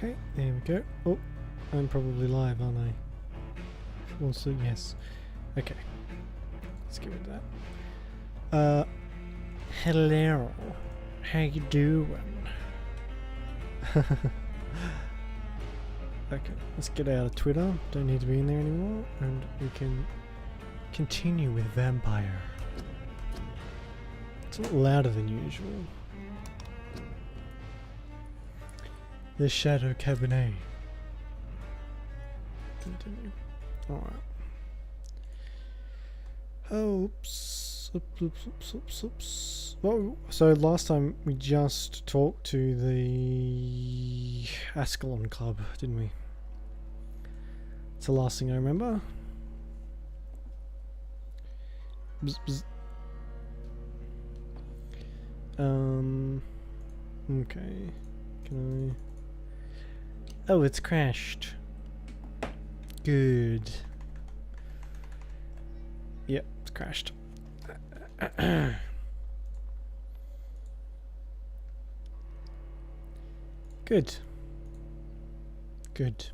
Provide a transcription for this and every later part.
Okay, there we go. Oh, I'm probably live, aren't I? Also, yes. Okay. Let's give it that. Hello. How you doing? Okay, let's get out of Twitter. Don't need to be in there anymore. And we can continue with Vampyr. It's a lot louder than usual. The Shadow Cabernet. Continue. Alright. Oops. Oops. Oh, so last time we just talked to the Ascalon Club, didn't we? It's the last thing I remember. Bzz, bzz. Okay. Can I... Oh, it's crashed. Good. Yep, it's crashed. Good. Good.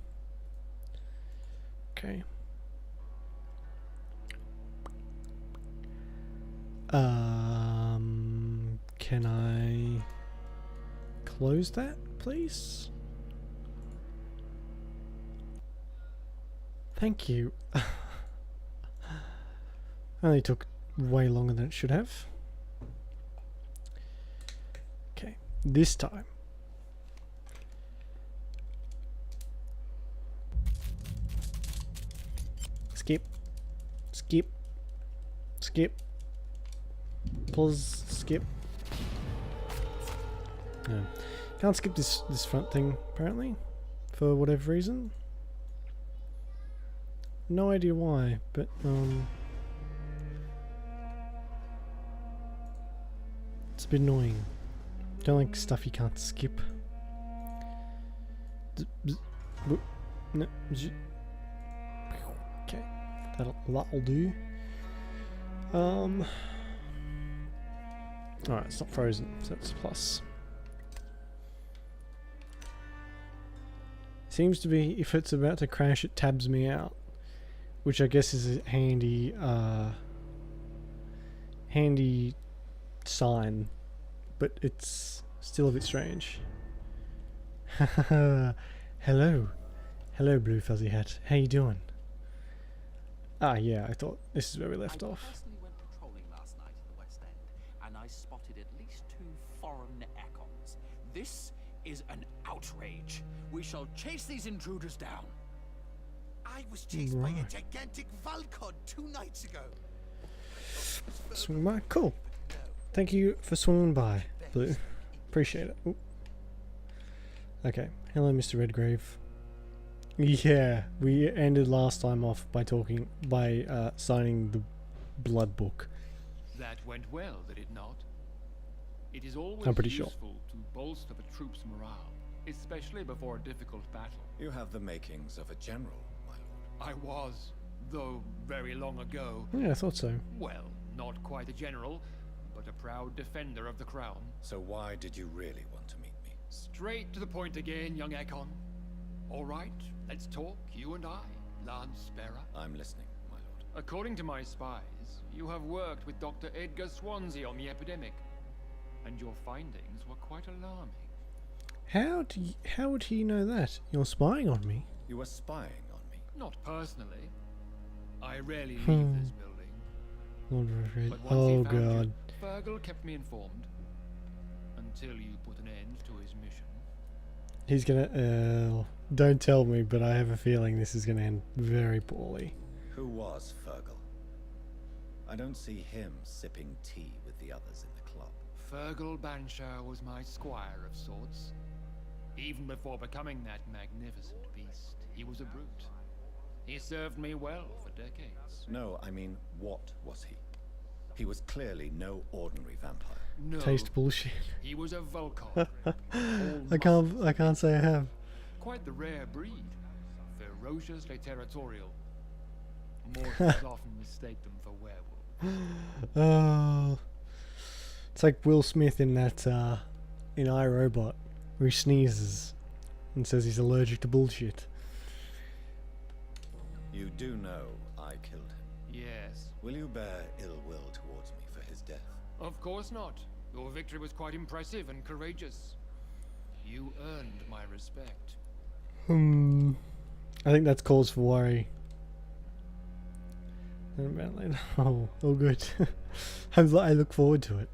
Okay. Can I close that, please? Thank you. Only took way longer than it should have. Okay, this time. Skip. Skip. Skip. Pause. Skip. No. Can't skip this front thing, apparently. For whatever reason. No idea why, but it's a bit annoying. Don't like stuff you can't skip. No. Okay, that'll do. Alright, it's not frozen, so that's a plus. Seems to be, if it's about to crash, it tabs me out, which I guess is a handy sign, but it's still a bit strange. Hello, blue fuzzy hat. How you doing? Ah, yeah, I thought this is where we left off. I personally went patrolling last night in the West End, and I spotted at least 2 foreign econs. This is an outrage. We shall chase these intruders down. I was chased by a gigantic Valcod 2 nights ago. Swing by? Cool. Thank you for swinging by, Blue. Appreciate it. Ooh. Okay. Hello, Mr. Redgrave. Yeah, we ended last time off by signing the blood book. That went well, did it not? It is always I'm pretty sure. useful to bolster the troops' morale, especially before a difficult battle. You have the makings of a general, my lord. I was, though very long ago. Yeah, I thought so. Well, not quite a general, but a proud defender of the crown. So why did you really want to meet me? Straight to the point again, young Ekon. All right, let's talk, you and I, Lance Sparrow. I'm listening, my lord. According to my spies, you have worked with Dr. Edgar Swansea on the epidemic, and your findings were quite alarming. How would he know that? You're spying on me. You were spying on me. Not personally. I rarely leave this building. But once Oh he found god. you, Fergal kept me informed. Until you put an end to his mission. He's gonna... don't tell me, but I have a feeling this is gonna end very poorly. Who was Fergal? I don't see him sipping tea with the others in the club. Fergal Banshire was my squire of sorts. Even before becoming that magnificent beast, he was a brute. He served me well for decades. No, I mean, what was he? He was clearly no ordinary vampire. No, Taste bullshit. he was a Volkov. I can't say I have. Quite the rare breed. Ferociously territorial. Mortals often mistake them for werewolves. Oh, it's like Will Smith in that in iRobot, where he sneezes. and says he's allergic to bullshit. You do know I killed him. Yes. Will you bear ill will towards me for his death? Of course not. Your victory was quite impressive and courageous. You earned my respect. I think that's cause for worry. Oh, all good. I look forward to it.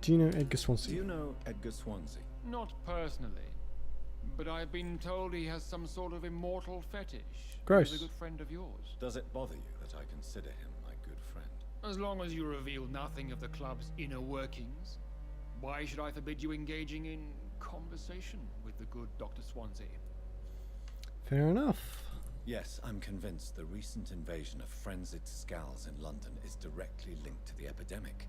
Do you know Edgar Swansea? Do you know Edgar Swansea? Not personally, but I've been told he has some sort of immortal fetish. Gross. He's a good friend of yours. Does it bother you that I consider him my good friend? As long as you reveal nothing of the club's inner workings, why should I forbid you engaging in conversation with the good Dr. Swansea? Fair enough. Yes, I'm convinced the recent invasion of frenzied skulls in London is directly linked to the epidemic.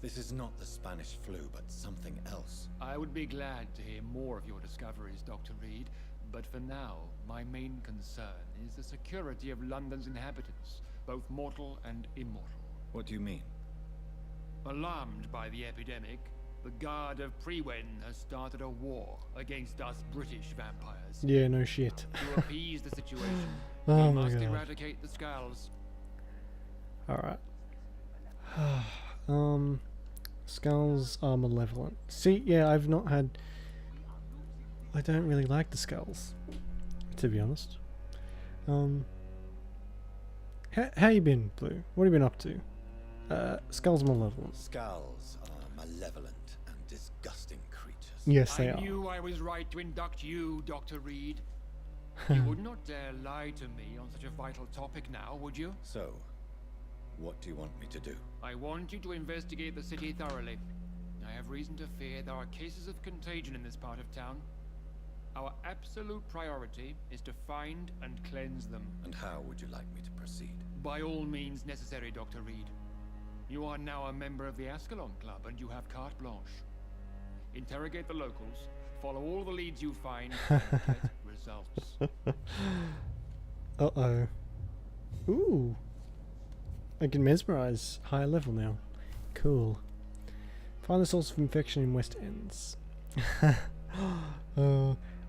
This is not the Spanish flu, but something else. I would be glad to hear more of your discoveries, Dr. Reed, but for now, my main concern is the security of London's inhabitants, both mortal and immortal. What do you mean? Alarmed by the epidemic, the Guard of Prewen has started a war against us British vampires. Yeah, no shit. To appease the situation, Oh we my must God. eradicate the skulls. Alright. Skulls are malevolent. See, yeah, I've not had... I don't really like the skulls, to be honest. How you been, Blue? What have you been up to? Skulls malevolent. Skulls are malevolent and disgusting creatures. Yes, they I are. knew I was right to induct you, Dr. Reed. You would not dare lie to me on such a vital topic now, would you? So, what do you want me to do? I want you to investigate the city thoroughly. I have reason to fear there are cases of contagion in this part of town. Our absolute priority is to find and cleanse them. And how would you like me to proceed? By all means necessary, Dr. Reed. You are now a member of the Ascalon Club and you have carte blanche. Interrogate the locals, follow all the leads you find, and get results. Uh-oh. Ooh. I can mesmerize higher level now. Cool. Find the source of infection in West Ends. I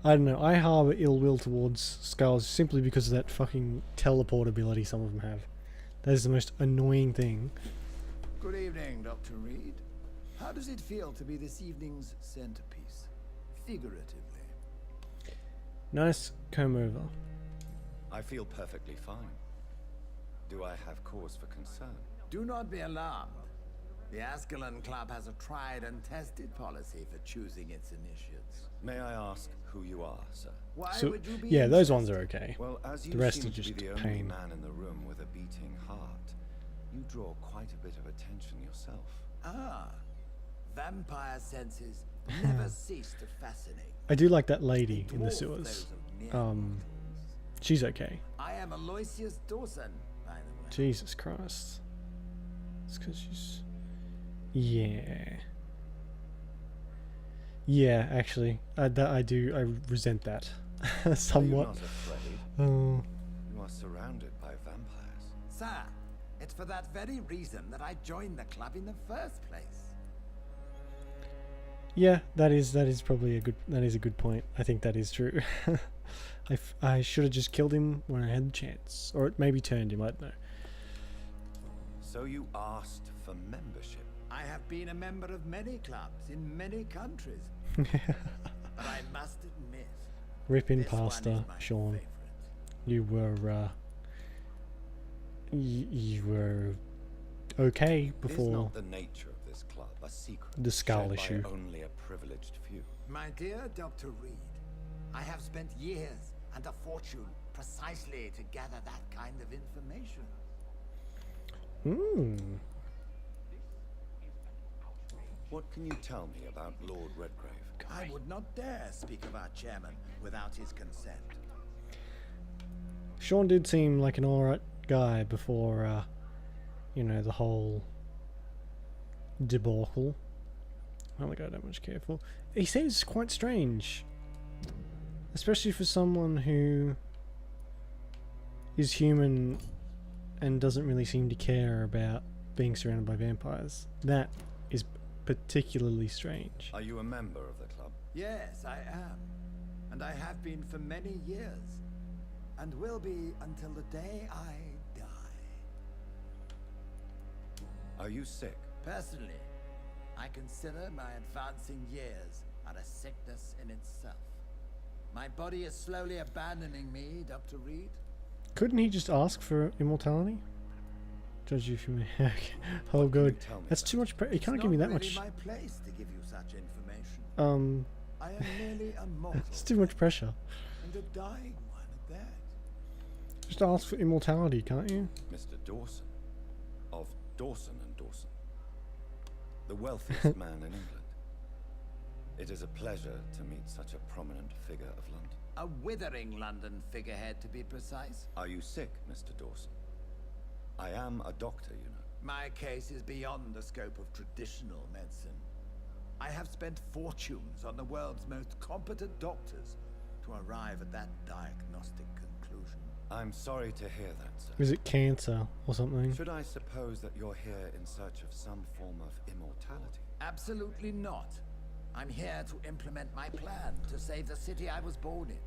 don't know. I harbour ill will towards skulls simply because of that fucking teleport ability some of them have. That is the most annoying thing. Good evening, Dr. Reed. How does it feel to be this evening's centerpiece? Figuratively. Nice comb over. I feel perfectly fine. Do I have cause for concern? Do not be alarmed. The Ascalon Club has a tried and tested policy for choosing its initiates. May I ask who you are, sir? Why So, would you be yeah, those ones interested? are okay. Well, as you The rest seem are to just be the only pain. man in the room with a beating heart, you draw quite a bit of attention yourself. Ah, vampire senses never cease to fascinate. I do like that lady They in the dwarf sewers. those of mere Um, mortals. she's okay. I am Aloysius Dawson, by the way. Jesus Christ. It's because she's... Yeah. Yeah, actually. I resent that. Somewhat. Are you not afraid? Oh. You are surrounded by vampires. Sir, it's for that very reason that I joined the club in the first place. Yeah, that is probably a good point. I think that is true. I should have just killed him when I had the chance, or it maybe turned him. I don't know. So you asked for membership. I have been a member of many clubs in many countries. But I must admit, Rip in this one is pasta, my Sean. favorite. You were you were okay Is before not the nature of this club a secret the skull shared issue. by only a privileged few? My dear Dr. Reed, I have spent years and a fortune precisely to gather that kind of information. Hmm. What can you tell me about Lord Redgrave? I would not dare speak of our chairman without his consent. Sean did seem like an alright guy before, you know, the whole debacle. I don't think I don't much care for. He seems quite strange, especially for someone who is human and doesn't really seem to care about being surrounded by vampires. That is particularly strange. Are you a member of the club? Yes, I am. And I have been for many years. And will be until the day I die. Are you sick? Personally, I consider my advancing years are a sickness in itself. My body is slowly abandoning me, Dr. Reed. Couldn't he just ask for immortality? Judge you if you may. Okay. Oh, What can you good. tell me That's about too much. You can't give me that much. It's not really my place to give you such information. I am merely a mortal. It's too much pressure. And a dying one at that. Just ask for immortality, can't you? Mr. Dawson, of Dawson and Dawson, the wealthiest man in England. It is a pleasure to meet such a prominent figure of London. A withering London figurehead, to be precise. Are you sick, Mr. Dawson? I am a doctor, you know. My case is beyond the scope of traditional medicine. I have spent fortunes on the world's most competent doctors to arrive at that diagnostic conclusion. I'm sorry to hear that, sir. Is it cancer or something? Should I suppose that you're here in search of some form of immortality? Absolutely not. I'm here to implement my plan to save the city I was born in.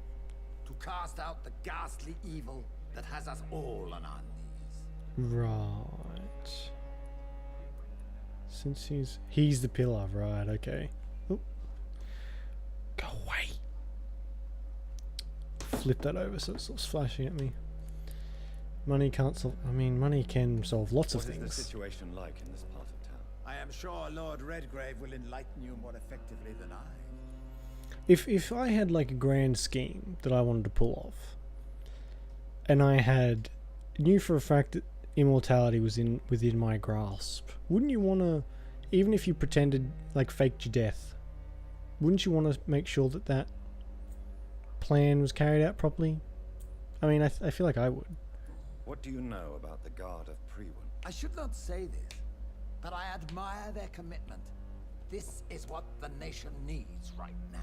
To cast out the ghastly evil that has us all on our knees. Right. Since he's the pillar, right? Okay. Oop. Go away. Flip that over so it stops flashing at me. Money can't solve. I mean, money can solve lots of What is the things. situation like in this part of town? I am sure Lord Redgrave will enlighten you more effectively than I. If I had like a grand scheme that I wanted to pull off, and I knew for a fact that immortality was within my grasp, wouldn't you want to, even if you pretended like faked your death, wouldn't you want to make sure that that plan was carried out properly? I mean, I feel like I would. What do you know about the Guard of Prewin? I should not say this, but I admire their commitment. This is what the nation needs right now.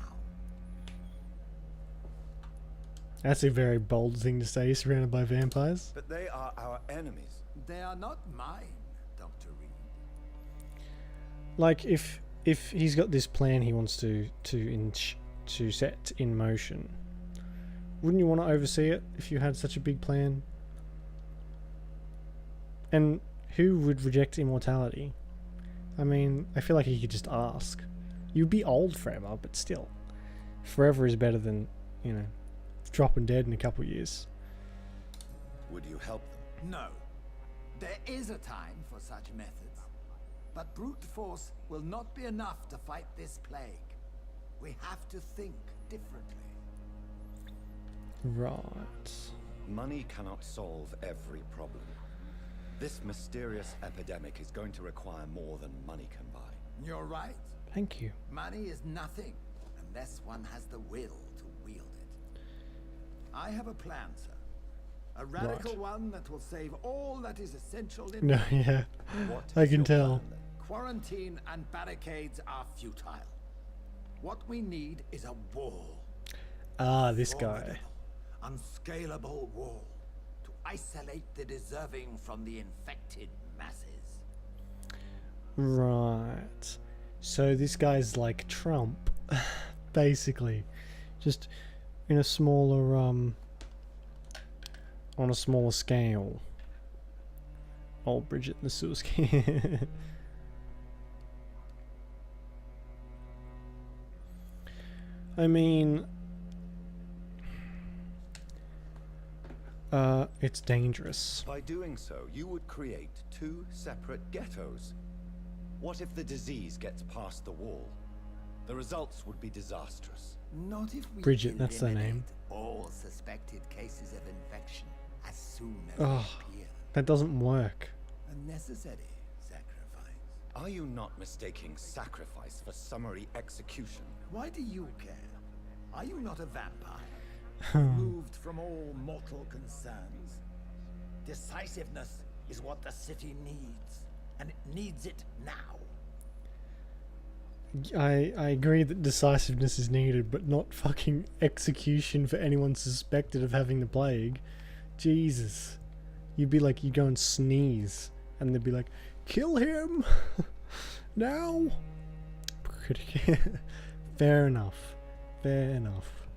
That's a very bold thing to say, surrounded by vampires. But they are our enemies. They are not mine, Dr. Reed. Like if he's got this plan he wants to set in motion, wouldn't you want to oversee it if you had such a big plan? And who would reject immortality? I mean, I feel like he could just ask. You'd be old forever, but still, forever is better than, you know, dropping dead in a couple of years. Would you help them? No. There is a time for such methods. But brute force will not be enough to fight this plague. We have to think differently. Right. Money cannot solve every problem. This mysterious epidemic is going to require more than money can buy. You're right. Thank you. Money is nothing unless one has the will to wield it. I have a plan, sir. A radical one that will save all that is essential in No, yeah. What I is can your tell. plan, then? Quarantine and barricades are futile. What we need is a wall. Ah, this guy. Formidable, unscalable wall to isolate the deserving from the infected masses. Right. So this guy's like Trump, basically, just in a smaller on a smaller scale. Old Bridget and the Sewer Scale. I mean, it's dangerous. By doing so, you would create two separate ghettos. What if the disease gets past the wall? The results would be disastrous. Not if we Bridget, that's their eliminate name. all suspected cases of infection as soon as Oh. they appear. That doesn't work. A necessary sacrifice. Are you not mistaking sacrifice for summary execution? Why do you care? Are you not a vampire? Removed from all mortal concerns. Decisiveness is what the city needs, and it needs it now. I agree that decisiveness is needed, but not fucking execution for anyone suspected of having the plague. Jesus. You'd be like, you go and sneeze, and they'd be like, kill him! Now! Fair enough. fair enough.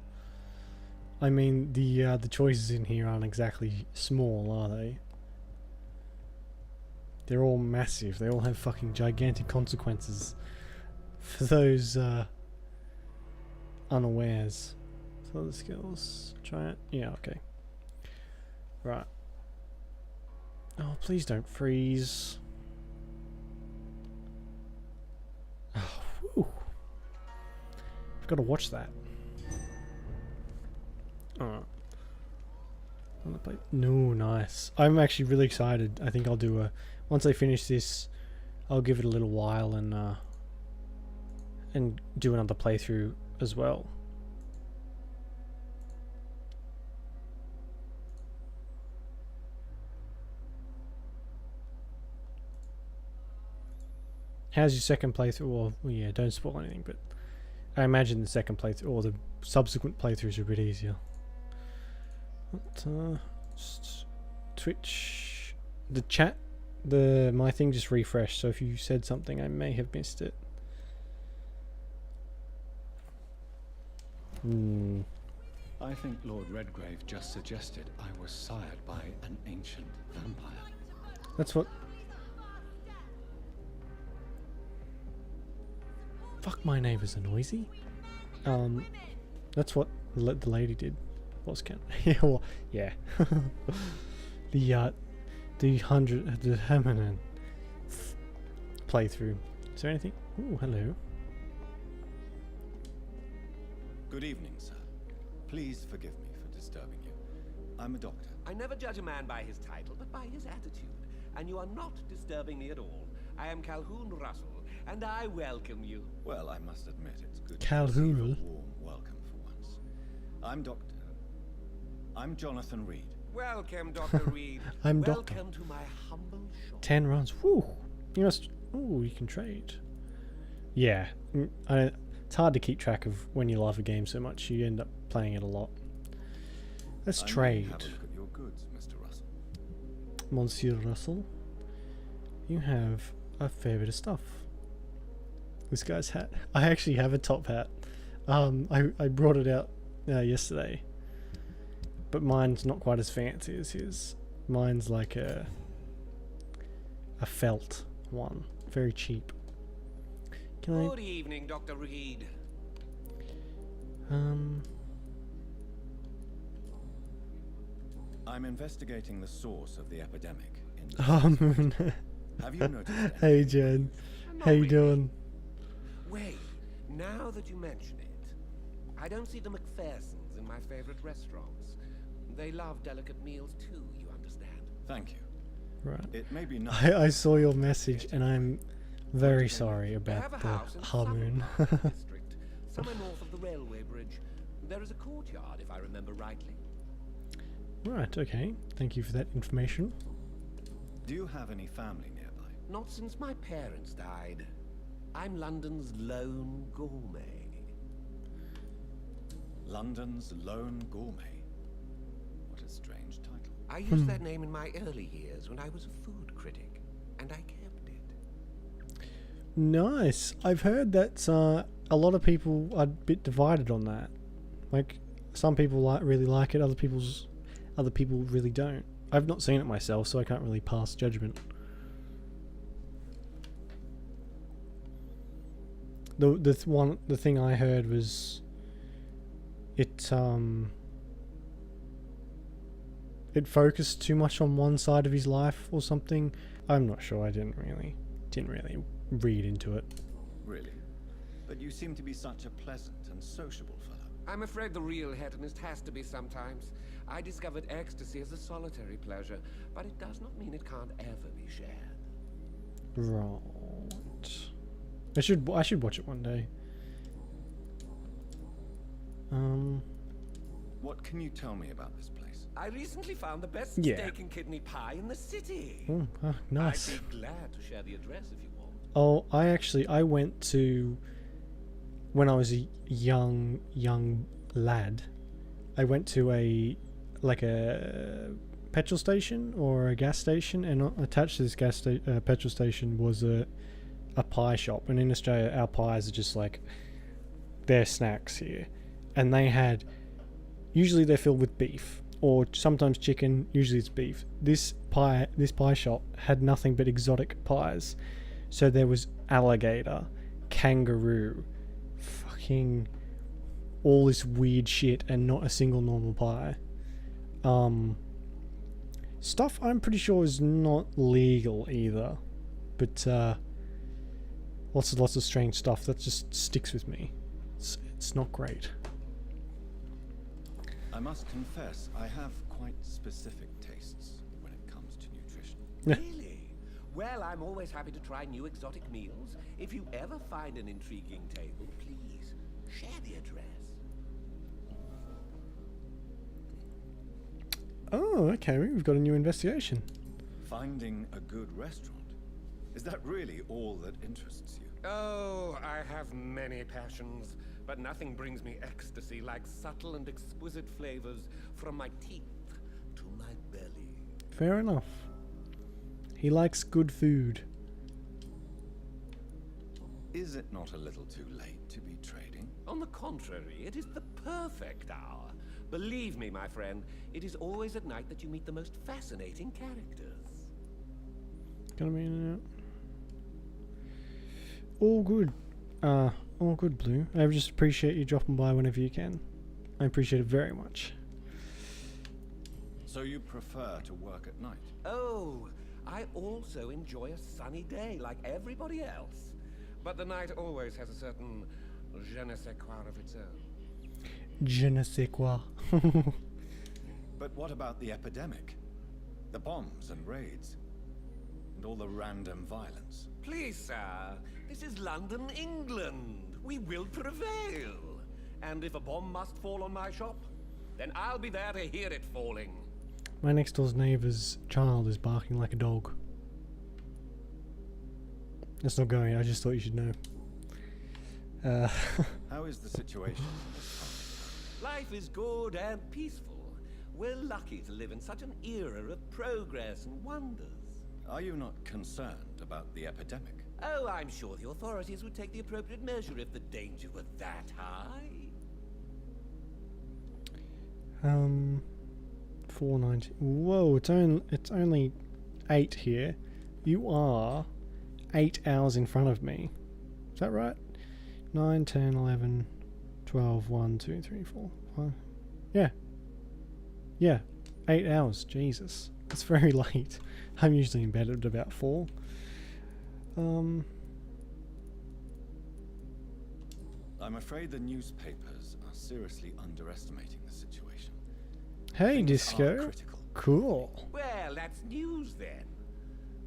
I mean, the choices in here aren't exactly small, are they? They're all massive. They all have fucking gigantic consequences for those unawares. So the skills. Try it. Yeah, okay. Right. Oh, please don't freeze. Oh, whew. I've got to watch that. Alright. No, nice. I'm actually really excited. I think I'll do a... Once I finish this, I'll give it a little while and do another playthrough as well. How's your second playthrough? Well, yeah, don't spoil anything, but I imagine the second playthrough or the subsequent playthroughs are a bit easier. But, Twitch, the chat, my thing just refreshed, so if you said something, I may have missed it. I think Lord Redgrave just suggested I was sired by an ancient vampire. That's what... Fuck, my neighbours are noisy. That's what the lady did. What's count? Yeah, well, yeah. the 100 playthrough. Is there anything? Ooh, hello. Good evening, sir. Please forgive me for disturbing you. I'm a doctor. I never judge a man by his title, but by his attitude. And you are not disturbing me at all. I am Calhoun Russell, and I welcome you. Well, I must admit it's good Calhoun. to receive a warm welcome for once. I'm Jonathan Reed. Welcome, Dr. Reed. I'm Doctor. Welcome to my humble shop. 10 runs. Woo! You must... Ooh, you can trade. Yeah. It's hard to keep track of when you love a game so much. You end up playing it a lot. Let's trade. Have a look at your goods, Mr. Russell. Monsieur Russell. You have a fair bit of stuff. This guy's hat. I actually have a top hat. I brought it out yesterday. But mine's not quite as fancy as his. Mine's like a felt one. Very cheap. Can Good evening, Dr. Reed. I'm investigating the source of the epidemic in... Have you noticed anything? Hey Jen. How you doing? Wait, now that you mention it, I don't see the McPhersons in my favorite restaurants. They love delicate meals too, you understand. Thank you. Right. It may be nice. I saw your message and I'm very sorry They about have a the house in Harmoon. Sutherland district, somewhere north of the railway bridge. There is a courtyard, if I remember rightly. Right, okay. Thank you for that information. Do you have any family nearby? Not since my parents died. I'm London's lone gourmet. London's lone gourmet. What a strange title. I used that name in my early years when I was a food critic, and I kept it. Nice. I've heard that a lot of people are a bit divided on that. Like, some people really like it, other people really don't. I've not seen it myself, so I can't really pass judgment. The thing I heard was it focused too much on one side of his life or something. I'm not sure. I didn't really read into it. Really? But you seem to be such a pleasant and sociable fellow. I'm afraid the real hedonist has to be sometimes. I discovered ecstasy as a solitary pleasure, but it does not mean it can't ever be shared. Right. I should watch it one day. What can you tell me about this place? I recently found the best Yeah. steak and kidney pie in the city. Nice. I'd be glad to share the address if you want. Oh, I went to, when I was a young lad, I went to a petrol station or a gas station, and attached to this petrol station was a pie shop. And in Australia, our pies are just like, they're snacks here. and they had, usually they're filled with beef or sometimes chicken, usually it's beef. This pie shop had nothing but exotic pies. So there was alligator, kangaroo, fucking all this weird shit, and not a single normal pie. Stuff I'm pretty sure is not legal either, but lots of strange stuff that just sticks with me. It's not great. I must confess, I have quite specific tastes when it comes to nutrition. Really? Well, I'm always happy to try new exotic meals. If you ever find an intriguing table, please share the address. Oh, okay, we've got a new investigation. Finding a good restaurant. Is that really all that interests you? Oh, I have many passions, but nothing brings me ecstasy like subtle and exquisite flavors from my teeth to my belly. Fair enough. He likes good food. Is it not a little too late to be trading? On the contrary, it is the perfect hour. Believe me, my friend, it is always at night that you meet the most fascinating characters. Gonna be in and out. All good. All good, Blue. I just appreciate you dropping by whenever you can. I appreciate it very much. So you prefer to work at night? Oh, I also enjoy a sunny day like everybody else. But the night always has a certain je ne sais quoi of its own. Je ne sais quoi. But what about the epidemic? The bombs and raids? And all the random violence? Please, sir, this is London, England. We will prevail. And if a bomb must fall on my shop, then I'll be there to hear it falling. My next door's neighbour's child is barking like a dog. That's not going, I just thought you should know. How is the situation? Life is good and peaceful. We're lucky to live in such an era of progress and wonders. Are you not concerned about the epidemic? Oh, I'm sure the authorities would take the appropriate measure if the danger were that high. 490. Whoa, it's only 8 here. You are 8 hours in front of me. Is that right? 9, 10, 11, 12, 1, 2, 3, 4, 5. Yeah. Yeah. 8 hours. Jesus. It's very late. I'm usually in bed at about 4. I'm afraid the newspapers are seriously underestimating the situation. Hey, Things are Disco. critical. Cool. Well, that's news then.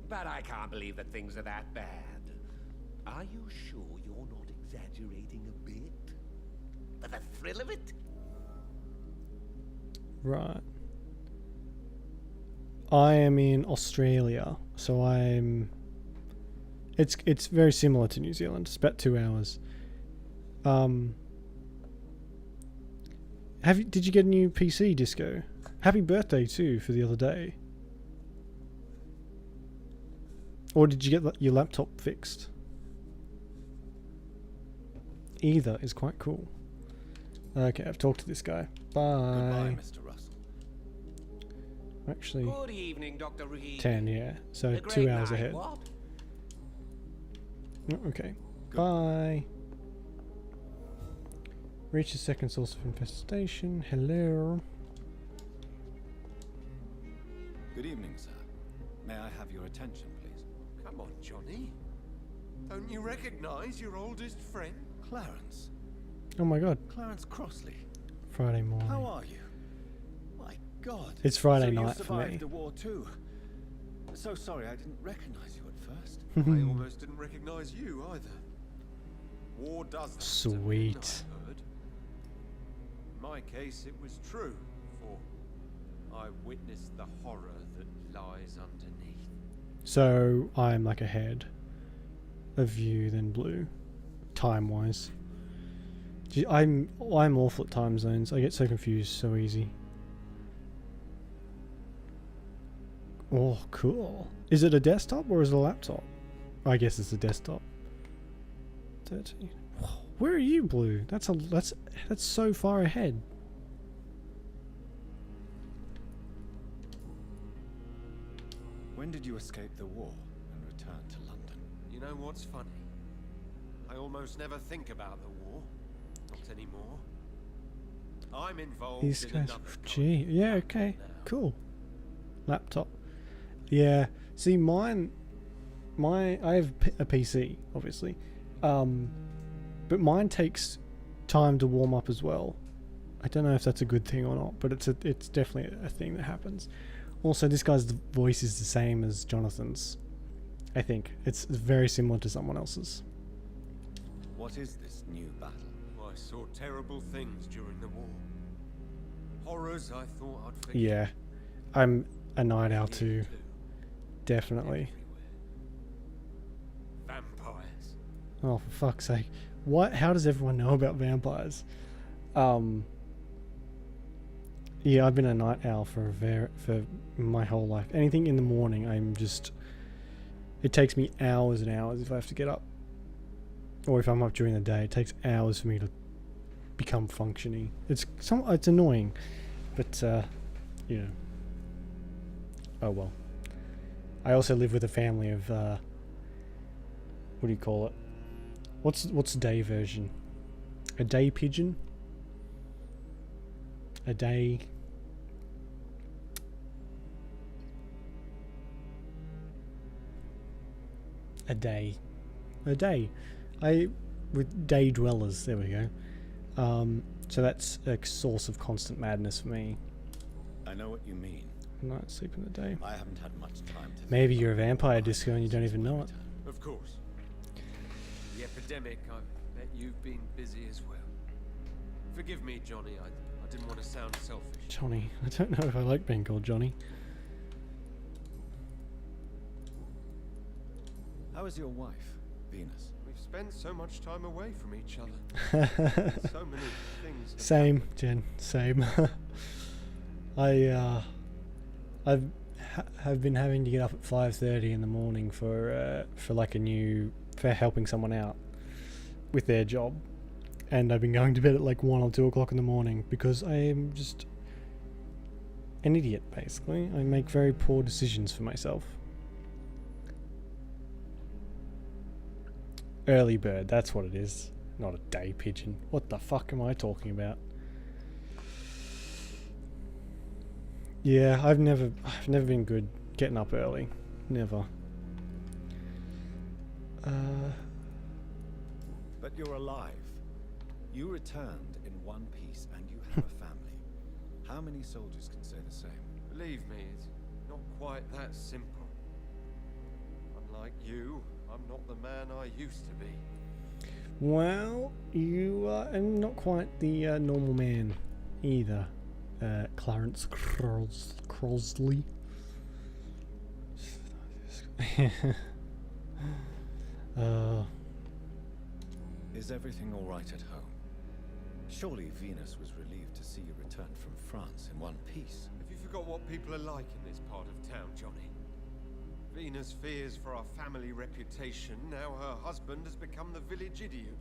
But I can't believe that things are that bad. Are you sure you're not exaggerating a bit? For the thrill of it? Right. I am in Australia, so I'm... It's very similar to New Zealand. It's about 2 hours. Did you get a new PC, Disco? Happy birthday too for the other day. Or did you get your laptop fixed? Either is quite cool. Okay, I've talked to this guy. Bye. Goodbye, Mr. Russell. Actually, Good evening, Dr. Reed. 10, yeah. So A 2 great hours night, ahead. what? Oh, okay. Bye. Reach the second source of infestation. Hello. Good evening, sir. May I have your attention, please? Come on, Johnny. Don't you recognize your oldest friend? Clarence. Oh my god. Clarence Crossley. Friday morning. How are you? My God. It's Friday so night you for me. survived the war too. So sorry I didn't recognize you at first. I almost didn't recognize you either. War does that to Sweet. men, I heard. In my case, it was true, for I witnessed the horror that lies underneath. So I'm like ahead of you than Blue, time-wise. I'm awful at time zones. I get so confused so easy. Oh, cool. Is it a desktop or is it a laptop? I guess it's a desktop. 13. Where are you, Blue? That's so far ahead. When did you escape the war and return to London? You know what's funny? I almost never think about the war. Not anymore. I'm involved These in guys. another Gee, kind yeah, of okay, now. cool. Laptop. Yeah. See, I have a PC, obviously, but mine takes time to warm up as well. I don't know if that's a good thing or not, but it's definitely a thing that happens. Also, this guy's voice is the same as Jonathan's. I think it's very similar to someone else's. What is this new battle? I saw terrible things during the war. Horrors I thought I'd forget. Yeah, I'm a night owl too. Definitely. Vampires. Oh, for fuck's sake! What? How does everyone know about vampires? Yeah, I've been a night owl for my whole life. Anything in the morning, it takes me hours and hours if I have to get up, or if I'm up during the day. It takes hours for me to become functioning. It's annoying, but you know. Oh well. I also live with a family of what do you call it? What's day version? A day pigeon? A day. A day. With day dwellers, there we go. So that's a source of constant madness for me. I know what you mean. Night sleep in the day. I haven't had much time to... Maybe you're a vampire disco and you don't even know it. Of course. The epidemic, I bet you've been busy as well. Forgive me, Johnny, I didn't want to sound selfish. Johnny. I don't know if I like being called Johnny. How is your wife, Venus? We've spent so much time away from each other. So many things. Same, Jen. Same. I've been having to get up at 5:30 in the morning for helping someone out with their job, and I've been going to bed at like 1 or 2 o'clock in the morning because I am just an idiot. Basically, I make very poor decisions for myself. Early bird, that's what it is. Not a day pigeon. What the fuck am I talking about? Yeah, I've never been good getting up early. Never. But you're alive. You returned in one piece and you have a family. How many soldiers can say the same? Believe me, it's not quite that simple. Unlike you, I'm not the man I used to be. Well, you are not quite the normal man either, Clarence Crosley. Is everything all right at home? Surely Venus was relieved to see you return from France in one piece. Have you forgot what people are like in this part of town, Johnny? Venus fears for our family reputation. Now her husband has become the village idiot.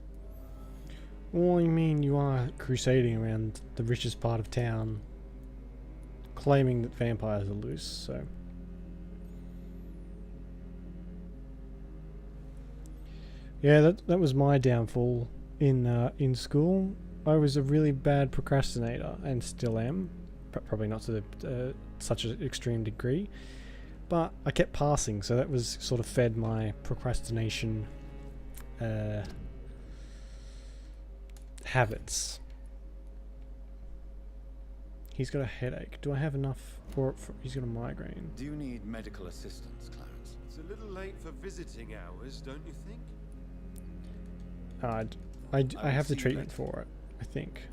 Well, I mean, you are crusading around the richest part of town, claiming that vampires are loose, so... Yeah, that was my downfall in school. I was a really bad procrastinator, and still am. Probably not to such an extreme degree. But I kept passing, so that was sort of fed my procrastination habits. He's got a headache. Do I have enough for he's got a migraine. Do you need medical assistance, Clarence? It's a little late for visiting hours, don't you think? I have the treatment for it, I think.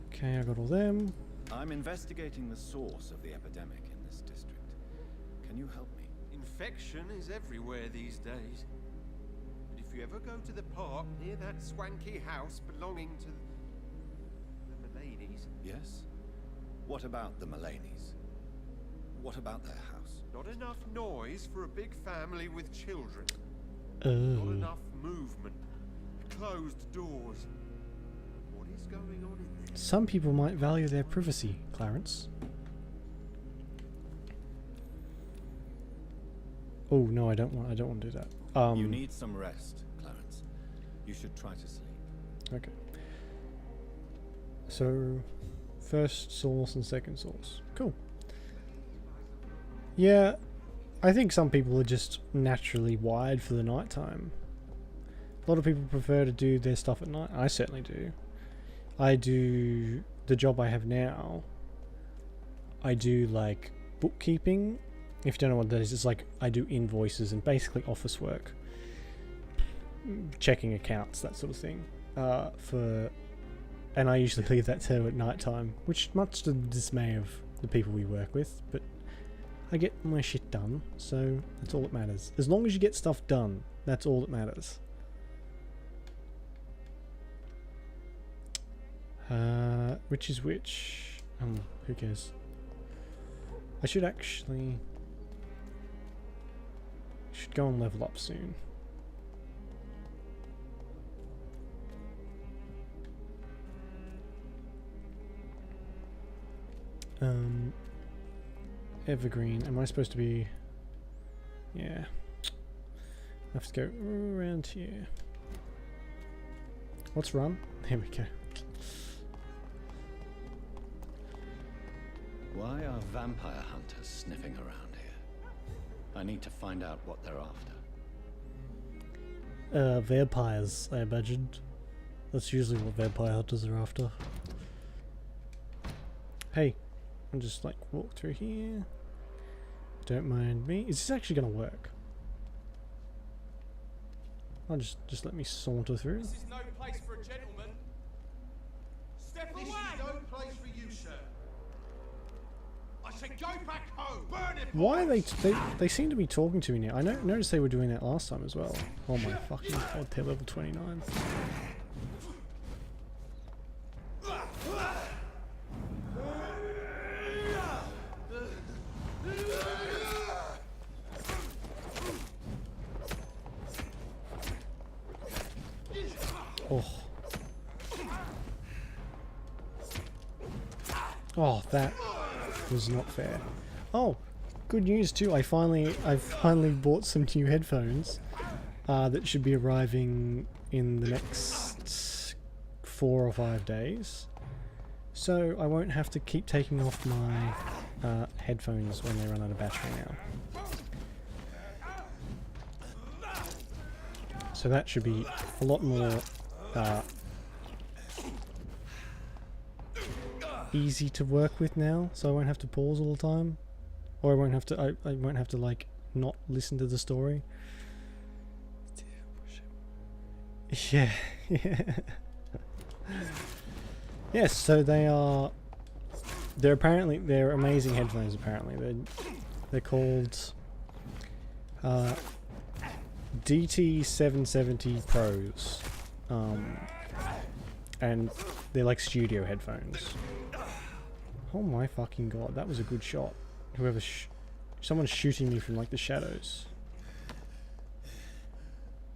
Okay, I got all them. I'm investigating the source of the epidemic in this district. Can you help me? Infection is everywhere these days. But if you ever go to the park near that swanky house belonging to the Mullaneys... Yes? What about the Mullaneys? What about their house? Not enough noise for a big family with children. Not enough movement, closed doors. What is going on in there? Some people might value their privacy, Clarence. Oh no, I don't want to do that. You need some rest, Clarence. You should try to sleep. Okay. So, first source and second source. Cool. Yeah, I think some people are just naturally wired for the nighttime. A lot of people prefer to do their stuff at night. I certainly do. I do the job I have now. I do like bookkeeping. If you don't know what that is, it's like I do invoices and basically office work. Checking accounts, that sort of thing. And I usually leave that to at night time, which much to the dismay of the people we work with, but I get my shit done, so that's all that matters. As long as you get stuff done, that's all that matters. Which is which? Who cares? I should go and level up soon. Evergreen. Am I supposed to be? Yeah. I have to go around here. Let's run. There we go. Why are vampire hunters sniffing around here? I need to find out what they're after. Vampires, I imagined. That's usually what vampire hunters are after. Hey, I'll just like walk through here. Don't mind me. Is this actually gonna work? I'll just let me saunter through. This is no place for a gentleman. Step away! This is no place for you, sir. I said go back home. Burn it. Why are they seem to be talking to me now? I noticed they were doing that last time as well. Oh my fucking god, they're level 29. Oh. Oh, that was not fair. Oh, good news too. I've finally bought some new headphones that should be arriving in the next 4 or 5 days. So I won't have to keep taking off my headphones when they run out of battery now. So that should be a lot more easy to work with now, so I won't have to pause all the time, or I won't have to like not listen to the story. Yeah, yeah. Yes, so they're amazing headphones. Apparently, they're called DT770 Pros, and they're like studio headphones. Oh my fucking god, that was a good shot. Someone's shooting me from like the shadows.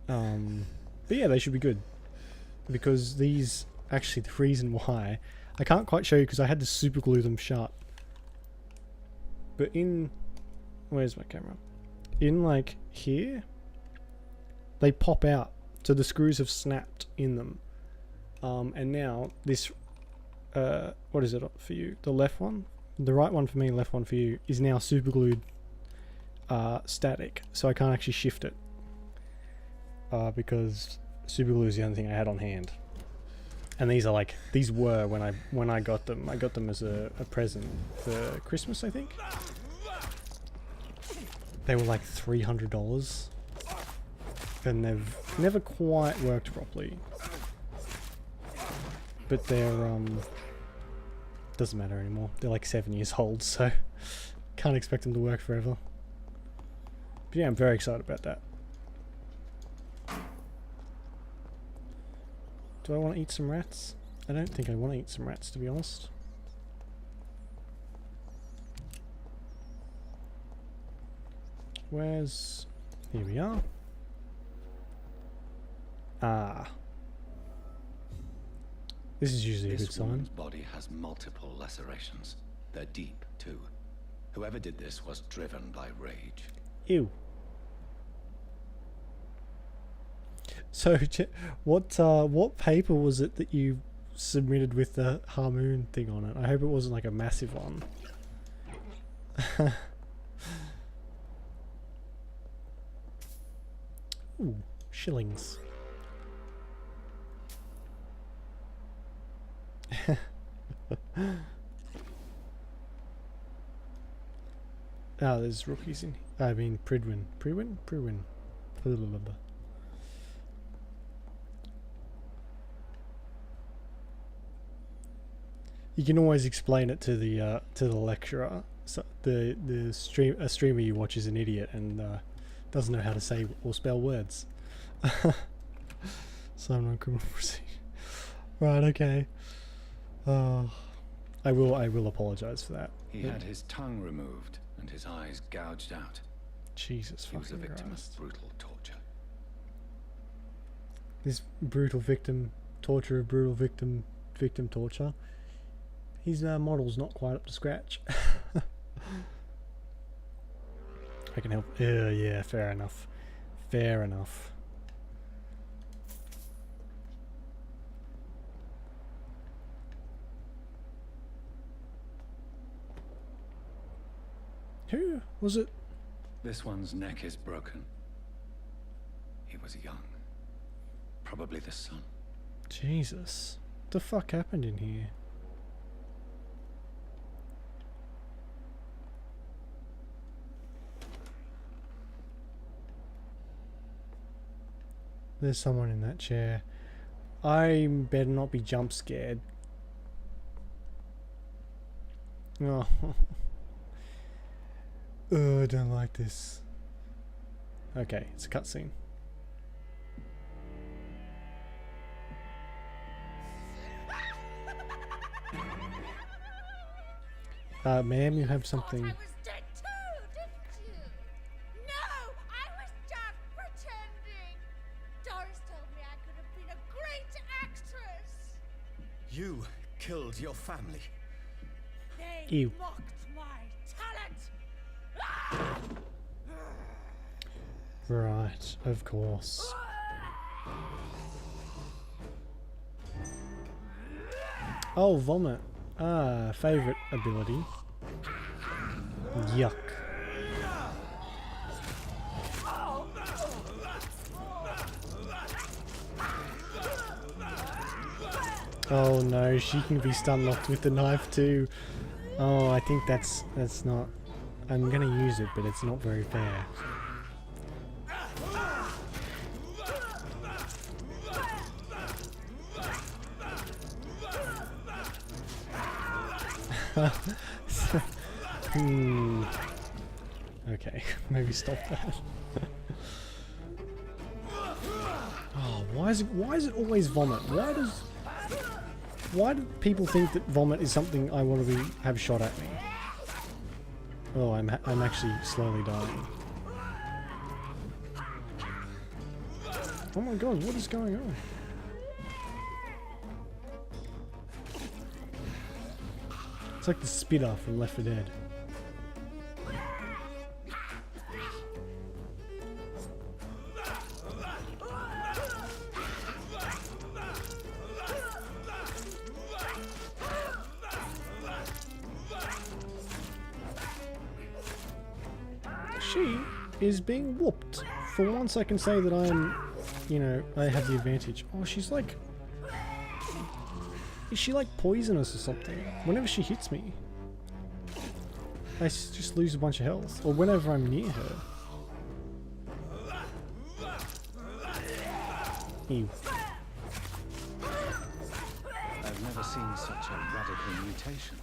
But yeah, they should be good, because these, actually the reason why, I can't quite show you because I had to super glue them shut. But where's my camera? In like here, they pop out, so the screws have snapped in them. And now this, what is it for you? The left one? The right one for me, left one for you, is now super glued static, so I can't actually shift it. Because super glue is the only thing I had on hand. And these were when I got them. I got them as a present for Christmas, I think. They were like $300. And they've never quite worked properly. But they're doesn't matter anymore. They're like 7 years old, so can't expect them to work forever. But yeah, I'm very excited about that. Do I want to eat some rats? I don't think I want to eat some rats, to be honest. Here we are. Ah. This is usually a good This sign. woman's body has multiple lacerations. They're deep, too. Whoever did this was driven by rage. Ew. So, what paper was it that you submitted with the Harmoon thing on it? I hope it wasn't like a massive one. Ooh, shillings. Ah, there's rookies in. I mean, Pridwin. Pridwin? Pridwin. Blablabla. You can always explain it to the lecturer. So a streamer you watch is an idiot and doesn't know how to say or spell words. So I'm not criminal proceeding. Right, okay. I will apologize for that. He had his tongue removed and his eyes gouged out. Jesus He was a fucking victim Christ. of brutal torture. This brutal victim torture of brutal victim torture. His model's not quite up to scratch. I can help. Yeah, fair enough. Fair enough. Who was it? This one's neck is broken. He was young. Probably the son. Jesus. What the fuck happened in here? There's someone in that chair. I better not be jump scared. Oh. Oh, I don't like this. Okay, it's a cutscene. Ma'am, you have something. I was dead too, didn't you? No, I was just pretending. Doris told me I could have been a great actress. You killed your family. They Ew. mocked my talent. Right, of course. Oh, vomit. Ah, favorite ability. Yuck. Oh no, she can be stun locked with the knife too. Oh, I think that's not. I'm gonna use it, but it's not very fair. Okay, maybe stop that. Oh, why is it always vomit? Why do people think that vomit is something I want to have shot at me? Oh, I'm actually slowly dying. Oh my god, what is going on? It's like the spitter from Left 4 Dead. She is being whooped. For once I can say that I'm, you know, I have the advantage. Oh, she's like... Is she like poisonous or something? Whenever she hits me, I just lose a bunch of health. Or whenever I'm near her. Ew. I've never seen such a radical mutation.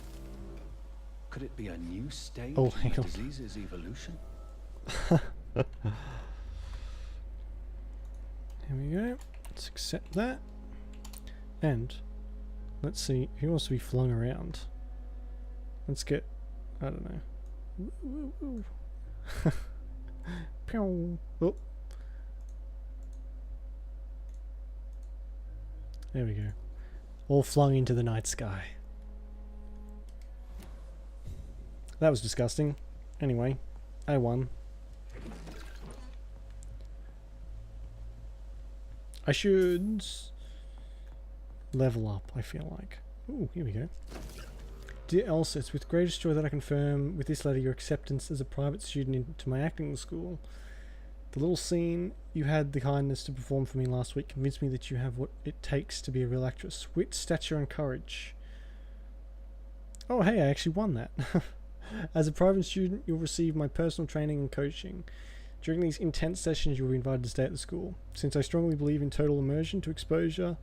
Could it be a new stage Oh, in hang the on. disease's evolution? Here we go. Let's accept that. And let's see who wants to be flung around. Let's get, I don't know. Woo, woo, woo. Pew. Oh. There we go. All flung into the night sky. That was disgusting. Anyway, I won. I should level up, I feel like. Ooh, here we go. Dear Elsa, it's with greatest joy that I confirm with this letter your acceptance as a private student into my acting school. The little scene you had the kindness to perform for me last week convinced me that you have what it takes to be a real actress. Wit, stature and courage. Oh hey, I actually won that. As a private student, you'll receive my personal training and coaching. During these intense sessions, you'll be invited to stay at the school. Since I strongly believe in total immersion to expose the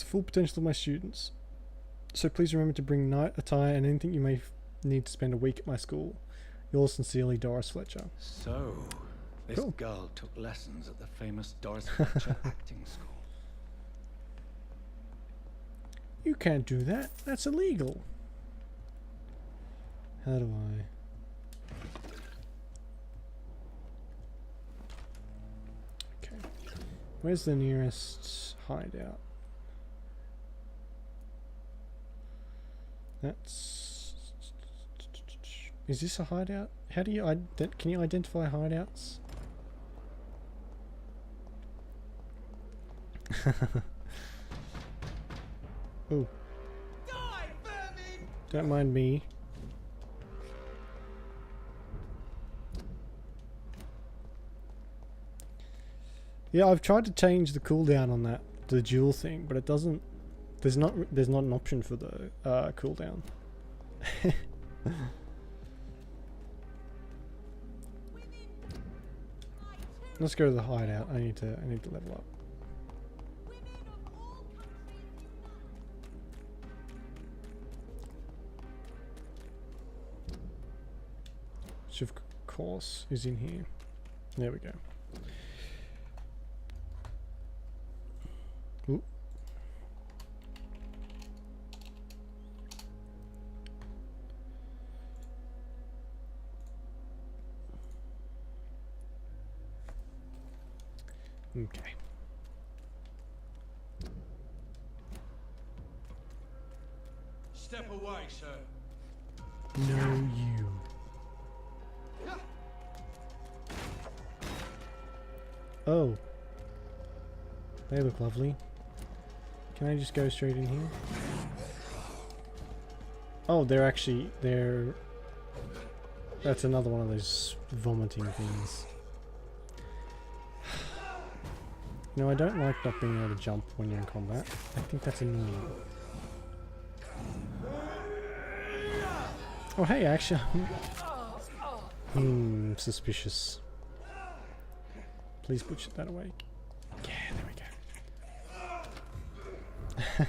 full potential of my students. So please remember to bring night attire and anything you may need to spend a week at my school. Yours sincerely, Doris Fletcher. So, this Cool. girl took lessons at the famous Doris Fletcher acting school. You can't do that. That's illegal. How do I... Okay. Where's the nearest hideout? That's... Is this a hideout? How do you... Can you identify hideouts? Oh. Don't mind me. Yeah, I've tried to change the cooldown on that, the dual thing, but it doesn't. There's not an option for the cooldown. Let's go to the hideout. I need to level up. Which of course is in here. There we go. Ooh. Okay. Step away, sir. No, you. Oh. They look lovely. Can I just go straight in here? Oh, they're... That's another one of those vomiting things. You know, I don't like not being able to jump when you're in combat. I think that's annoying. Oh hey, actually... suspicious. Please push that away. Yeah, there we go.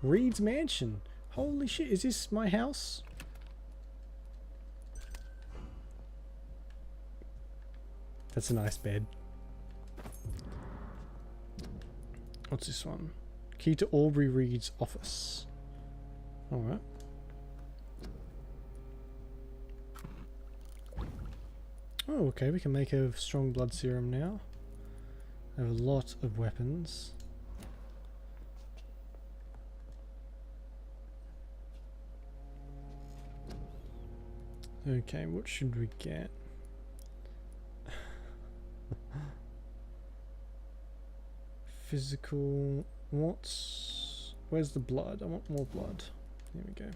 Reed's Mansion. Holy shit, is this my house? That's a nice bed. What's this one? Key to Aubrey Reed's office. Alright. Oh, okay, we can make a strong blood serum now. I have a lot of weapons. Okay, what should we get? Physical... Where's the blood? I want more blood. Here we go.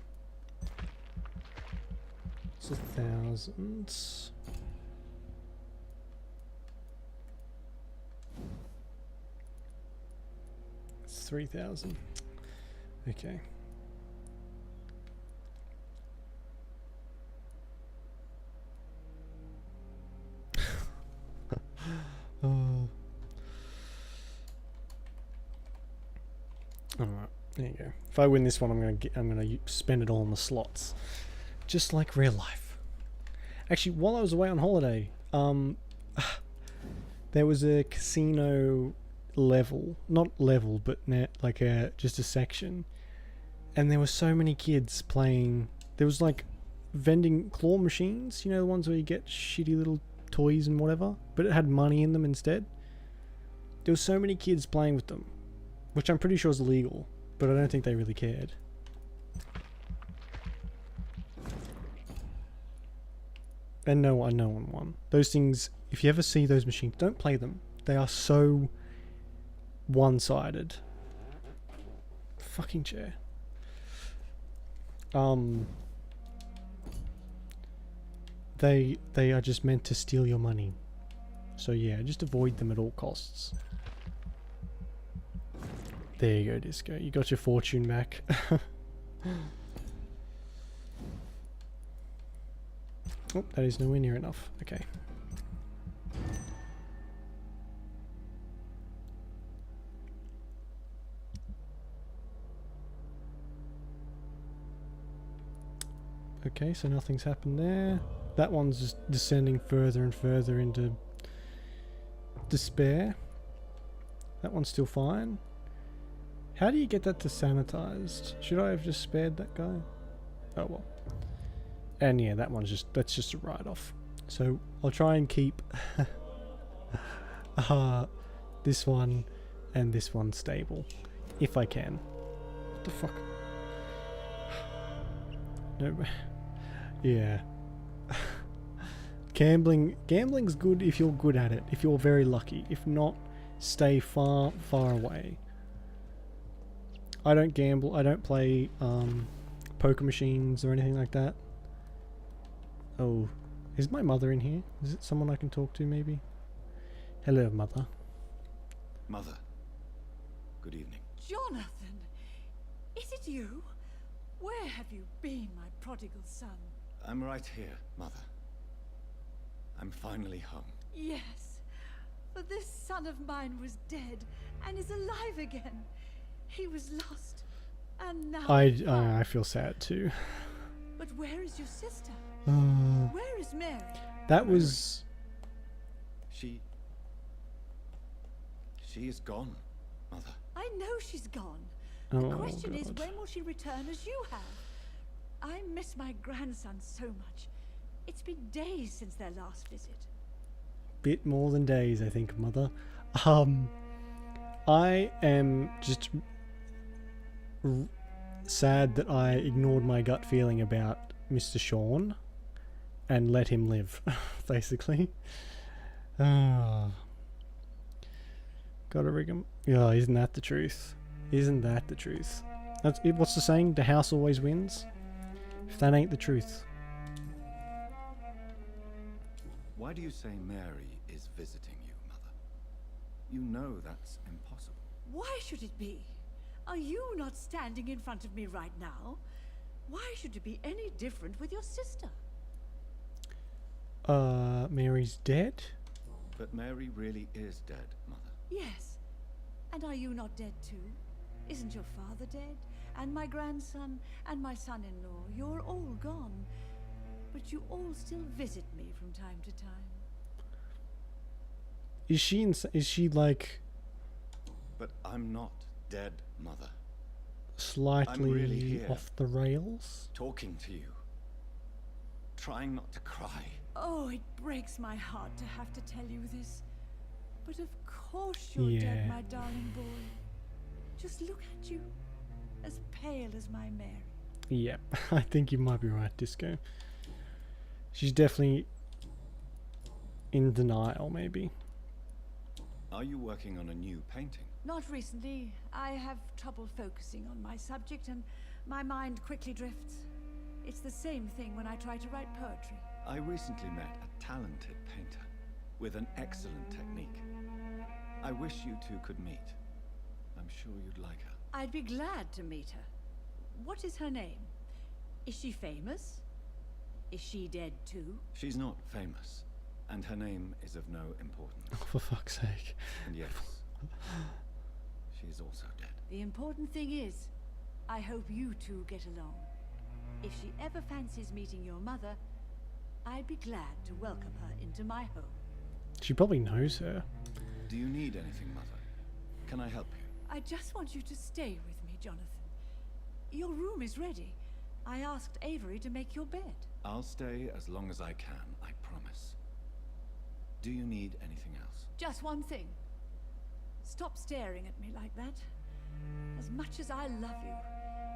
It's 1,000. It's 3,000. Okay. Oh. Alright, there you go. If I win this one, I'm gonna spend it all on the slots, just like real life. Actually, while I was away on holiday, there was a casino level, not level, but like just a section, and there were so many kids playing. There was like vending claw machines, you know, the ones where you get shitty little toys and whatever, but it had money in them instead. there were so many kids playing with them, which I'm pretty sure is illegal, but I don't think they really cared. And no one won. Those things, if you ever see those machines, don't play them. They are so one-sided. Fucking chair. They are just meant to steal your money. So yeah, just avoid them at all costs. There you go, Disco. You got your fortune back. Oh, that is nowhere near enough. Okay. Okay, so nothing's happened there. That one's just descending further and further into despair. That one's still fine. How do you get that to sanitized? Should I have just spared that guy? Oh well. And yeah, that's just a write-off. So I'll try and keep this one and this one stable, if I can. What the fuck? No. Yeah. Gambling's good if you're good at it, if you're very lucky. If not, stay far, far away. I don't gamble, I don't play poker machines or anything like that. Oh, is my mother in here? Is it someone I can talk to maybe? Hello, Mother. Mother, good evening. Jonathan, is it you? Where have you been, my prodigal son? I'm right here, Mother. I'm finally home. Yes, for this son of mine was dead and is alive again. He was lost, and now I feel sad too. But where is your sister? Uh, Where is Mary? That was... She is gone, Mother. I know she's gone. Oh, The question is, God. when will she return as you have? I miss my grandson so much. It's been days since their last visit. Bit more than days, I think, Mother. I am just sad that I ignored my gut feeling about Mr. Sean and let him live, basically. Gotta rig him. Yeah, isn't that the truth? Isn't that the truth? That's it. What's the saying? The house always wins. If that ain't the truth. Why do you say Mary is visiting you, Mother? You know that's impossible. Why should it be? Are you not standing in front of me right now? Why should it be any different with your sister? Mary's dead? But Mary really is dead, Mother. Yes. And are you not dead too? Isn't your father dead? And my grandson? And my son-in-law? You're all gone. But you all still visit me from time to time. Is she like But I'm not dead, Mother. slightly really here. off the rails? Talking to you. Trying not to cry. Oh, it breaks my heart to have to tell you this. But of course you're Yeah. dead, my darling boy. Just look at you. As pale as my Mary. Yep, I think you might be right, Disco. She's definitely in denial, maybe. Are you working on a new painting? Not recently. I have trouble focusing on my subject and my mind quickly drifts. It's the same thing when I try to write poetry. I recently met a talented painter with an excellent technique. I wish you two could meet. I'm sure you'd like her. I'd be glad to meet her. What is her name? Is she famous? Is she dead too? She's not famous, and her name is of no importance. Oh, for fuck's sake. And yes, she is also dead. The important thing is, I hope you two get along. If she ever fancies meeting your mother, I'd be glad to welcome her into my home. She probably knows her. Do you need anything, Mother? Can I help you? I just want you to stay with me, Jonathan. Your room is ready. I asked Avery to make your bed. I'll stay as long as I can, I promise. Do you need anything else? Just one thing. Stop staring at me like that. As much as I love you,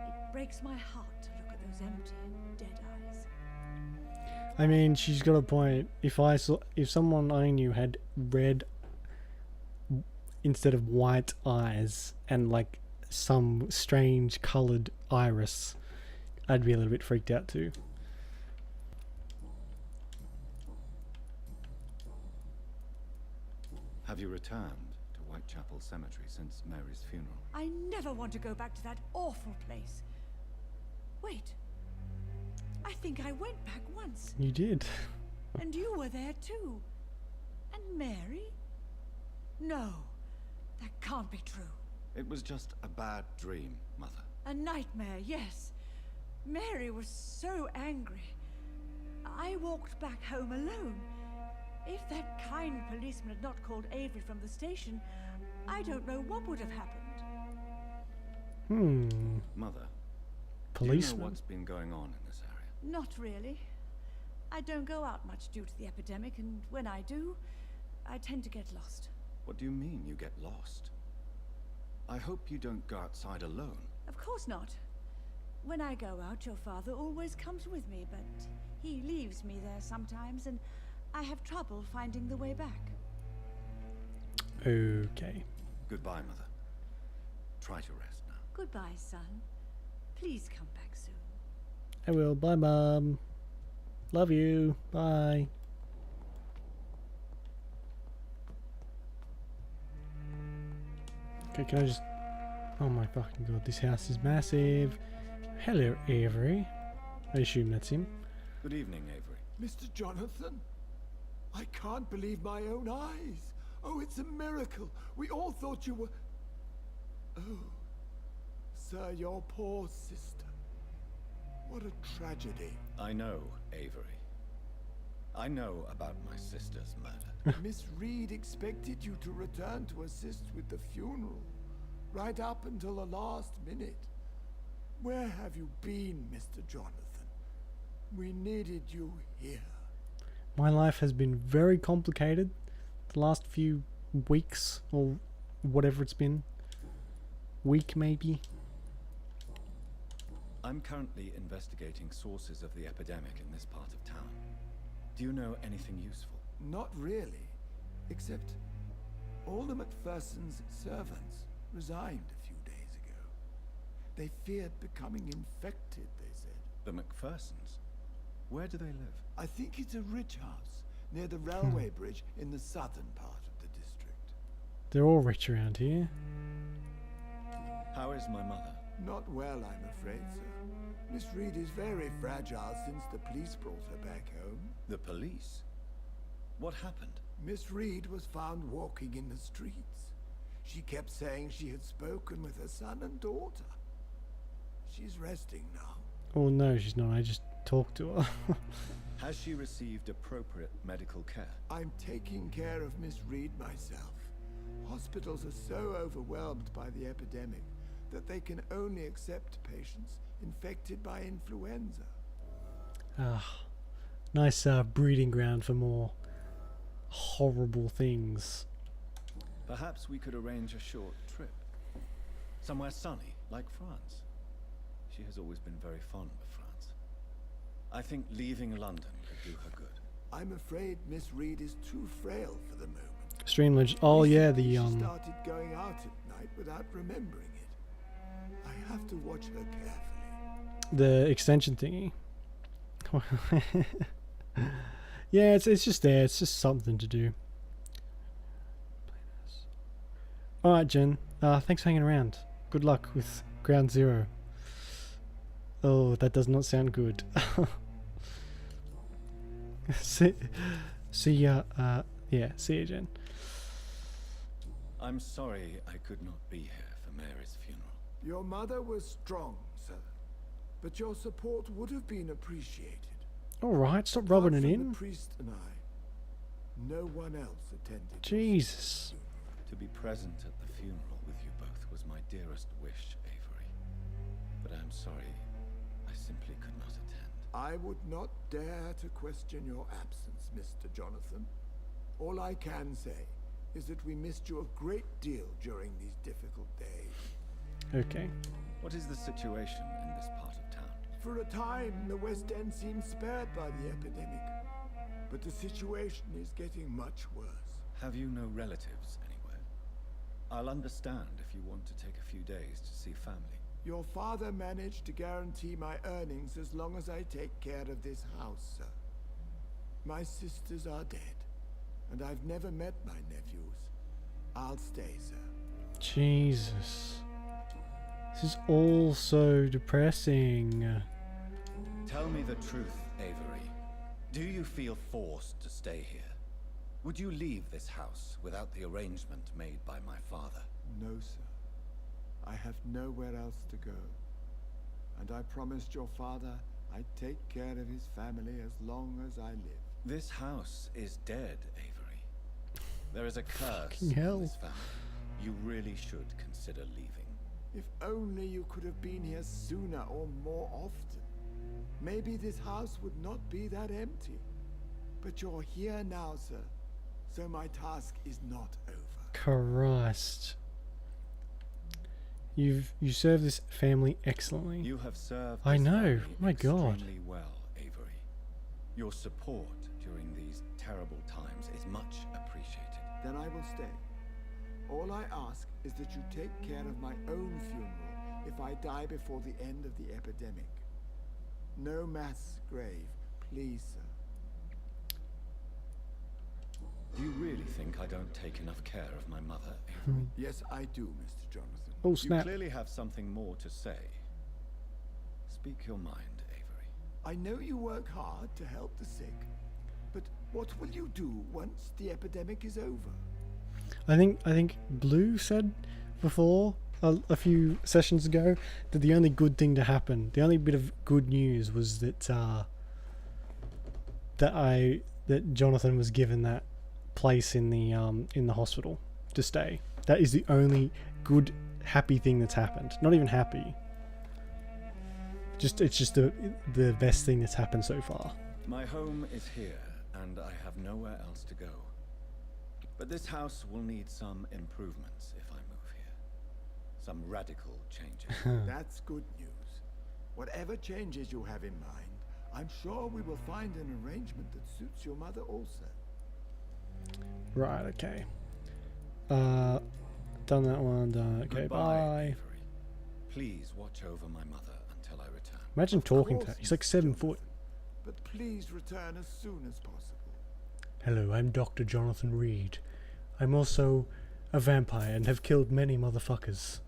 it breaks my heart to look at those empty, dead eyes. I mean, she's got a point. If someone I knew had red instead of white eyes and like some strange coloured iris, I'd be a little bit freaked out too. Have you returned to Whitechapel Cemetery since Mary's funeral? I never want to go back to that awful place. Wait. I think I went back once. You did. And you were there too. And Mary? No. That can't be true. It was just a bad dream, Mother. A nightmare, yes. Mary was so angry. I walked back home alone. If that kind policeman had not called Avery from the station, I don't know what would have happened. Mother, Policeman? do you know what's been going on in this area? Not really. I don't go out much due to the epidemic, and when I do, I tend to get lost. What do you mean you get lost? I hope you don't go outside alone. Of course not. When I go out, your father always comes with me, but he leaves me there sometimes, and I have trouble finding the way back. Okay. Goodbye, Mother. Try to rest now. Goodbye, son. Please come back soon. I will. Bye, Mum. Love you. Bye. Okay, can I just... Oh my fucking god, this house is massive. Hello, Avery. I assume that's him. Good evening, Avery. Mr. Jonathan, I can't believe my own eyes. Oh, it's a miracle. We all thought you were... Oh, sir, your poor sister. What a tragedy. I know, Avery. I know about my sister's murder. Miss Reed expected you to return to assist with the funeral, right up until the last minute. Where have you been, Mr. Jonathan? We needed you here. My life has been very complicated the last few weeks, or whatever it's been. Week, maybe? I'm currently investigating sources of the epidemic in this part of town. Do you know anything useful? Not really, except all the Macpherson's servants resigned a few days ago. They feared becoming infected, they said. The Macphersons? Where do they live? I think it's a rich house near the railway bridge in the southern part of the district. They're all rich around here. How is my mother? Not well, I'm afraid, sir. Miss Reed is very fragile since the police brought her back home. The police? What happened? Miss Reed was found walking in the streets. She kept saying she had spoken with her son and daughter. She's resting now. Oh no, she's not. I just talked to her. Has she received appropriate medical care? I'm taking care of Miss Reed myself. Hospitals are so overwhelmed by the epidemic that they can only accept patients infected by influenza. Ah, nice breeding ground for more horrible things. Perhaps we could arrange a short trip. Somewhere sunny, like France. She has always been very fond of France. I think leaving London could do her good. I'm afraid Miss Reed is too frail for the moment. Streamledge. Oh yeah, the She started going out at night without remembering it. I have to watch her carefully. the extension thingy. Yeah, it's just there. It's just something to do. Alright, Jen. Thanks for hanging around. Good luck with Ground Zero. Oh, that does not sound good. see ya. Yeah, see ya, Jen. I'm sorry I could not be here for Mary's funeral. Your mother was strong, sir. But your support would have been appreciated. Alright, stop rubbing it Apart from in. the priest and I, no one else attended. Jesus. To be present at the funeral with you both was my dearest wish, Avery. But I'm sorry, I simply could not attend. I would not dare to question your absence, Mr. Jonathan. All I can say is that we missed you a great deal during these difficult days. Okay. What is the situation in this part of town? For a time, the West End seemed spared by the epidemic. But the situation is getting much worse. Have you no relatives anywhere? I'll understand if you want to take a few days to see family. Your father managed to guarantee my earnings as long as I take care of this house, sir. My sisters are dead, and I've never met my nephews. I'll stay, sir. Jesus. This is all so depressing. Tell me the truth, Avery. Do you feel forced to stay here? Would you leave this house without the arrangement made by my father? No, sir. I have nowhere else to go. And I promised your father I'd take care of his family as long as I live. This house is dead, Avery. There is a curse Fucking hell. on this family. You really should consider leaving. If only you could have been here sooner or more often. Maybe this house would not be that empty. But you're here now, sir. So my task is not over. Christ. You serve this family excellently. You have served I this know. family My God. extremely well, Avery. Your support during these terrible times is much appreciated. Then I will stay. All I ask is that you take care of my own funeral if I die before the end of the epidemic. No mass grave, please, sir. Do you really think I don't take enough care of my mother, Avery? Yes, I do, Mr. Jonathan. Oh, You snap. clearly have something more to say. Speak your mind, Avery. I know you work hard to help the sick, but what will you do once the epidemic is over? I think Blue said before a few sessions ago that the only good thing to happen, the only bit of good news was that that Jonathan was given that place in the hospital to stay. That is the only good, happy thing that's happened. Not even happy. It's just the best thing that's happened so far. My home is here, and I have nowhere else to go. But this house will need some improvements if I move here. Some radical changes. That's good news. Whatever changes you have in mind, I'm sure we will find an arrangement that suits your mother also. Right. Okay. Done that one. Done. Okay. Goodbye, Bye. Avery. Please watch over my mother until I return. Imagine talking to her. course, He's like Mr. 7 Jonathan. foot. But please return as soon as possible. Hello, I'm Dr. Jonathan Reed. I'm also a vampire and have killed many motherfuckers.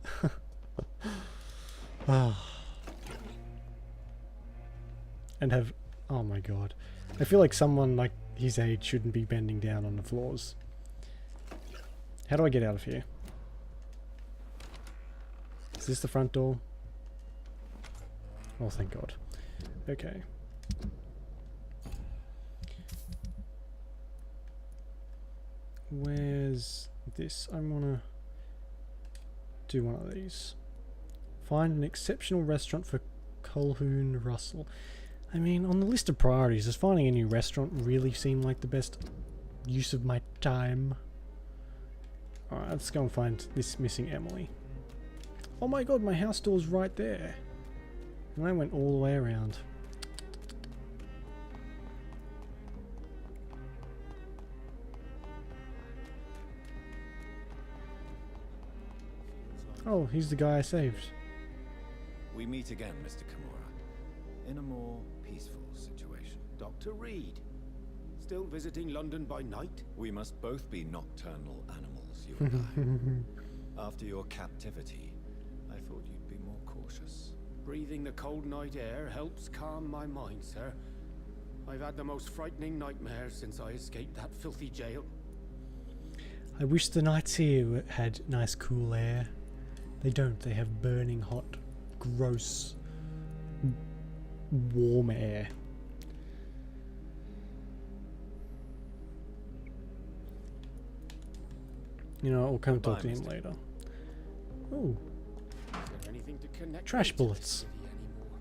And have... Oh my god. I feel like someone like his age shouldn't be bending down on the floors. How do I get out of here? Is this the front door? Oh, thank god. Okay. Where's this? I want to do one of these. Find an exceptional restaurant for Colhoun Russell. I mean, on the list of priorities, does finding a new restaurant really seem like the best use of my time? Alright, let's go and find this missing Emily. Oh my god, my house door's right there. And I went all the way around. Oh, he's the guy I saved. We meet again, Mr. Kimura, in a more peaceful situation. Dr. Reed, still visiting London by night? We must both be nocturnal animals, you and I. After your captivity, I thought you'd be more cautious. Breathing the cold night air helps calm my mind, sir. I've had the most frightening nightmares since I escaped that filthy jail. I wish the nights here had nice cool air. They don't. They have burning hot, gross, warm air. You know, we'll come talk to him later. Ooh, Is there anything to connect trash me to bullets. this city anymore?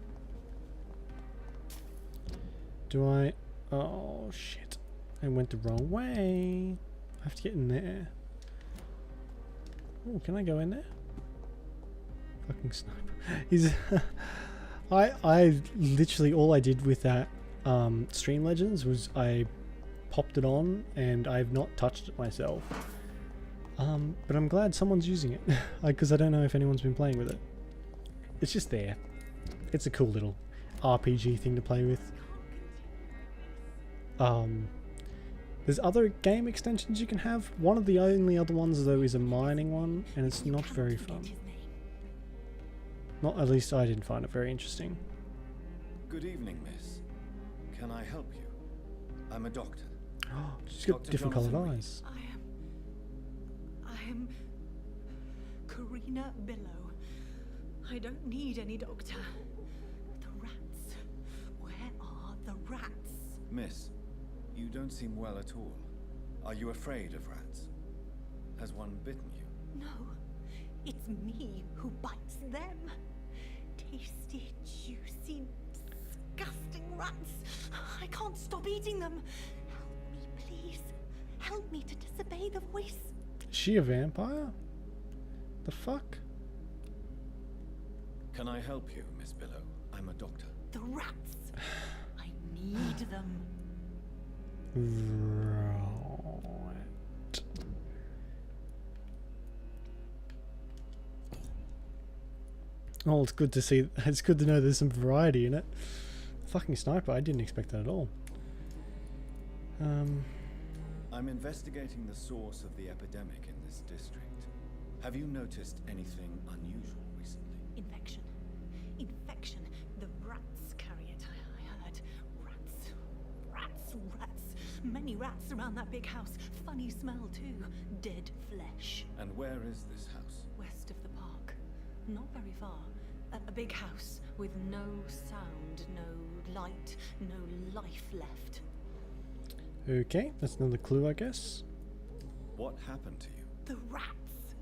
Do I? Oh shit! I went the wrong way. I have to get in there. Oh, can I go in there? Fucking sniper. He's I literally all I did with that Stream Legends was I popped it on and I've not touched it myself. But I'm glad someone's using it because I don't know if anyone's been playing with it. It's just there. It's a cool little RPG thing to play with. There's other game extensions you can have. One of the only other ones though is a mining one, and it's not very fun. Not at least I didn't find it very interesting. Good evening, miss. Can I help you? I'm a doctor. She's got Dr. different coloured Jonathan eyes. I am Karina Billow. I don't need any doctor. The rats. Where are the rats? Miss, you don't seem well at all. Are you afraid of rats? Has one bitten you? No, it's me who bites them. Tasty, juicy, disgusting rats. I can't stop eating them. Help me, please. Help me to disobey the voice. Is she a vampire? The fuck? Can I help you, Miss Billow? I'm a doctor. The rats. I need them. Right. Oh, it's good to see. It's good to know there's some variety in it. Fucking sniper, I didn't expect that at all. I'm investigating the source of the epidemic in this district. Have you noticed anything unusual recently? Infection. Infection. The rats carry it, I heard. Rats. Rats. Rats. Many rats around that big house. Funny smell, too. Dead flesh. And where is this house? West of the park. Not very far. A big house with no sound, no light, no life left. Okay, that's another clue, I guess. What happened to you? The rats.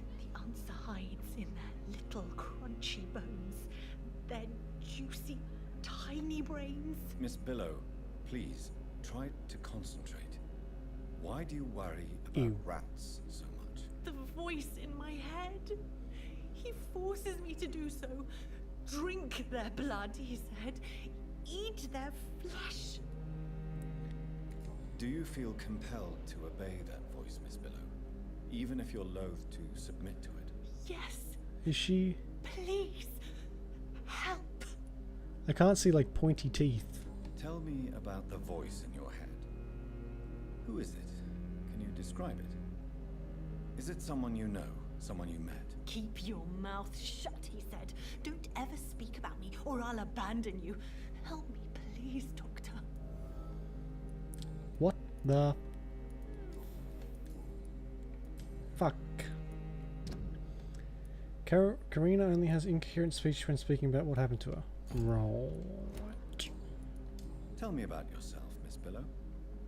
The answer hides in their little crunchy bones. Their juicy, tiny brains. Miss Billow, please, try to concentrate. Why do you worry about rats so much? The voice in my head. He forces me to do so. Drink their blood, he said. Eat their flesh. Do you feel compelled to obey that voice, Miss Billow? Even if you're loath to submit to it? Yes. Is she... Please. Help. I can't see like pointy teeth. Tell me about the voice in your head. Who is it? Can you describe it? Is it someone you know? Someone you met? Keep your mouth shut, he said. Don't ever speak about me or I'll abandon you. Help me, please, Doctor. What the... fuck? Karina only has incoherent speech when speaking about what happened to her. Right. Tell me about yourself, Miss Billow.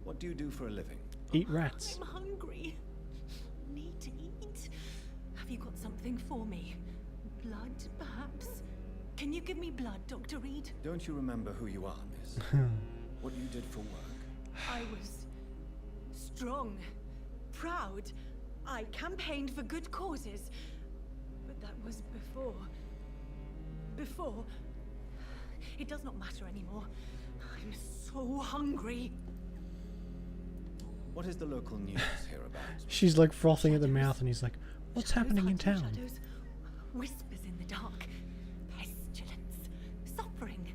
What do you do for a living? Eat rats. I'm hungry. Need to eat. Have you got something for me? Blood, perhaps? Can you give me blood, Dr. Reed? Don't you remember who you are, miss? What you did for work? I was strong, proud. I campaigned for good causes. But that was before. Before. It does not matter anymore. I'm so hungry. What is the local news here about? She's like frothing at the mouth and he's like, what's happening in town? Shadows, whispers in the dark, pestilence, suffering,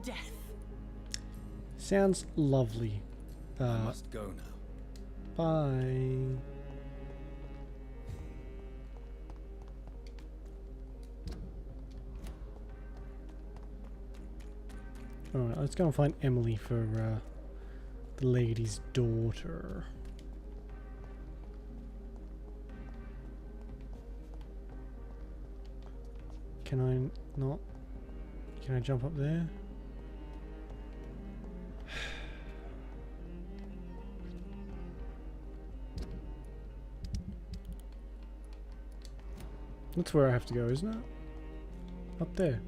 death. Sounds lovely. I must go now. Bye. Alright, let's go and find Emily for the lady's daughter. Can I not? Can I jump up there? That's where I have to go, isn't it? Up there.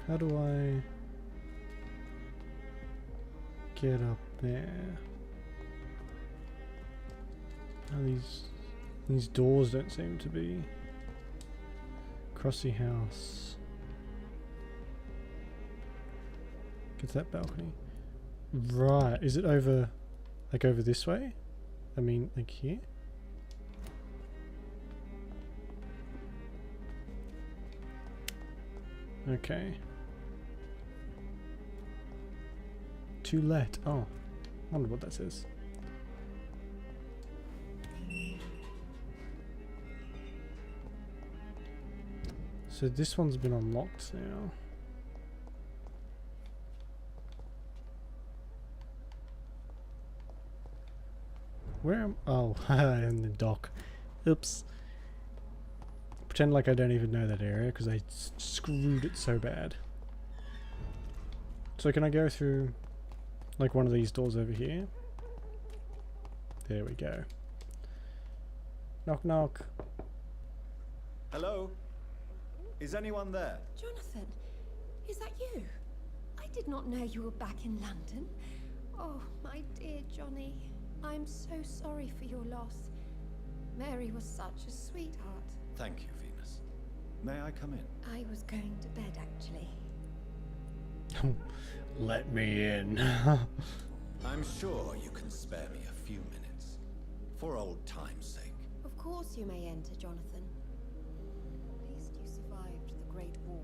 How do I get up there? Are these These doors don't seem to be. Crossy house. Get to that balcony. Right, is it over, like over this way? I mean, like here? Okay. To let. Oh, wonder what that says. So this one's been unlocked now. Where am... Oh, in the dock. Oops. Pretend like I don't even know that area because I screwed it so bad. So can I go through like one of these doors over here? There we go. Knock knock. Hello? Is anyone there? Jonathan, is that you? I did not know you were back in London. Oh, my dear Johnny. I'm so sorry for your loss. Mary was such a sweetheart. Thank you, Venus. May I come in? I was going to bed, actually. Let me in. I'm sure you can spare me a few minutes. For old time's sake. Of course you may enter, Jonathan. At least you survived the Great War.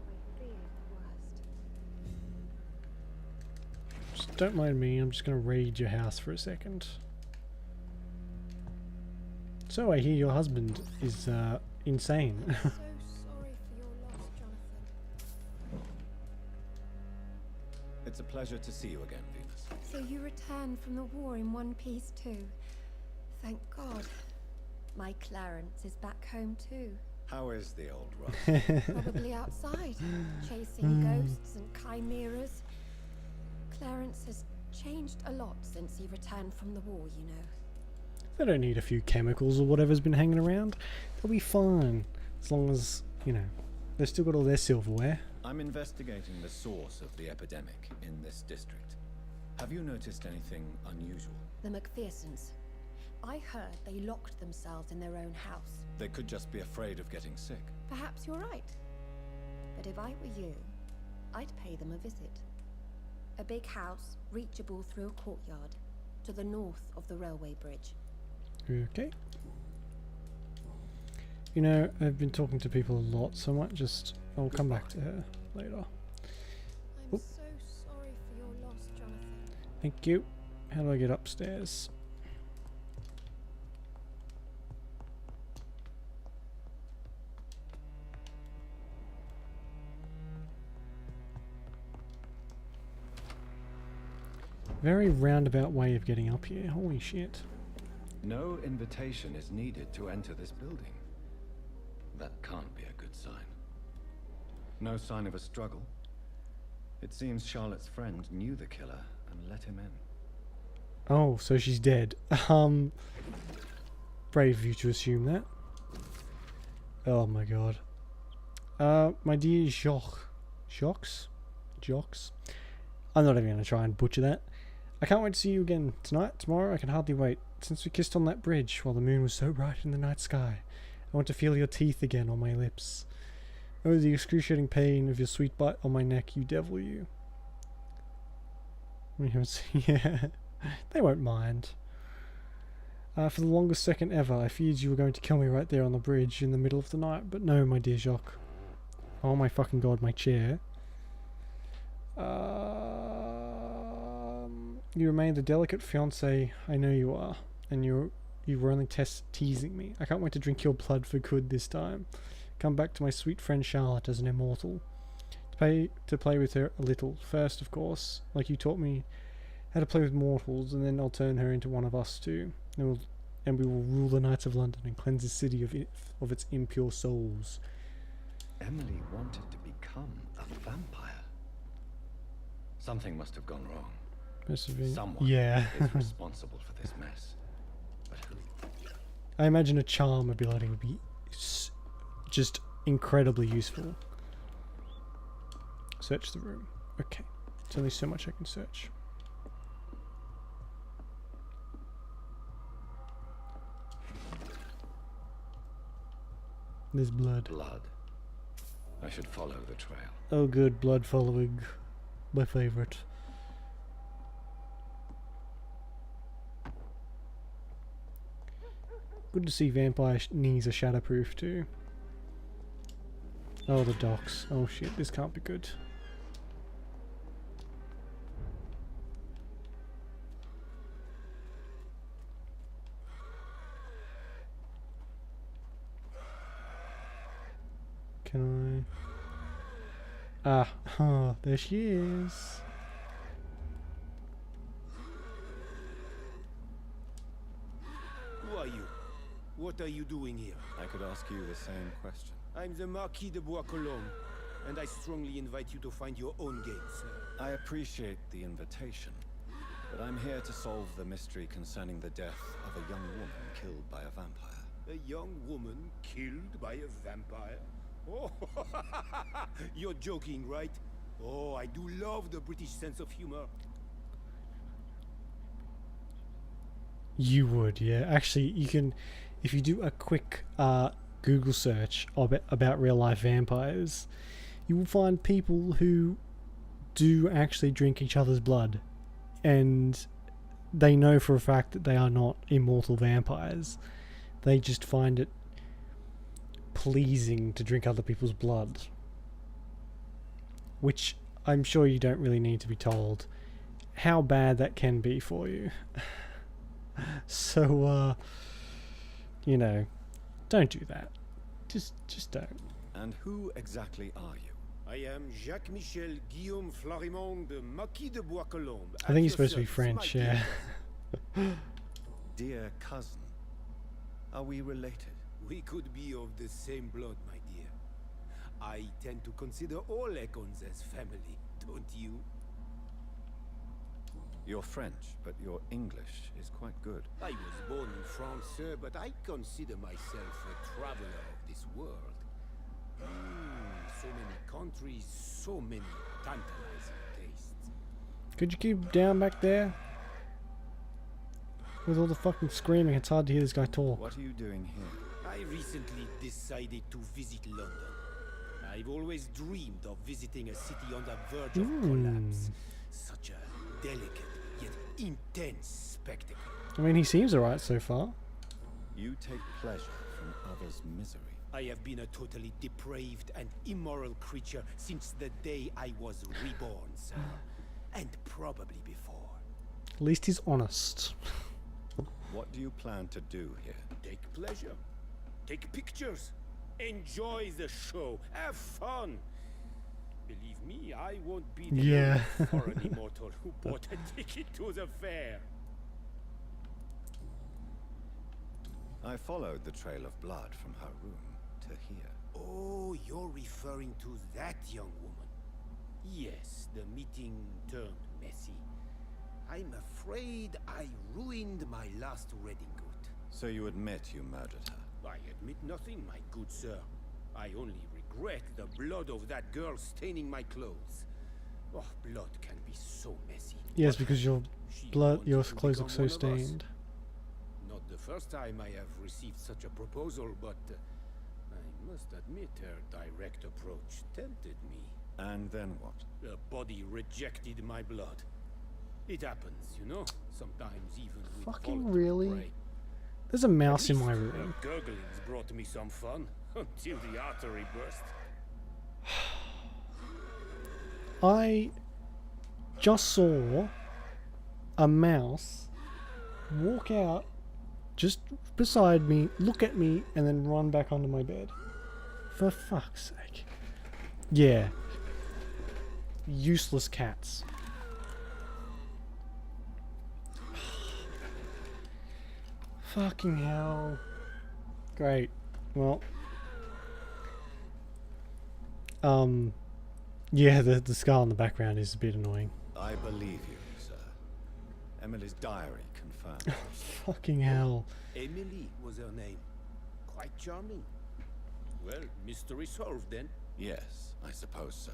I feared the worst. Just don't mind me, I'm just gonna raid your house for a second. So I hear your husband is insane. I'm so sorry for your loss, Jonathan. It's a pleasure to see you again, Venus. So you returned from the war in one piece too. Thank God. My Clarence is back home too. How is the old Ross? Probably outside, chasing ghosts and chimeras. Clarence has changed a lot since he returned from the war, you know. They don't need a few chemicals or whatever's been hanging around. They'll be fine. As long as, you know, they've still got all their silverware. I'm investigating the source of the epidemic in this district. Have you noticed anything unusual? The McPhersons. I heard they locked themselves in their own house. They could just be afraid of getting sick. Perhaps you're right. But if I were you, I'd pay them a visit. A big house, reachable through a courtyard, to the north of the railway bridge. Okay. You know, I've been talking to people a lot, so I might just... I'll come back to her later. I'm so sorry for your loss, Jonathan. Thank you. How do I get upstairs? Very roundabout way of getting up here. Holy shit. No invitation is needed to enter this building. That can't be a good sign. No sign of a struggle. It seems Charlotte's friend knew the killer and let him in. Oh, so she's dead. Brave of you to assume that. Oh my god. My dear Jocks? I'm not even going to try and butcher that. I can't wait to see you again tonight, tomorrow. I can hardly wait. Since we kissed on that bridge while the moon was so bright in the night sky, I want to feel your teeth again on my lips. Oh, the excruciating pain of your sweet bite on my neck, you devil, you. Yeah, they won't mind. For the longest second ever, I feared you were going to kill me right there on the bridge in the middle of the night, but no, my dear Jacques. Oh my fucking god, my chair. You remain the delicate fiancé I know you are, and you were only teasing me. I can't wait to drink your blood for good this time. Come back to my sweet friend Charlotte as an immortal. To play with her a little. First, of course, like you taught me how to play with mortals, and then I'll turn her into one of us too. And we will rule the Knights of London and cleanse the city of its impure souls. Emily wanted to become a vampire. Something must have gone wrong. Someone is responsible for this mess. But who? I imagine a charm ability would be just incredibly useful. Search the room. Okay. There's only so much I can search. There's blood. Blood. I should follow the trail. Oh good, blood following. My favourite. Good to see vampire knees are shatterproof too. Oh, the docks. Oh shit, this can't be good. Can I... Ah, oh, there she is. Who are you? What are you doing here? I could ask you the same question. I'm the Marquis de Bois-Colombes, and I strongly invite you to find your own game, sir. I appreciate the invitation, but I'm here to solve the mystery concerning the death of a young woman killed by a vampire. A young woman killed by a vampire? Oh, you're joking, right? Oh, I do love the British sense of humor. You would, yeah. Actually, you can, if you do a quick Google search about real life vampires, you will find people who do actually drink each other's blood, and they know for a fact that they are not immortal vampires. They just find it pleasing to drink other people's blood, which I'm sure you don't really need to be told how bad that can be for you. So you know, don't do that. Just don't. And who exactly are you? I am Jacques-Michel Guillaume Florimond de Marquis de Bois-Colombes. I think he's supposed to be French, yeah. Dear cousin, are we related? We could be of the same blood, my dear. I tend to consider all Econs as family, don't you? You're French, but your English is quite good. I was born in France, sir, but I consider myself a traveler of this world. So many countries, so many tantalizing tastes. Could you keep down back there? With all the fucking screaming, it's hard to hear this guy talk. What are you doing here? I recently decided to visit London. I've always dreamed of visiting a city on the verge of collapse. Such a delicate yet intense spectacle. I mean, he seems alright so far. You take pleasure from others' misery. I have been a totally depraved and immoral creature since the day I was reborn, sir. And probably before. At least he's honest. What do you plan to do here? Take pleasure. Take pictures. Enjoy the show. Have fun. Believe me, I won't be the only foreign immortal who bought a ticket to the fair. I followed the trail of blood from her room to here. Oh, you're referring to that young woman. Yes, the meeting turned messy. I'm afraid I ruined my last wedding good. So you admit you murdered her? I admit nothing, my good sir. I only regret the blood of that girl staining my clothes. Oh, blood can be so messy. Yes, because your clothes look so stained. Not the first time I have received such a proposal, but I must admit her direct approach tempted me. And then what? The body rejected my blood. It happens, you know. Sometimes even with Fucking really? prey. There's a mouse in my room. Gurglings brought me some fun until the artery burst. I just saw a mouse walk out just beside me, look at me, and then run back onto my bed. For fuck's sake. Yeah. Useless cats. Fucking hell. Great. Well. Yeah, the skull in the background is a bit annoying. I believe you, sir. Emily's diary confirmed. Fucking hell. Emily was her name. Quite charming. Well, mystery solved then. Yes, I suppose so.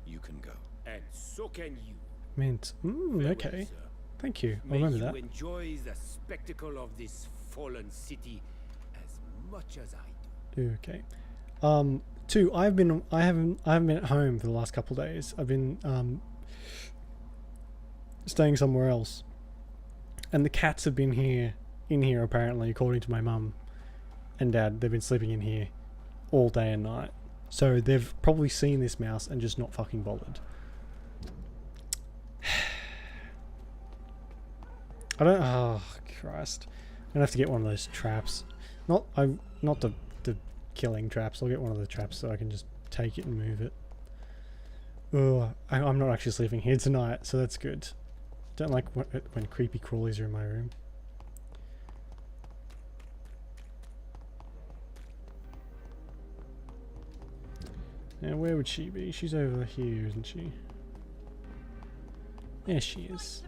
You can go. And so can you. Mint. Farewell, Okay. sir. Thank you. I'll May remember you that. enjoy the spectacle of this fallen city as much as I do. Okay. Two, I haven't been at home for the last couple of days. I've been staying somewhere else. And the cats have been in here apparently, according to my mum and dad. They've been sleeping in here all day and night. So they've probably seen this mouse and just not fucking bothered. Oh Christ. I'm gonna have to get one of those traps. Not the killing traps. I'll get one of the traps so I can just take it and move it. Oh, I'm not actually sleeping here tonight, so that's good. Don't like when creepy crawlies are in my room. Now, where would she be? She's over here, isn't she? There she is.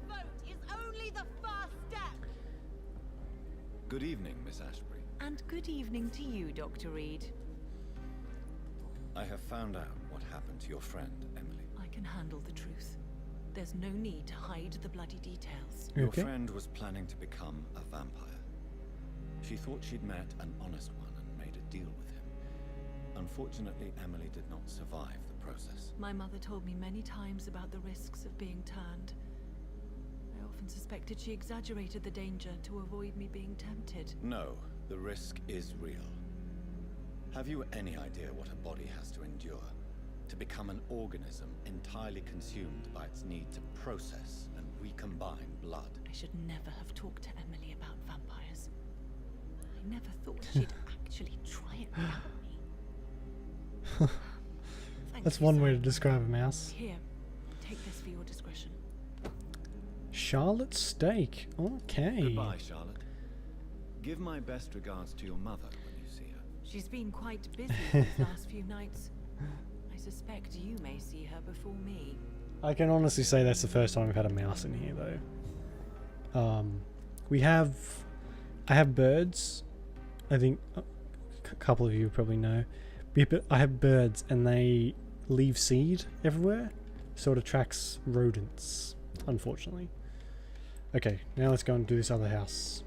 Good evening, Miss Ashbury. And good evening to you, Dr. Reed. I have found out what happened to your friend, Emily. I can handle the truth. There's no need to hide the bloody details. Your friend was planning to become a vampire. She thought she'd met an honest one and made a deal with him. Unfortunately, Emily did not survive the process. My mother told me many times about the risks of being turned. I often suspected she exaggerated the danger to avoid me being tempted. No, the risk is real. Have you any idea what a body has to endure? To become an organism entirely consumed by its need to process and recombine blood. I should never have talked to Emily about vampires. I never thought she'd actually try it without me. That's one way to describe a mouse. Here, take this for your discretion. Charlotte Steak. Okay. Goodbye, Charlotte. Give my best regards to your mother when you see her. She's been quite busy these last few nights. I suspect you may see her before me. I can honestly say that's the first time we've had a mouse in here, though. I have birds. I think a couple of you probably know. But I have birds, and they leave seed everywhere, so it attracts rodents, unfortunately. Okay, now let's go and do this other house.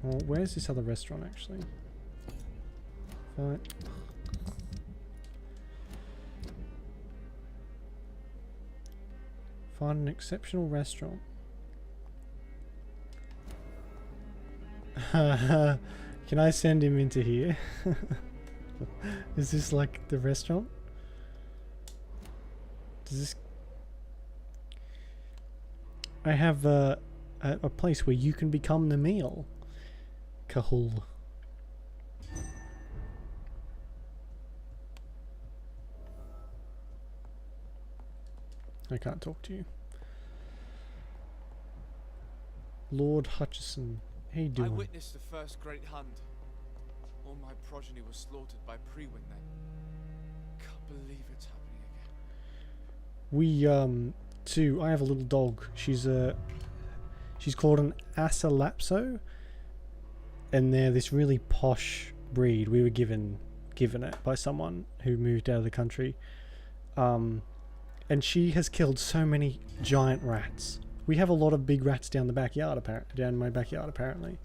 Well, where's this other restaurant, actually? Fine. Find an exceptional restaurant. Can I send him into here? Is this like the restaurant? Does this... I have a place where you can become the meal. Kahul. I can't talk to you. Lord Hutchison. How you doing? I witnessed the first great hunt. All my progeny was slaughtered by Priwen then. Can't believe it's happening again. We too. I have a little dog. She's called an Asalapso, and they're this really posh breed. We were given it by someone who moved out of the country. And she has killed so many giant rats. We have a lot of big rats down the backyard, down my backyard apparently.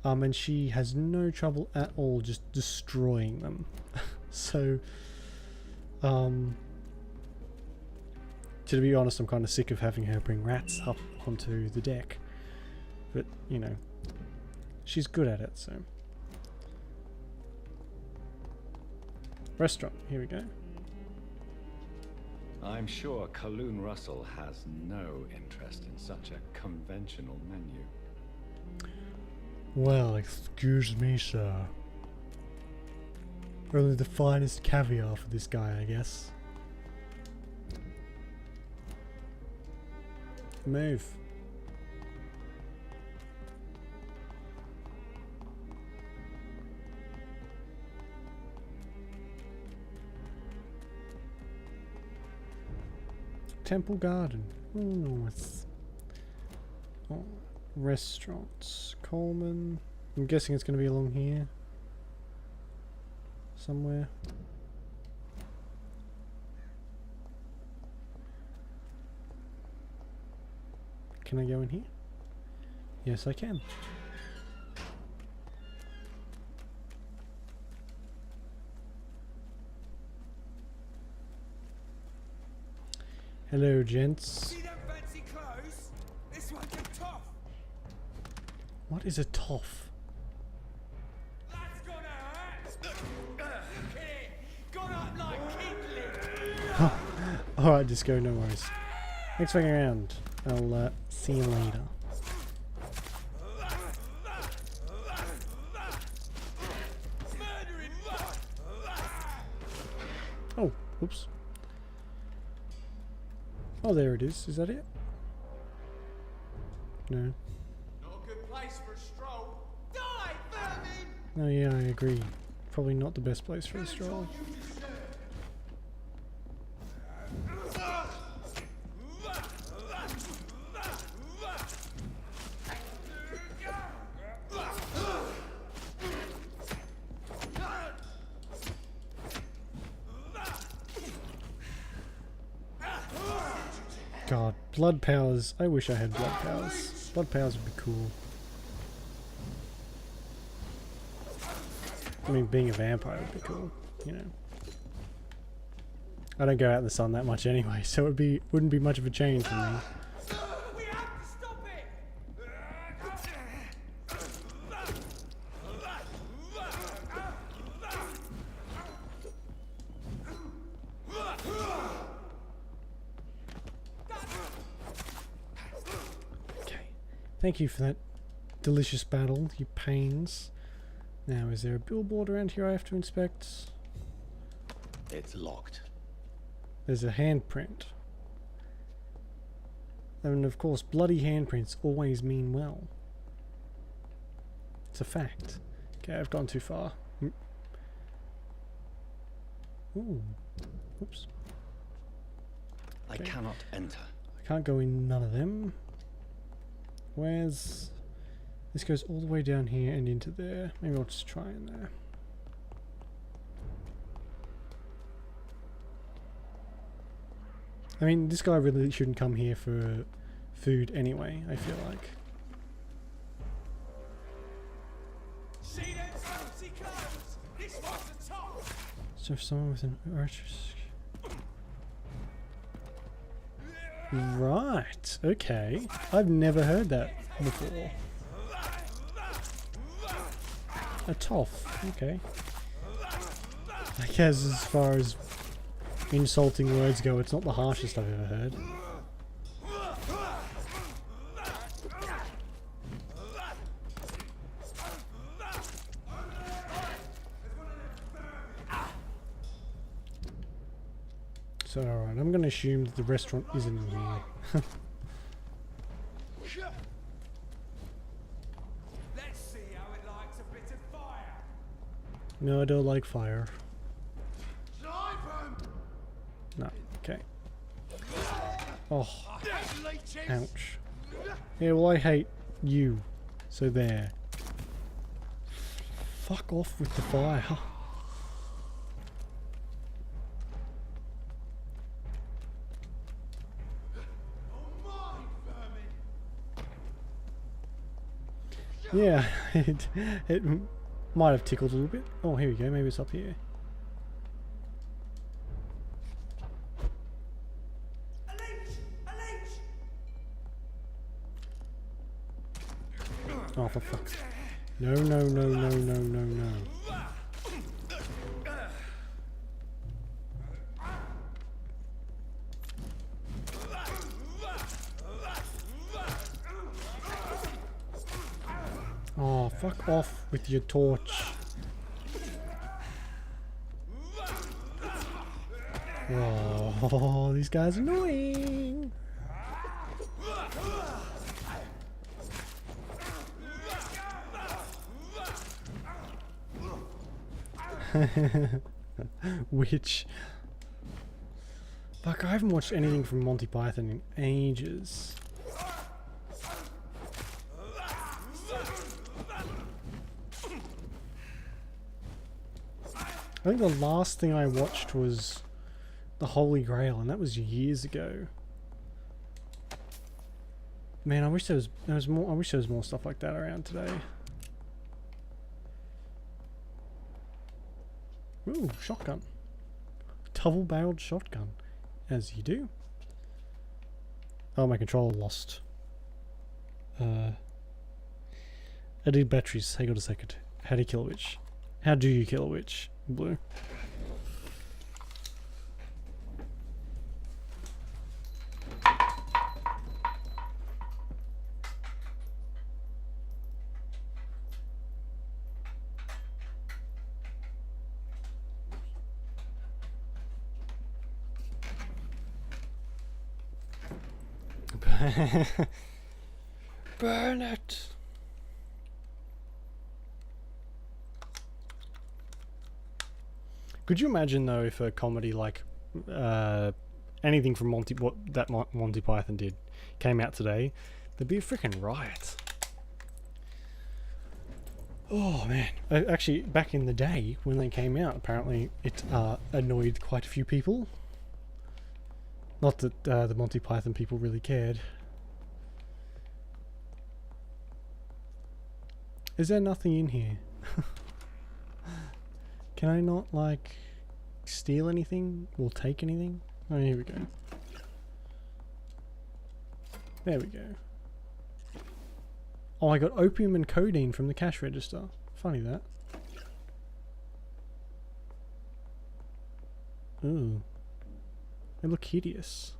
And she has no trouble at all just destroying them. So, to be honest, I'm kind of sick of having her bring rats up onto the deck. But, you know, she's good at it, so. Restaurant, here we go. I'm sure Kaloon Russell has no interest in such a conventional menu. Well, excuse me, sir. Only the finest caviar for this guy, I guess. Move. Temple Garden. Oh, nice. Oh, restaurants. Coleman. I'm guessing it's going to be along here. Somewhere. Can I go in here? Yes, I can. Hello, gents. See them fancy clothes? This one's a toff. What is a toff? That's gonna hurt. Look at it. Gone up like kindling. Alright, Disco, no worries. Thanks for hanging around. I'll see you later. Oh, oops. Oh, there it is. Is that it? No. Not a good place for a stroll. Die, vermin! Oh yeah, I agree. Probably not the best place for a stroll. God, blood powers. I wish I had blood powers. Blood powers would be cool. I mean, being a vampire would be cool, you know. I don't go out in the sun that much anyway, so wouldn't be much of a change for me. We have to stop it. Okay. Thank you for that delicious battle, you pains. Now, is there a billboard around here I have to inspect? It's locked. There's a handprint. And of course, bloody handprints always mean well. It's a fact. Okay, I've gone too far. Ooh. Oops. I cannot enter. I can't go in none of them. Where's... This goes all the way down here and into there. Maybe I'll just try in there. I mean, this guy really shouldn't come here for food anyway, I feel like. See them fancy clothes? This one's a toff. So if someone with an archer... Right, okay. I've never heard that before. A toff, okay. I guess as far as insulting words go, it's not the harshest I've ever heard. So alright, I'm gonna assume that the restaurant isn't in here. Let's see how it likes a bit of fire. No, I don't like fire. Drive 'em! No, okay. Oh, ouch. Yeah, well I hate you. So there. Fuck off with the fire. Yeah, it might have tickled a little bit. Oh, here we go. Maybe it's up here. Oh, for fuck's sake. No, no, no, no, no, no, no. Oh, fuck off with your torch. Oh, these guys are annoying. Which... Fuck, I haven't watched anything from Monty Python in ages. I think the last thing I watched was The Holy Grail, and that was years ago. Man, I wish there was more. I wish there was more stuff like that around today. Ooh, shotgun. Double-barreled shotgun, as you do. Oh, my controller lost. I need batteries. Hang on a second. How do you kill a witch? How do you kill a witch? Blue. Burn it. Could you imagine though if a comedy like anything from Monty Python did came out today? There'd be a freaking riot. Oh man! Actually, back in the day when they came out, apparently it annoyed quite a few people. Not that the Monty Python people really cared. Is there nothing in here? Can I not, like, steal anything? Or take anything? Oh, here we go. There we go. Oh, I got opium and codeine from the cash register. Funny that. Ooh. They look hideous.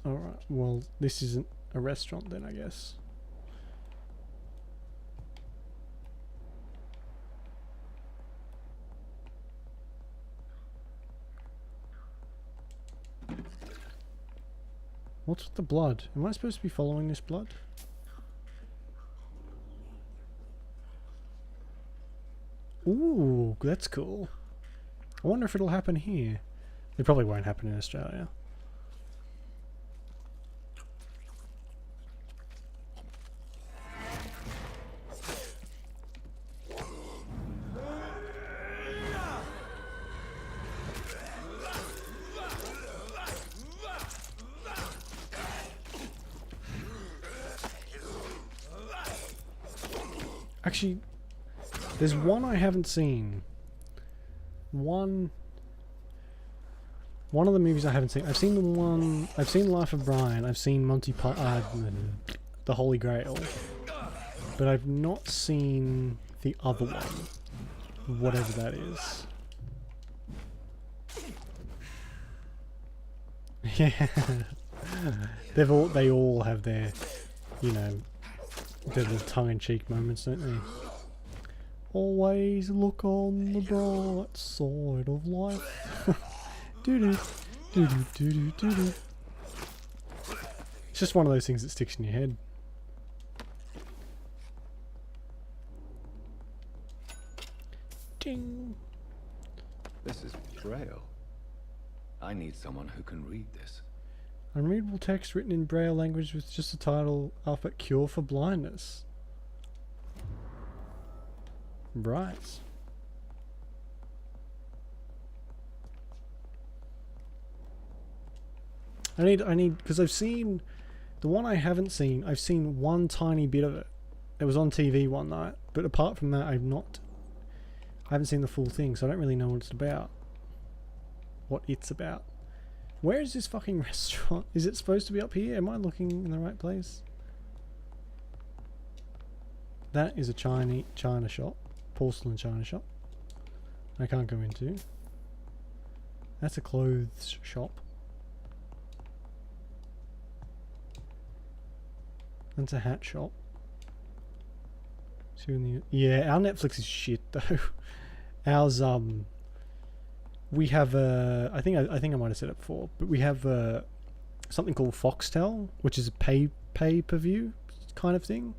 Alright, well, this isn't a restaurant then, I guess. What's with the blood? Am I supposed to be following this blood? Ooh, that's cool. I wonder if it'll happen here. It probably won't happen in Australia. Actually, there's one I haven't seen. One of the movies I haven't seen. I've seen the one. I've seen Life of Brian. I've seen The Holy Grail. But I've not seen the other one. Whatever that is. Yeah. They all have their, you know, their little tongue-in-cheek moments, don't they? Always look on the bright side of life. Doo-doo, doo-doo, doo-doo, doo-doo. It's just one of those things that sticks in your head. Ding. This is Braille. I need someone who can read this. Unreadable text written in Braille language with just the title Alphabet Cure for Blindness. Right. I need, because I've seen, the one I haven't seen, I've seen one tiny bit of it. It was on TV one night, but apart from that, I haven't seen the full thing, so I don't really know what it's about. What it's about. Where is this fucking restaurant? Is it supposed to be up here? Am I looking in the right place? That is a China shop. Porcelain China shop. I can't go into. That's a clothes shop. That's a hat shop. Yeah, our Netflix is shit though. Ours we have I think I might have said it before, but we have something called Foxtel, which is a pay per view kind of thing,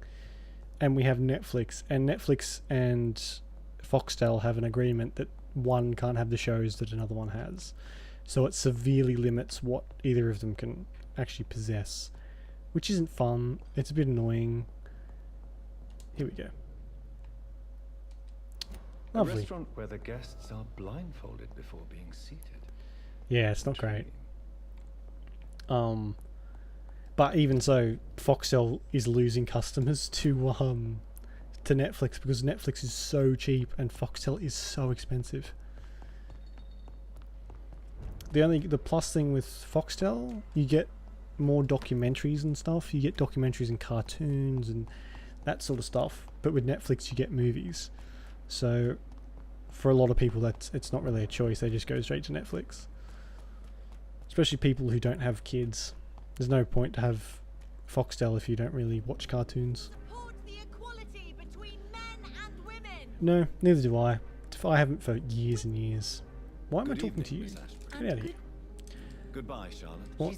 and we have Netflix, and Netflix and Foxtel have an agreement that one can't have the shows that another one has, so it severely limits what either of them can actually possess, which isn't fun. It's a bit annoying. Here we go. Lovely. A restaurant where the guests are blindfolded before being seated. Yeah, it's not great. But even so, Foxtel is losing customers to Netflix because Netflix is so cheap and Foxtel is so expensive. the plus thing with Foxtel, you get more documentaries and stuff. You get documentaries and cartoons and that sort of stuff. But with Netflix, you get movies. So for a lot of people, it's not really a choice. They just go straight to Netflix. Especially people who don't have kids. There's no point to have Foxtel if you don't really watch cartoons. No, neither do I. I haven't for years and years. Why am I talking to you? Get out of here. Goodbye, Charlotte. What?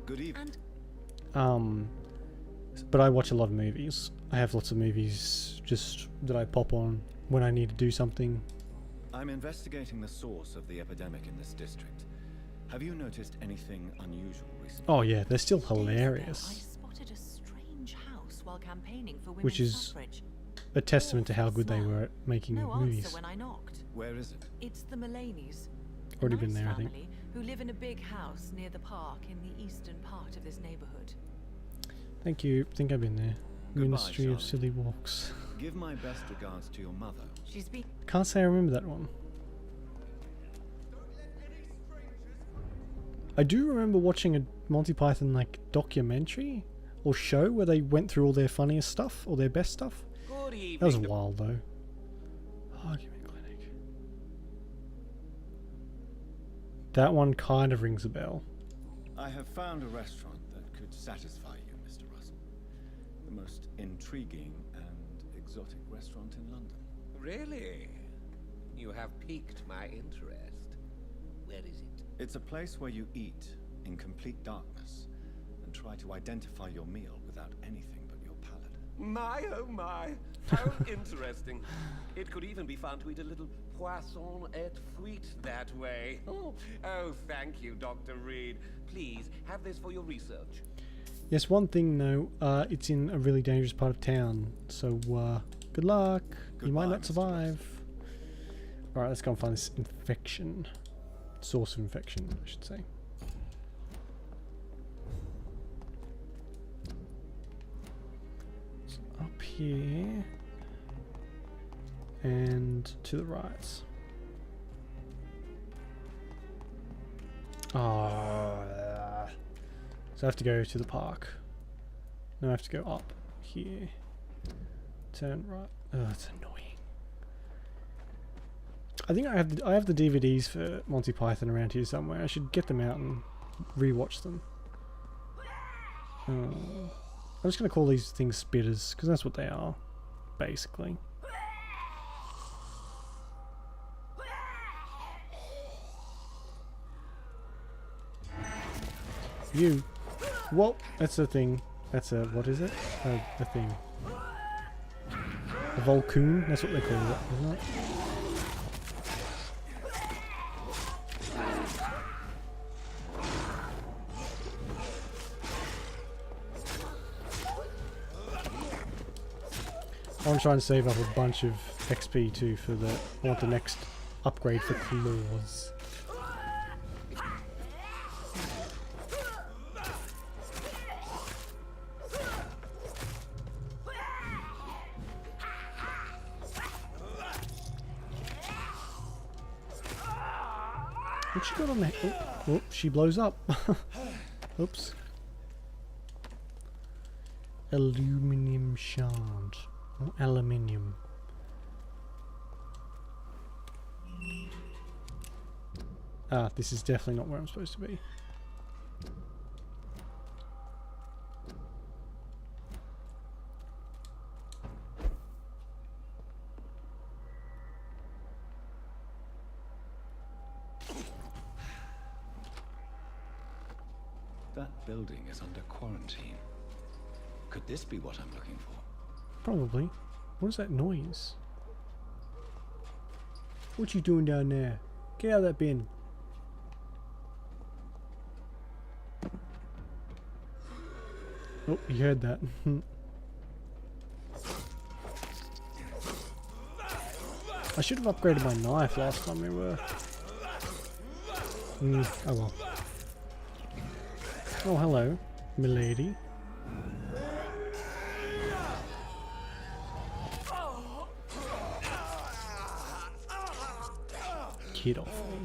Good evening. But I watch a lot of movies. I have lots of movies just that I pop on when I need to do something. I'm investigating the source of the epidemic in this district. Have you noticed anything unusual recently? Oh yeah, they're still I hilarious. spotted a strange house while campaigning for women's Which is suffrage. a testament to how good they were at making No movies. answer when I knocked. Where is it? It's the Mullaneys. Already a been nice there, I think. family who live in a big house near the park in the eastern part of this neighborhood. Thank you. I think I've been there. Goodbye, Ministry of Charlotte. Silly Walks. Give my best regards to your mother. She's been Can't say I remember that one. I do remember watching a Monty Python like documentary or show where they went through all their funniest stuff or their best stuff. Good evening. That was a while though. Argument Clinic. That one kind of rings a bell. I have found a restaurant that could satisfy you, Mr. Russell. The most intriguing and exotic restaurant in London. Really? You have piqued my interest. Where is it? It's a place where you eat in complete darkness and try to identify your meal without anything but your palate. My, oh my. How interesting. It could even be fun to eat a little poisson et fruit that way. Oh, thank you, Dr. Reed. Please, have this for your research. Yes, one thing though, it's in a really dangerous part of town, so good luck. You might not survive. Alright, let's go and find this infection. Source of infection, I should say. It's up here. And to the right. Oh, so I have to go to the park. No, I have to go up here. Turn right. Oh, it's annoying. I think I have the DVDs for Monty Python around here somewhere. I should get them out and rewatch them. I'm just gonna call these things spitters because that's what they are, basically. You. Whoa, that's a thing. That's a, what is it? A thing. A volcoon? That's what they call it, isn't it? I want to try and save up a bunch of XP too for the, I want the next upgrade for claws. What she got on there? Oh, she blows up. Oops. Aluminium shard. Oh, aluminium. Ah, this is definitely not where I'm supposed to be. That building is under quarantine. Could this be what I'm looking for? Probably. What is that noise? What you doing down there? Get out of that bin. Oh, you heard that. I should have upgraded my knife last time we were. Oh well. Oh, hello, milady. Get off me.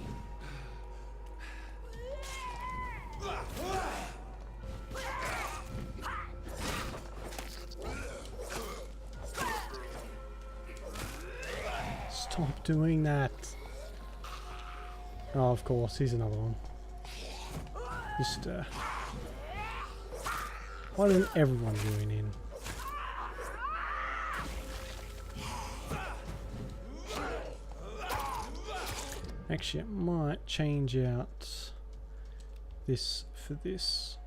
Stop doing that. Oh, of course, here's another one. Just, why doesn't everyone join in? Actually, I might change out this for this.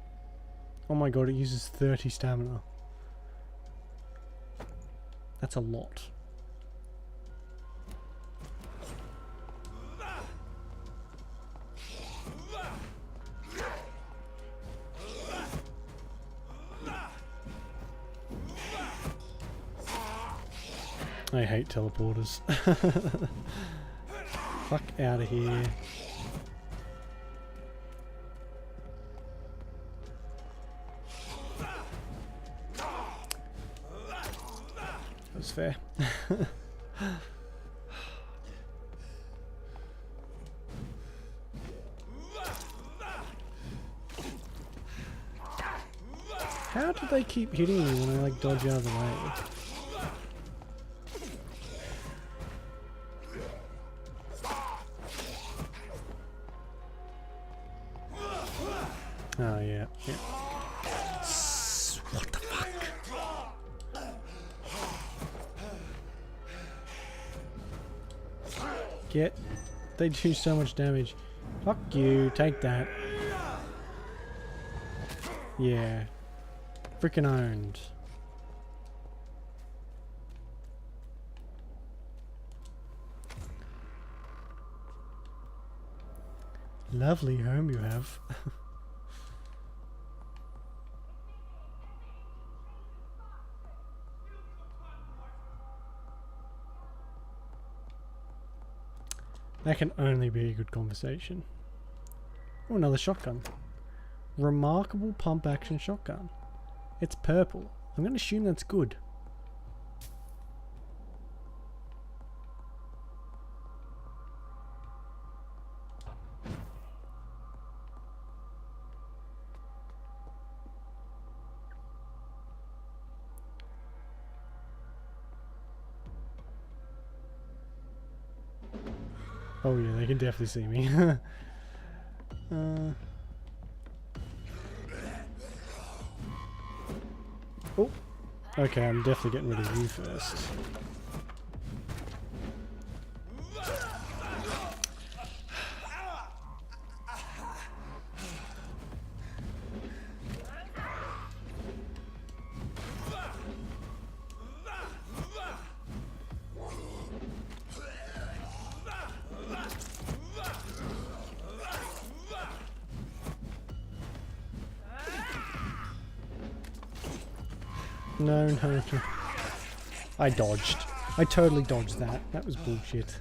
Oh my god, it uses 30 stamina. That's a lot. I hate teleporters. Fuck out of here. That's fair. How do they keep hitting me when I like dodge out of the way? Oh yeah, yeah. What the fuck? Get. They do so much damage. Fuck you, take that. Yeah. Freaking owned. Lovely home you have. That can only be a good conversation. Oh, another shotgun. Remarkable pump action shotgun. It's purple. I'm going to assume that's good. Oh yeah, they can definitely see me. Oh, okay, I'm definitely getting rid of you first. No, no, no. I dodged. I totally dodged that. That was bullshit.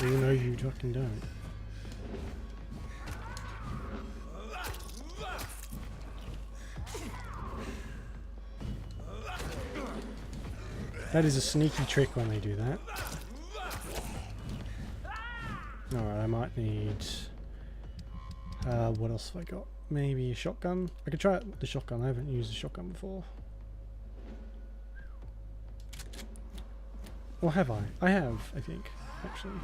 You know you fucking don't. That is a sneaky trick when they do that. Alright, I might need... what else have I got? Maybe a shotgun? I could try the shotgun. I haven't used a shotgun before. Or have I? I have, I think, actually.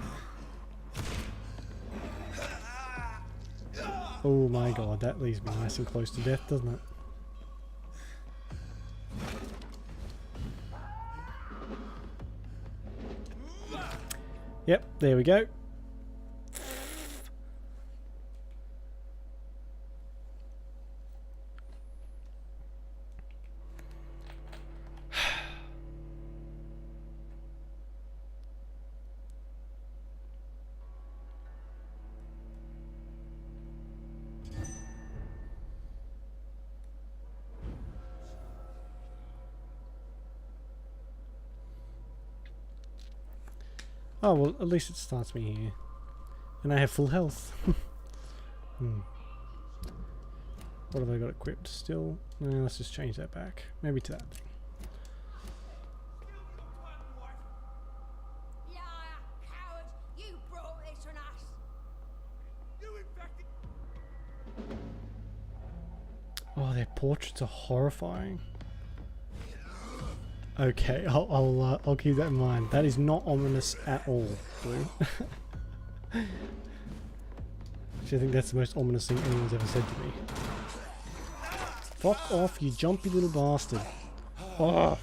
Oh my god, that leaves me nice and close to death, doesn't it? Yep, there we go. Oh, well, at least it starts me here. And I have full health. What have I got equipped still? No, let's just change that back. Maybe to that thing. Oh, their portraits are horrifying. Okay, I'll keep that in mind. That is not ominous at all, Blue. Actually, I think that's the most ominous thing anyone's ever said to me. Fuck off, you jumpy little bastard. Oh.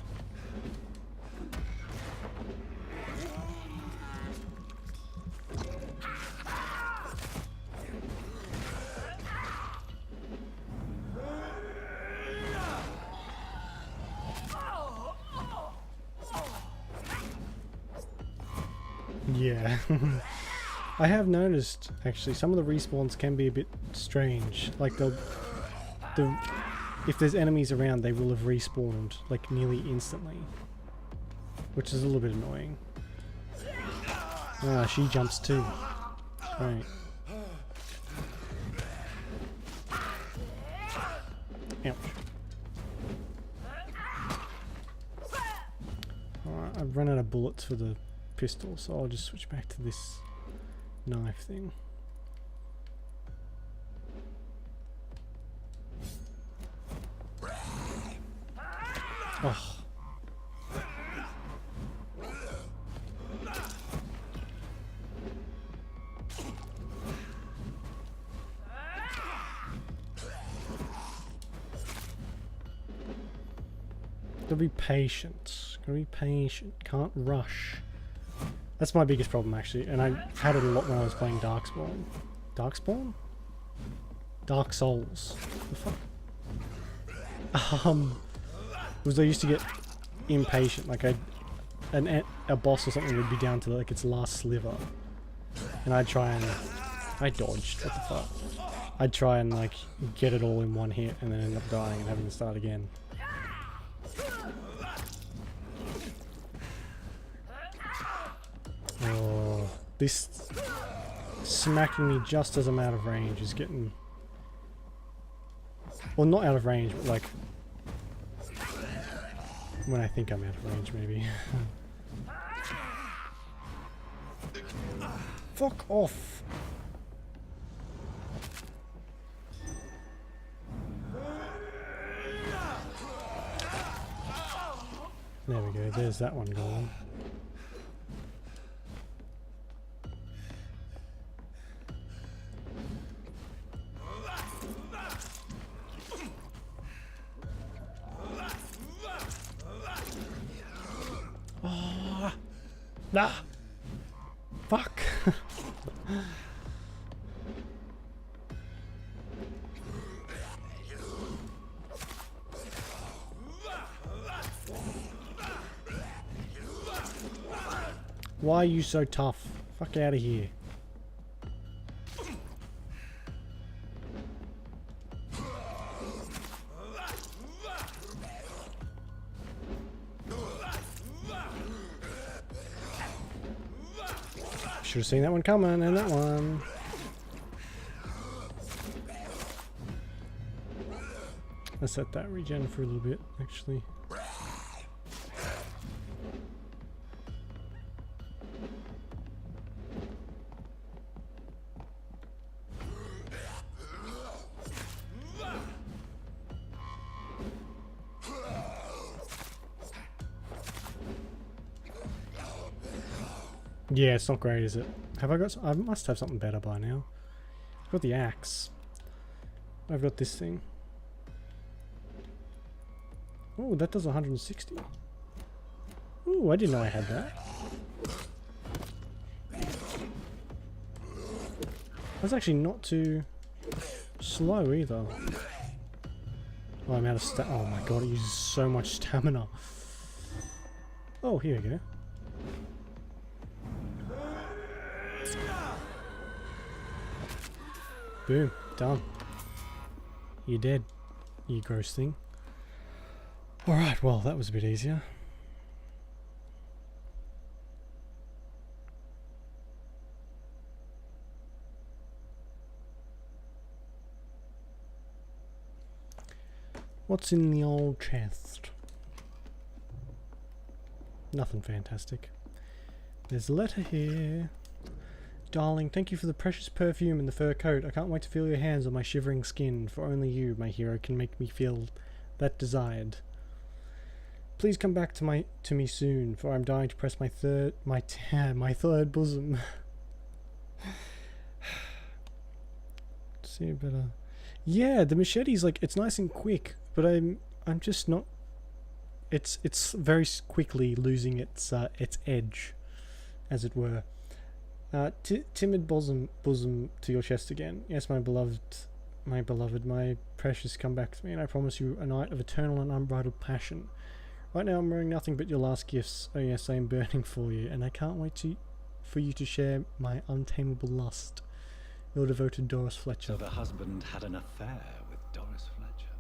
Yeah. I have noticed, actually, some of the respawns can be a bit strange. Like, if there's enemies around, they will have respawned, like, nearly instantly. Which is a little bit annoying. Ah, she jumps too. Right. Ouch. Alright, I've run out of bullets for the pistol, so I'll just switch back to this knife thing. Oh. Gotta be patient. Gotta be patient. Can't rush. That's my biggest problem, actually, and I had it a lot when I was playing Darkspawn. Darkspawn? Dark Souls. The fuck? Was I used to get impatient, like a boss or something would be down to like its last sliver, and I'd try and I dodged. What the fuck? I'd try and like get it all in one hit, and then end up dying and having to start again. Oh, this smacking me just as I'm out of range is getting... Well, not out of range, but like... when I think I'm out of range, maybe. Fuck off! There we go, there's that one going. Nah! Fuck! Why are you so tough? Fuck out of here. Should have seen that one coming, and that one. Let's let that regen for a little bit, actually. Yeah, it's not great, is it? Have I got... I must have something better by now. I've got the axe. I've got this thing. Oh, that does 160. Ooh, I didn't know I had that. That's actually not too slow either. Oh, I'm out of stamina. Oh my god, it uses so much stamina. Oh, here we go. Boom, done. You're dead, you gross thing. Alright, well, that was a bit easier. What's in the old chest? Nothing fantastic. There's a letter here. darling. Thank you for the precious perfume and the fur coat. I can't wait to feel your hands on my shivering skin, for only you, my hero, can make me feel that desired. Please come back to me soon, for I'm dying to press my third bosom. See better. Yeah, the machete's like, it's nice and quick, but I'm just not. It's very quickly losing its edge, as it were. Timid bosom to your chest again. Yes, my beloved, my precious, come back to me, and I promise you a night of eternal and unbridled passion. Right now I'm wearing nothing but your last gifts. Oh yes, I am burning for you, and I can't wait for you to share my untamable lust. Your devoted Doris Fletcher. So the husband had an affair with Doris Fletcher.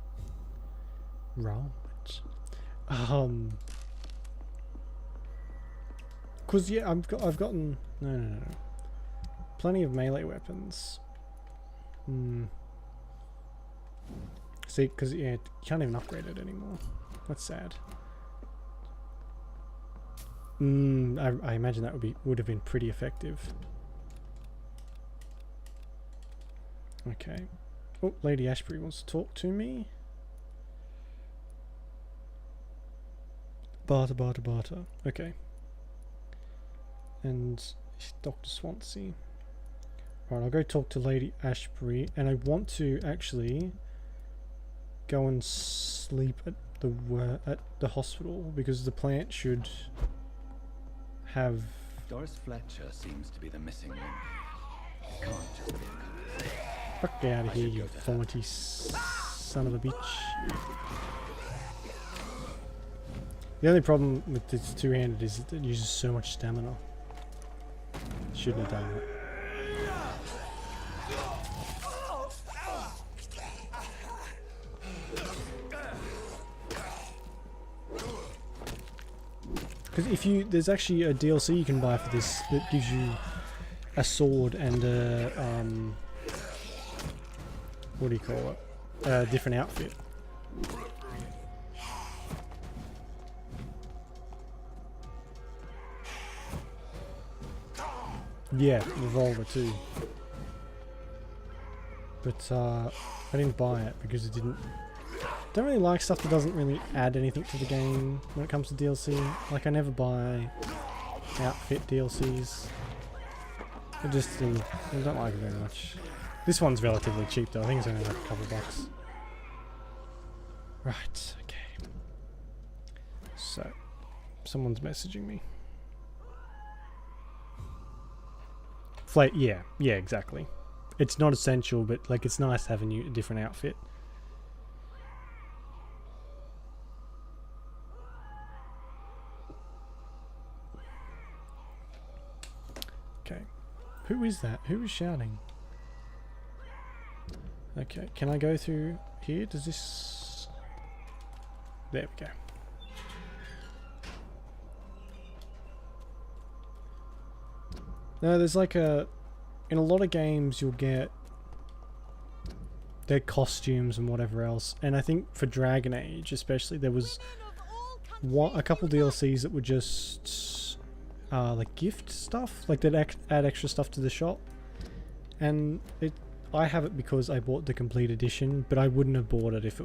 Right. Cause yeah, I've gotten no. Plenty of melee weapons. See, cause yeah, you can't even upgrade it anymore. That's sad. I imagine that would have been pretty effective. Okay. Oh, Lady Ashbury wants to talk to me. Barter. Okay. And Dr. Swansea. Right, I'll go talk to Lady Ashbury, and I want to actually go and sleep at the hospital, because the plant should have. Doris Fletcher seems to be the missing link. It can't just be a coincidence. Fuck out of here, you forty son of a bitch. The only problem with this two-handed is that it uses so much stamina. Shouldn't have done that. Because there's actually a DLC you can buy for this that gives you a sword and a, what do you call it? A different outfit. Yeah, revolver too. But I didn't buy it because it didn't. Don't really like stuff that doesn't really add anything to the game when it comes to DLC. Like, I never buy outfit DLCs. I don't like it very much. This one's relatively cheap though. I think it's only like a couple bucks. Right, okay. So, someone's messaging me. Yeah, exactly. It's not essential, but like, it's nice having a different outfit. Okay. Who is that? Who is shouting? Okay, can I go through here? Does this... There we go. No, there's like a... In a lot of games you'll get their costumes and whatever else. And I think for Dragon Age especially, there was a couple DLCs that were just... like gift stuff, like they'd add extra stuff to the shop, and I have it because I bought the complete edition, but I wouldn't have bought it if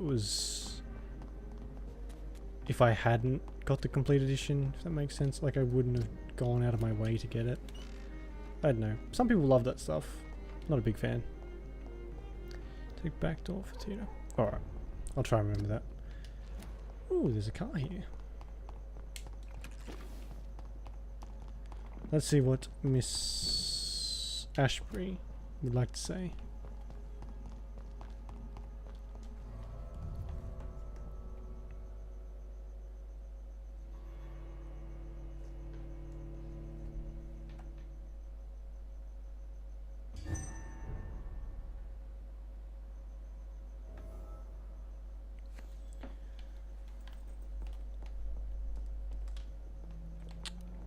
I hadn't got the complete edition, if that makes sense. Like, I wouldn't have gone out of my way to get it. I don't know. Some people love that stuff. Not a big fan. Take back door for Tina. Alright. I'll try and remember that. Ooh, there's a car here. Let's see what Miss Ashbury would like to say.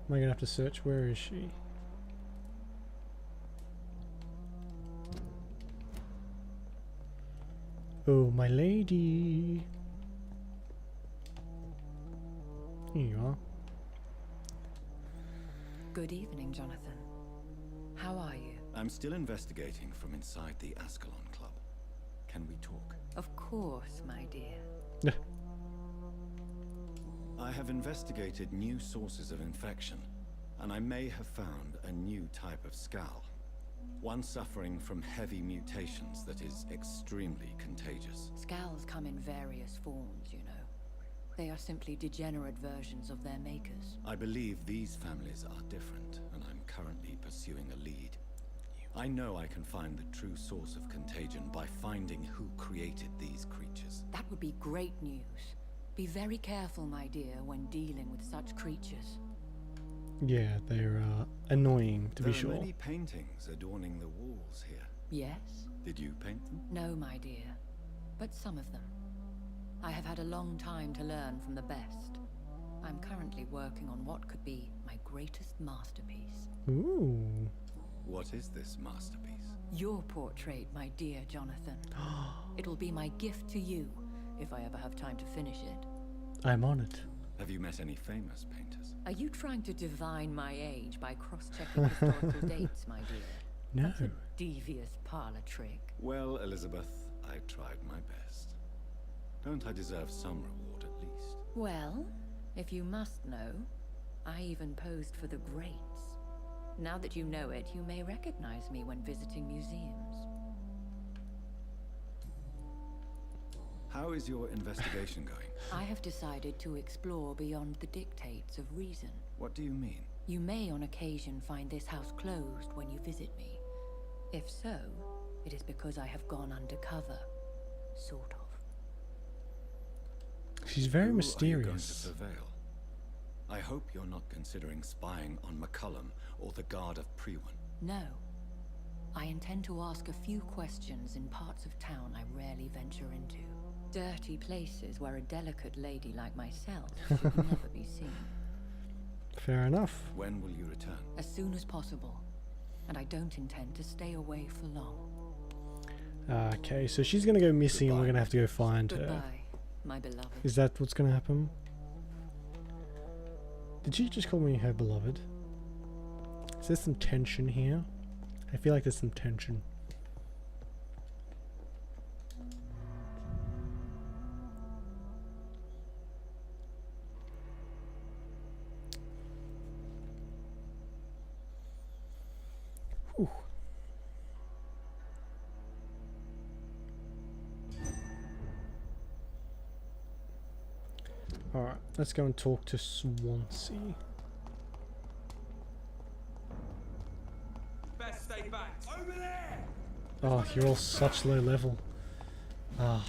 Am I gonna have to search? Where is she? Oh, my lady. Here you are. Good evening, Jonathan. How are you? I'm still investigating from inside the Ascalon Club. Can we talk? Of course, my dear. Yeah. I have investigated new sources of infection, and I may have found a new type of skull. One suffering from heavy mutations that is extremely contagious. Scowls come in various forms, you know. They are simply degenerate versions of their makers. I believe these families are different, and I'm currently pursuing a lead. I know I can find the true source of contagion by finding who created these creatures. That would be great news. Be very careful, my dear, when dealing with such creatures. Yeah, they're annoying, to be sure. There are many paintings adorning the walls here. Yes? Did you paint them? No, my dear. But some of them. I have had a long time to learn from the best. I'm currently working on what could be my greatest masterpiece. Ooh. What is this masterpiece? Your portrait, my dear Jonathan. It will be my gift to you, if I ever have time to finish it. I'm on it. Have you met any famous painters? Are you trying to divine my age by cross-checking historical dates, my dear? No. That's a devious parlor trick. Well, Elizabeth, I tried my best. Don't I deserve some reward at least? Well, if you must know, I even posed for the greats. Now that you know it, you may recognize me when visiting museums. How is your investigation going? I have decided to explore beyond the dictates of reason. What do you mean? You may on occasion find this house closed when you visit me. If so, it is because I have gone undercover. Sort of. She's very Who mysterious. Are you going to surveil? I hope you're not considering spying on McCullum or the Guard of Prewen. No. I intend to ask a few questions in parts of town I rarely venture into. Dirty places where a delicate lady like myself should never be seen. Fair enough. When will you return? As soon as possible. And I don't intend to stay away for long. Okay, so she's gonna go missing and we're gonna have to go find her. Goodbye, my beloved. Is that what's gonna happen? Did she just call me her beloved? Is there some tension here? I feel like there's some tension. Whew. Alright, let's go and talk to Swansea. Best stay back. Over there! Oh, you're all such low level. Ah.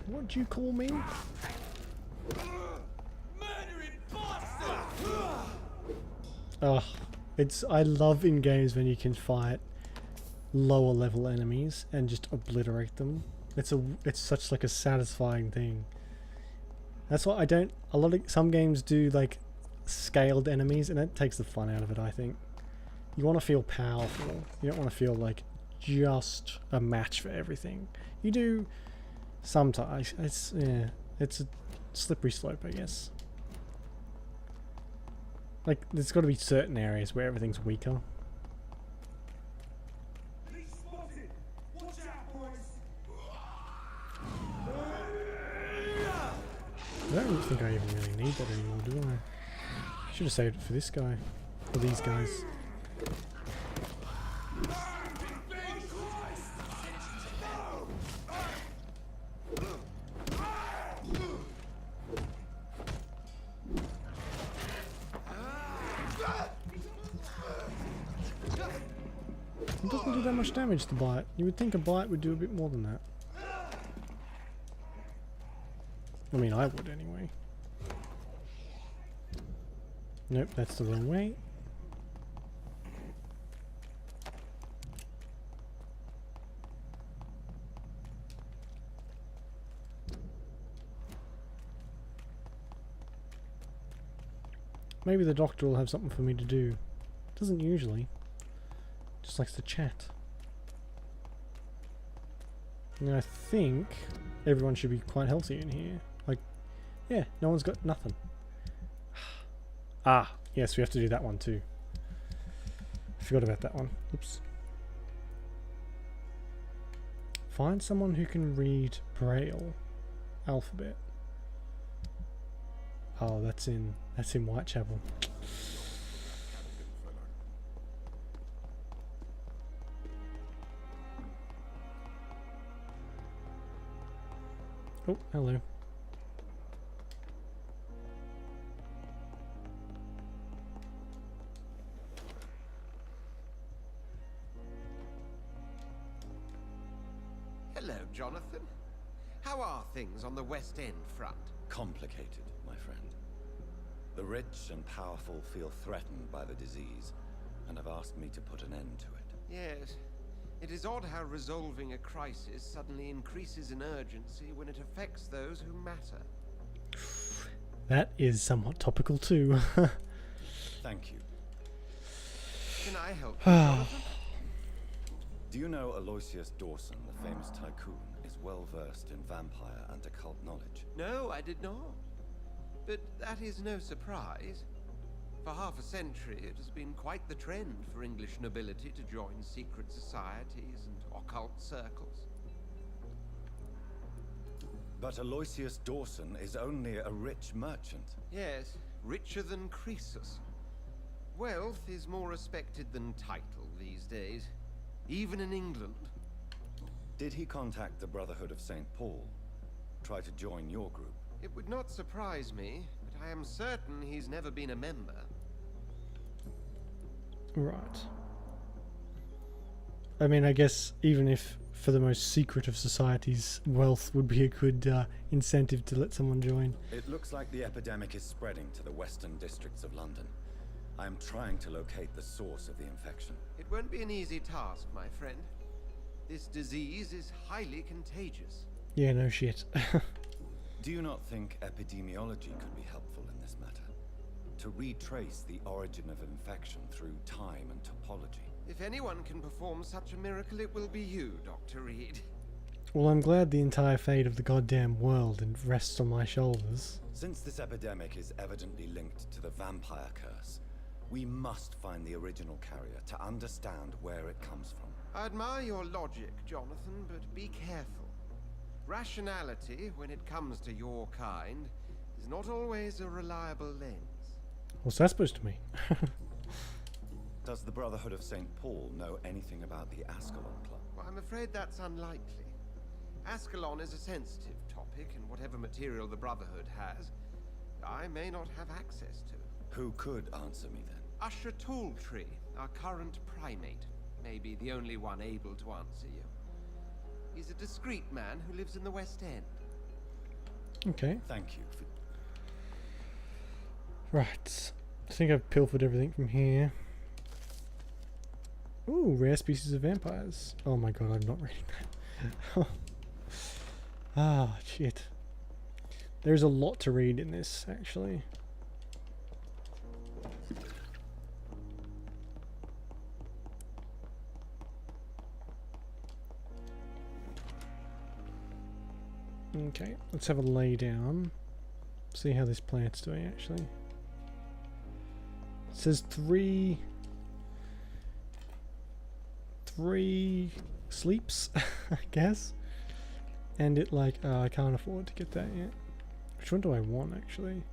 What'd you call me? Oh, I love in games when you can fight lower level enemies and just obliterate them. It's such like a satisfying thing. That's why some games do like scaled enemies and it takes the fun out of it, I think. You want to feel powerful. You don't want to feel like just a match for everything. You do sometimes. It's a slippery slope, I guess. Like, there's got to be certain areas where everything's weaker. I don't think I even really need that anymore, do I? Should have saved it for this guy. For these guys. It doesn't do that much damage to bite. You would think a bite would do a bit more than that. I mean, I would anyway. Nope, that's the wrong way. Maybe the doctor will have something for me to do. Doesn't usually. Just likes to chat. And I think everyone should be quite healthy in here. Like, yeah, no one's got nothing. Ah, yes, we have to do that one too. I forgot about that one. Oops. Find someone who can read Braille alphabet. Oh, that's in Whitechapel. Oh, hello. Hello, Jonathan. How are things on the West End front? Complicated, my friend. The rich and powerful feel threatened by the disease, and have asked me to put an end to it. Yes. It is odd how resolving a crisis suddenly increases in urgency when it affects those who matter. That is somewhat topical too. Thank you. Can I help you, Jonathan? Do you know Aloysius Dawson, the famous tycoon, is well versed in vampire and occult knowledge? No, I did not. But that is no surprise. For half a century, it has been quite the trend for English nobility to join secret societies and occult circles. But Aloysius Dawson is only a rich merchant. Yes, richer than Croesus. Wealth is more respected than title these days, even in England. Did he contact the Brotherhood of St. Paul? Try to join your group? It would not surprise me, but I am certain he's never been a member. Right. I mean, I guess even if for the most secret of societies, wealth would be a good incentive to let someone join. It looks like the epidemic is spreading to the western districts of London. I am trying to locate the source of the infection. It won't be an easy task, my friend. This disease is highly contagious. Yeah, no shit. Do you not think epidemiology could be helpful in this matter? To retrace the origin of infection through time and topology? If anyone can perform such a miracle, it will be you, Dr. Reed. Well, I'm glad the entire fate of the goddamn world rests on my shoulders. Since this epidemic is evidently linked to the vampire curse, we must find the original carrier to understand where it comes from. I admire your logic, Jonathan, but be careful. Rationality, when it comes to your kind, is not always a reliable lens. What's that supposed to mean? Does the Brotherhood of St. Paul know anything about the Ascalon Club? Well, I'm afraid that's unlikely. Ascalon is a sensitive topic, and whatever material the Brotherhood has, I may not have access to. Who could answer me then? Usher Talltree, our current primate, may be the only one able to answer you. He's a discreet man who lives in the West End. Okay. Thank you. Right. I think I've pilfered everything from here. Ooh, rare species of vampires. Oh my god, I'm not reading that. Ah, shit. There's a lot to read in this, actually. Okay, let's have a lay down. See how this plant's doing, actually. It says three sleeps, I guess. And it like, I can't afford to get that yet. Which one do I want, actually?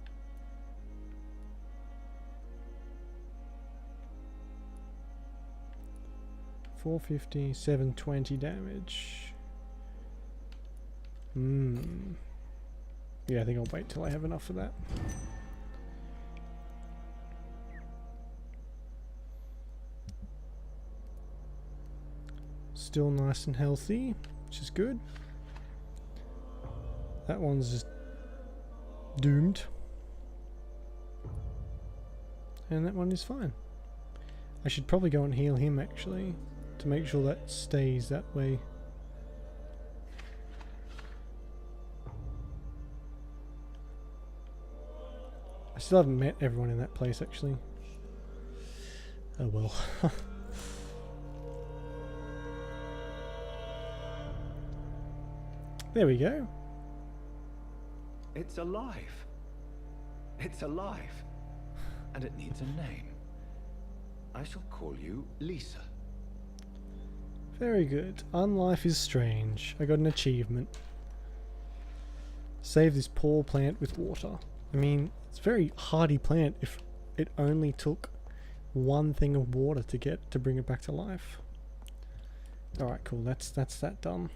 $450, $720 damage. Yeah, I think I'll wait till I have enough of that. Still nice and healthy, which is good. That one's just doomed. And that one is fine. I should probably go and heal him, actually, to make sure that stays that way. I still haven't met everyone in that place, actually. Oh well. There we go. It's alive. It's alive. And it needs a name. I shall call you Lisa. Very good. Unlife is strange. I got an achievement. Save this poor plant with water. I mean, it's a very hardy plant if it only took one thing of water to bring it back to life. Alright, cool. That's that done.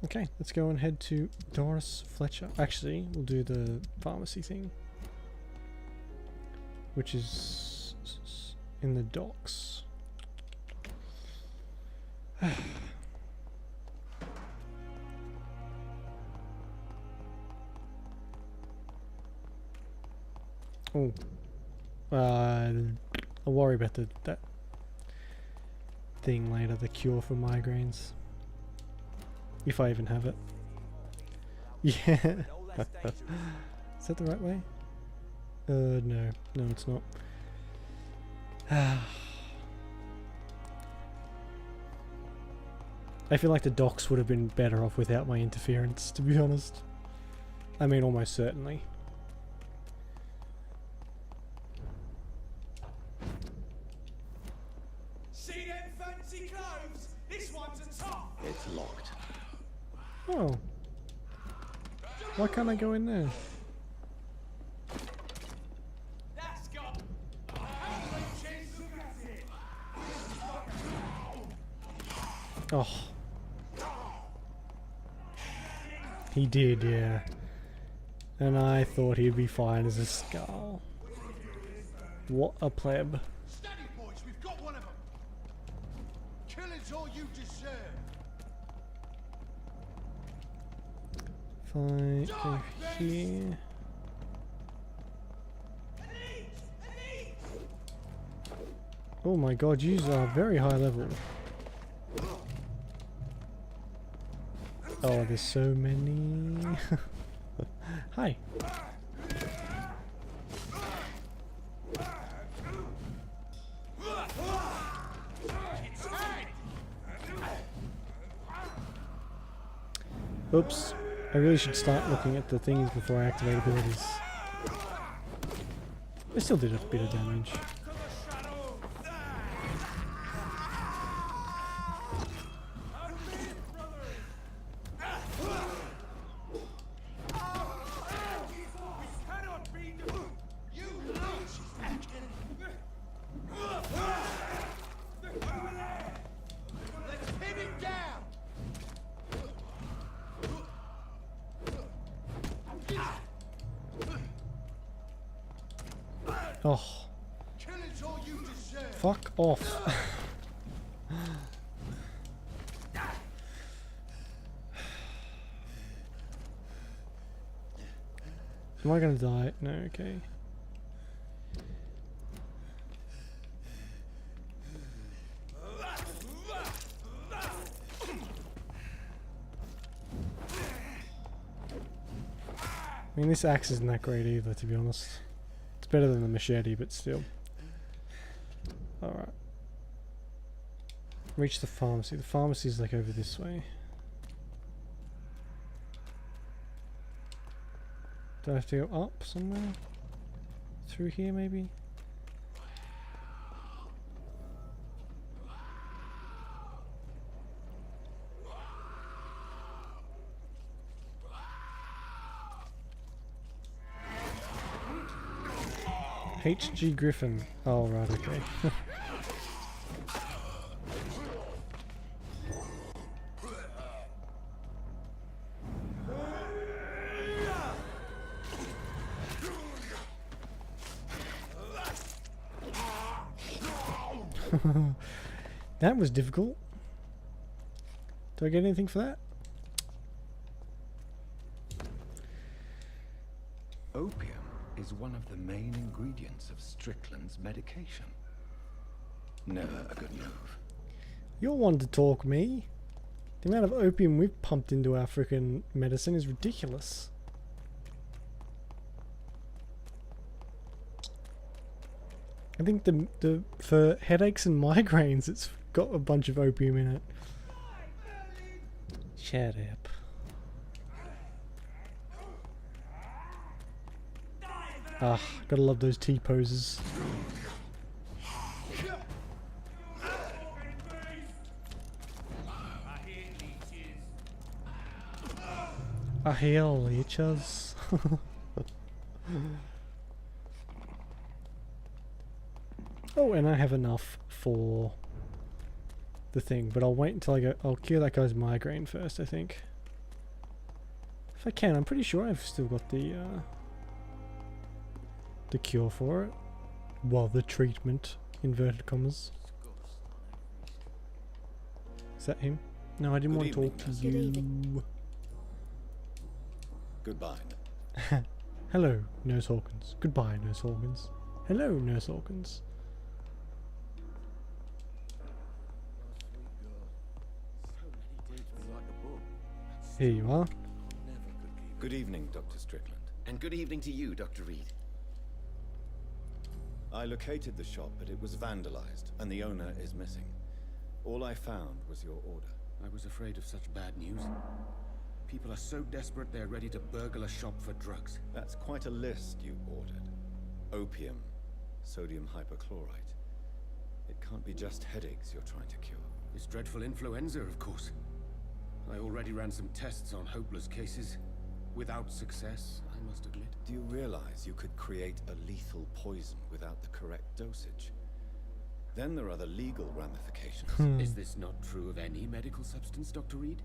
Okay, let's go and head to Doris Fletcher. Actually, we'll do the pharmacy thing, which is in the docks. Oh, I'll worry about that thing later. The cure for migraines, if I even have it. Yeah. Is that the right way? No, it's not. I feel like the docks would have been better off without my interference, to be honest. I mean, almost certainly. See them fancy clothes? This one's a top. It's locked. Oh. Why can't I go in there? That's got. Oh. He did, yeah. And I thought he'd be fine as a skull. What a pleb. Steady, boys, we've got one of them. Killing's all you deserve. If I go here. Oh my god, you are very high level. Oh, there's so many. Hi. Oops. I really should start looking at the things before I activate abilities. I still did a bit of damage. Oh. Fuck off. Am I gonna die? No, okay. I mean, this axe isn't that great either, to be honest. It's better than the machete, but still. Alright. Reach the pharmacy. The pharmacy's like over this way. Do I have to go up somewhere? Through here, maybe? H.G. Griffin. Oh, right, okay. That was difficult. Do I get anything for that? Opium is one of the main ingredients of Strickland's medication. Never a good move. You're one to talk, me. The amount of opium we've pumped into our frickin' medicine is ridiculous. I think the for headaches and migraines, it's got a bunch of opium in it. Shut up. Ah, gotta love those T-poses. I hear leeches. Oh, and I have enough for the thing, but I'll wait until I go. I'll cure that guy's migraine first, I think. If I can, I'm pretty sure I've still got the cure for it. Well, the treatment, inverted commas. Is that him? No, I didn't want to talk to you. Goodbye. Hello, Nurse Hawkins. Goodbye, Nurse Hawkins. Hello, Nurse Hawkins. Here you are. Good evening, Dr. Strickland. And good evening to you, Dr. Reed. I located the shop, but it was vandalized, and the owner is missing. All I found was your order. I was afraid of such bad news. People are so desperate they're ready to burgle a shop for drugs. That's quite a list you ordered. Opium, sodium hypochlorite. It can't be just headaches you're trying to cure. This dreadful influenza, of course. I already ran some tests on hopeless cases. Without success, I must admit. Do you realize you could create a lethal poison without the correct dosage? Then there are the legal ramifications. Is this not true of any medical substance, Dr. Reed?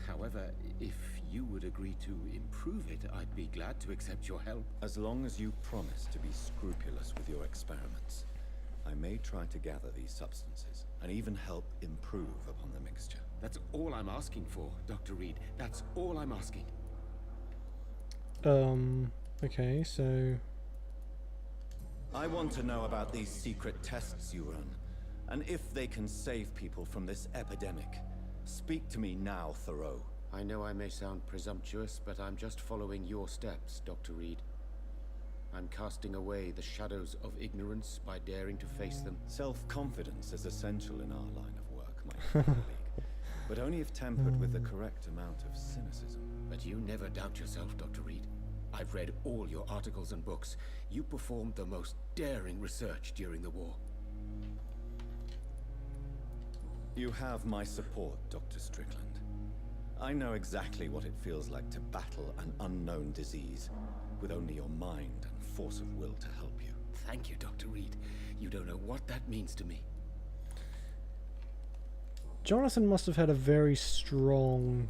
However, if you would agree to improve it, I'd be glad to accept your help. As long as you promise to be scrupulous with your experiments, I may try to gather these substances and even help improve upon the mixture. That's all I'm asking for, Dr. Reed. That's all I'm asking. Okay, so... I want to know about these secret tests you run, and if they can save people from this epidemic. Speak to me now, Thoreau. I know I may sound presumptuous, but I'm just following your steps, Dr. Reed. I'm casting away the shadows of ignorance by daring to face them. Self-confidence is essential in our line of work, my colleague. But only if tempered with the correct amount of cynicism. But you never doubt yourself, Dr. Reed. I've read all your articles and books. You performed the most daring research during the war. You have my support, Dr. Strickland. I know exactly what it feels like to battle an unknown disease with only your mind and force of will to help you. Thank you, Dr. Reed. You don't know what that means to me. Jonathan must have had a very strong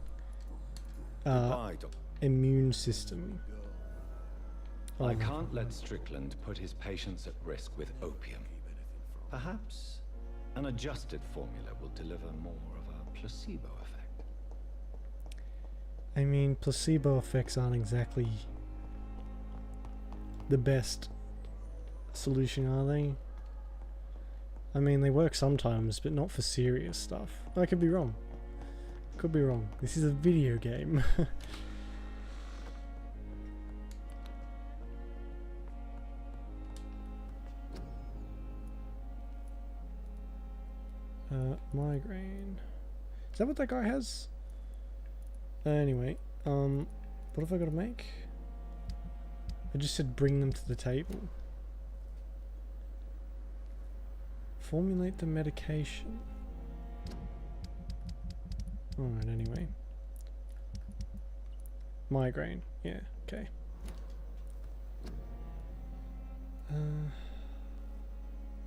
immune system. I can't let Strickland put his patients at risk with opium. Perhaps an adjusted formula will deliver more of a placebo effect. I mean, placebo effects aren't exactly the best solution, are they? I mean, they work sometimes, but not for serious stuff. I could be wrong. Could be wrong. This is a video game. Migraine. Is that what that guy has? Anyway, what have I got to make? I just said bring them to the table. Formulate the medication. Alright, anyway. Migraine. Yeah, okay.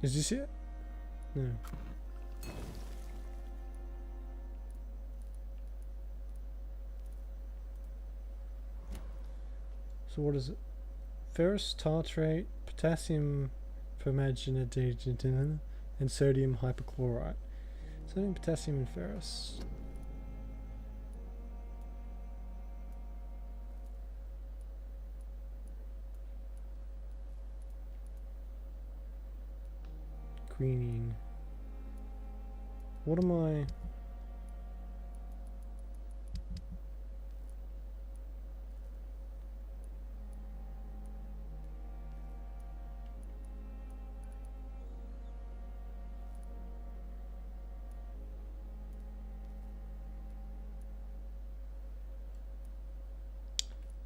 Is this it? No. So what is it? Ferrous tartrate, potassium permanganate, and sodium hypochlorite. Sodium, potassium, and ferrous. Quinine. What am I?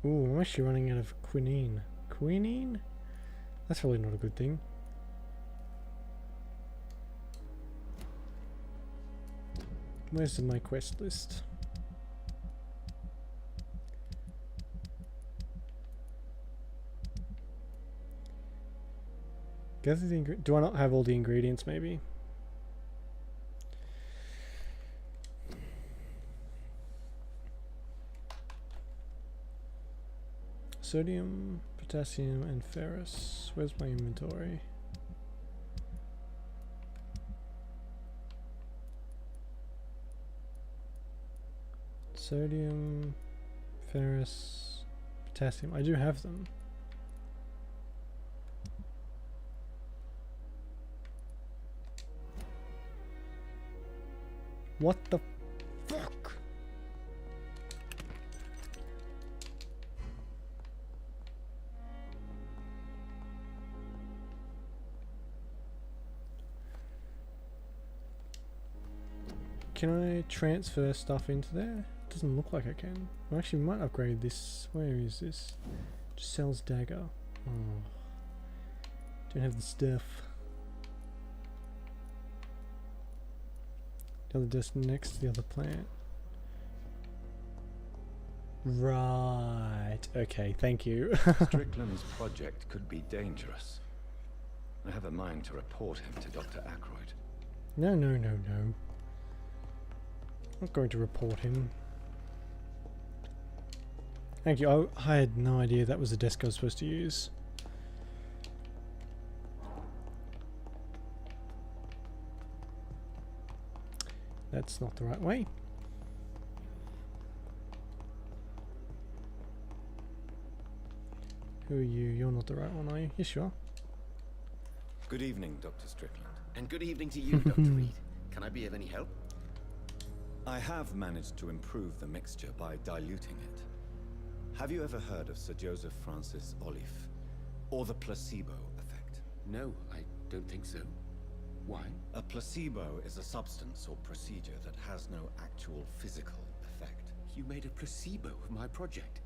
Ooh, I'm actually running out of quinine. Quinine? That's probably not a good thing. Where's my quest list? Gather the do I not have all the ingredients maybe? Sodium, potassium, and ferrous. Where's my inventory? Sodium, ferrous, potassium. I do have them. What the fuck? Can I transfer stuff into there? Doesn't look like I can. I actually might upgrade this. Where is this? Just sells dagger. Oh. Don't have the stuff. The other desk next to the other plant. Right. Okay, thank you. Strickland's project could be dangerous. I have a mind to report him to Dr. Ackroyd. No, no, no, no. I'm not going to report him. Thank you. I had no idea that was the desk I was supposed to use. That's not the right way. Who are you? You're not the right one, are you? Yes, you are. Good evening, Dr. Strickland. And good evening to you, Dr. Reed. Can I be of any help? I have managed to improve the mixture by diluting it. Have you ever heard of Sir Joseph Francis Olive, or the placebo effect? No, I don't think so. Why? A placebo is a substance or procedure that has no actual physical effect. You made a placebo of my project.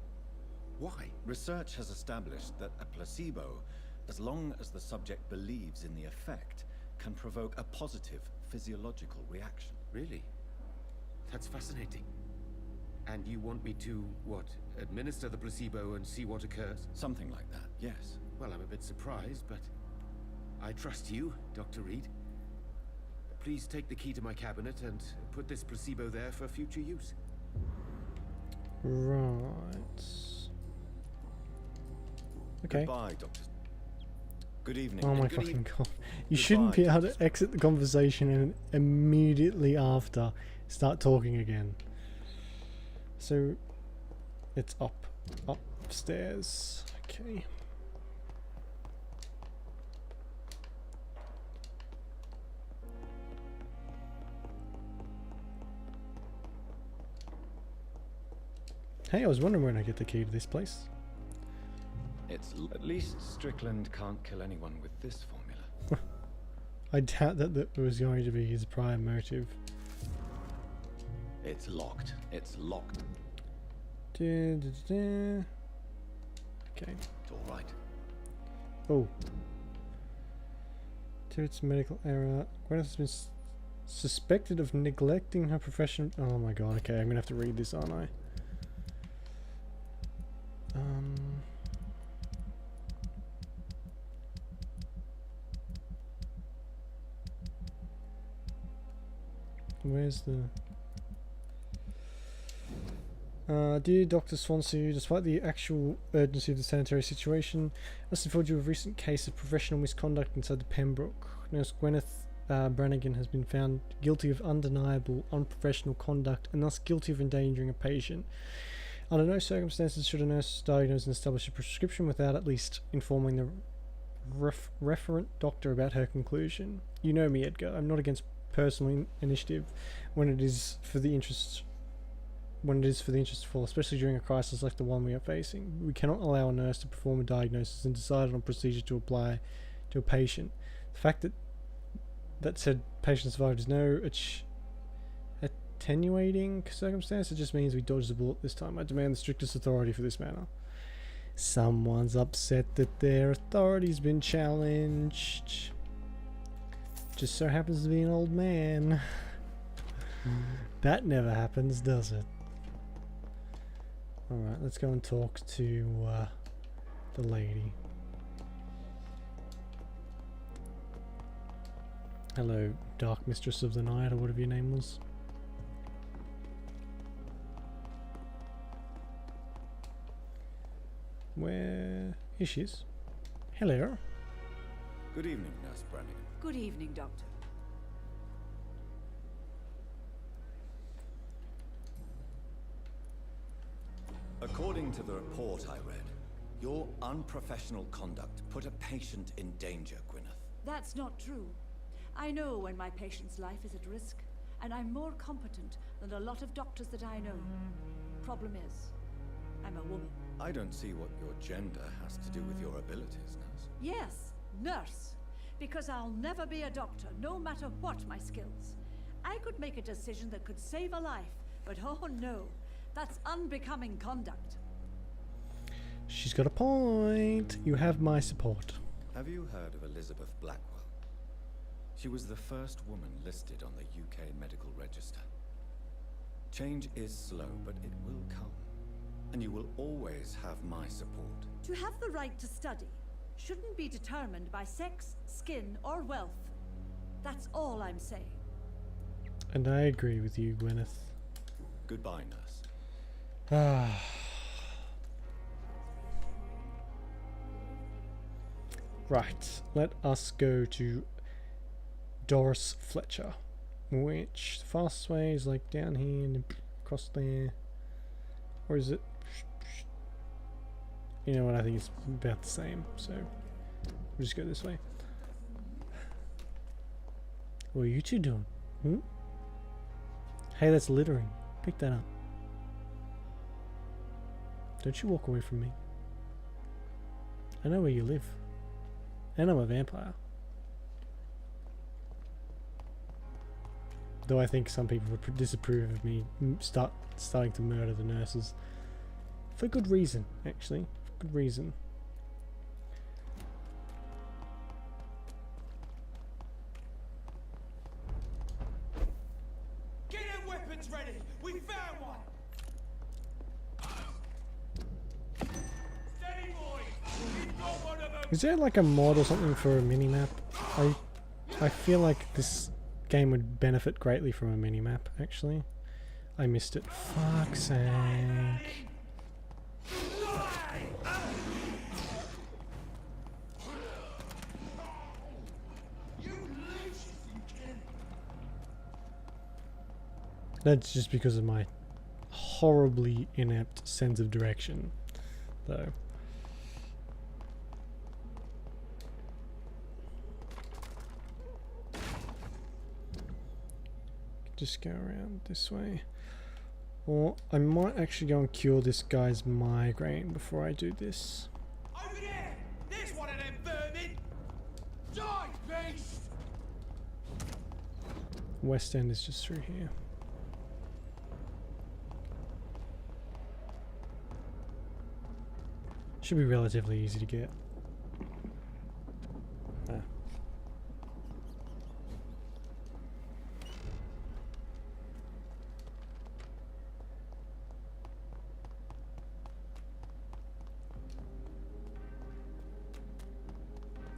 Why? Research has established that a placebo, as long as the subject believes in the effect, can provoke a positive physiological reaction. Really? That's fascinating. And you want me to, what, administer the placebo and see what occurs? Something like that, yes. Well, I'm a bit surprised, but I trust you, Dr. Reed. Please take the key to my cabinet and put this placebo there for future use. Right. Okay. Goodbye, Doctor. Good evening. Oh my fucking god. You shouldn't be able to exit the conversation and immediately after start talking again. So, it's upstairs. Okay. Hey, I was wondering when I get the key to this place. At least Strickland can't kill anyone with this formula. I doubt that that was going to be his prime motive. It's locked. It's locked. Okay. It's all right. Oh. To its medical error, Gwyneth has been suspected of neglecting her profession. Oh my god, okay, I'm gonna have to read this, aren't I? Where's the... dear Dr. Swansea, despite the actual urgency of the sanitary situation, I must inform you of a recent case of professional misconduct inside the Pembroke. Nurse Gwyneth Brannigan has been found guilty of undeniable unprofessional conduct and thus guilty of endangering a patient. Under no circumstances should a nurse diagnose and establish a prescription without at least informing the referent doctor about her conclusion. You know me, Edgar. I'm not against personal initiative when it is for the interest of all, especially during a crisis like the one we are facing. We cannot allow a nurse to perform a diagnosis and decide on a procedure to apply to a patient. The fact that said patient survived is no attenuating circumstance. It just means we dodged the bullet this time. I demand the strictest authority for this matter. Someone's upset that their authority's been challenged. Just so happens to be an old man. That never happens, does it? Alright, let's go and talk to the lady. Hello, Dark Mistress of the Night, or whatever your name was. Where... Here she is. Hello. Good evening, Nurse Brannigan. Good evening, Doctor. According to the report I read, your unprofessional conduct put a patient in danger, Gwyneth. That's not true. I know when my patient's life is at risk, and I'm more competent than a lot of doctors that I know. Problem is, I'm a woman. I don't see what your gender has to do with your abilities, Nurse. Yes, nurse. Because I'll never be a doctor, no matter what my skills. I could make a decision that could save a life, but oh no, that's unbecoming conduct. She's got a point. You have my support. Have you heard of Elizabeth Blackwell? She was the first woman listed on the UK Medical Register. Change is slow, but it will come. And you will always have my support. To have the right to study shouldn't be determined by sex, skin, or wealth. That's all I'm saying. And I agree with you, Gwyneth. Goodbye, Nurse. Ah. Right, let us go to Doris Fletcher, which the fastest way is like down here and across there. Or is it? You know what, I think it's about the same, so we'll just go this way. What are you two doing? Hmm? Hey, that's littering. Pick that up. Don't you walk away from me. I know where you live. And I'm a vampire. Though I think some people would disapprove of me starting to murder the nurses. For good reason, actually. For good reason. Get them weapons ready! We found one! Steady, boys! We've got one of them! Is there like a mod or something for a minimap? I feel like this game would benefit greatly from a minimap, actually. I missed it. Fuck's sake. That's just because of my horribly inept sense of direction, though. Just go around this way. Or I might actually go and cure this guy's migraine before I do this. Over there! There's one of them vermin! Die, beast! West End is just through here. Should be relatively easy to get. Ah.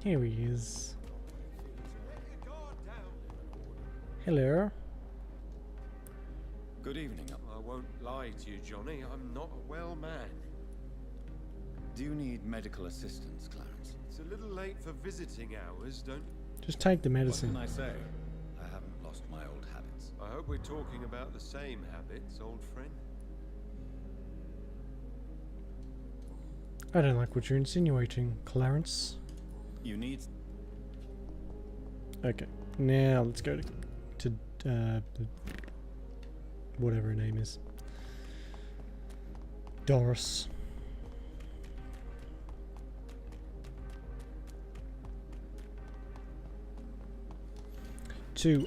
Here he is. Hello. Good evening. I won't lie to you, Johnny. I'm not a well man. Do you need medical assistance, Clarence? It's a little late for visiting hours, don't... Just take the medicine. What can I say? I haven't lost my old habits. I hope we're talking about the same habits, old friend. I don't like what you're insinuating, Clarence. You need... Okay, now let's go to whatever her name is. Doris.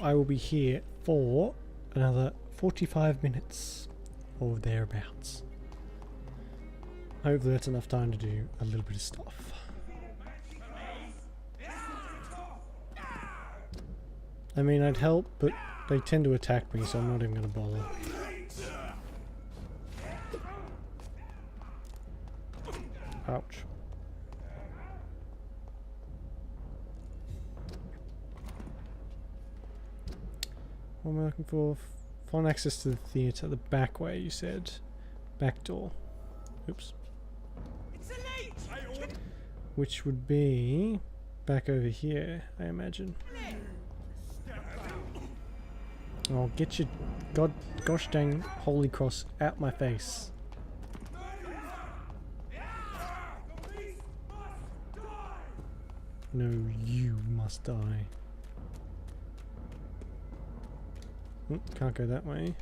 I will be here for another 45 minutes or thereabouts. Hopefully that's enough time to do a little bit of stuff. I mean, I'd help, but they tend to attack me, so I'm not even going to bother. Ouch. What am I looking for? Find access to the theatre, the back way, you said. Back door. Oops. Which would be back over here, I imagine. Oh, get your gosh dang holy cross out my face. No, you must die. Can't go that way.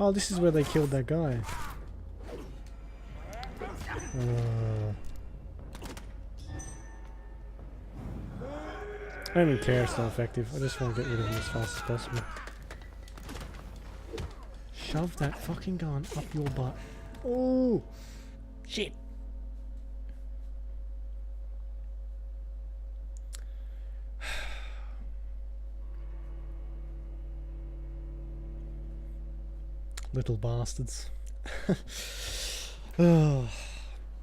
Oh, this is where they killed that guy. I don't even care if it's not effective. I just want to get rid of him as fast as possible. Shove that fucking gun up your butt. Oh! Shit! Little bastards. Oh,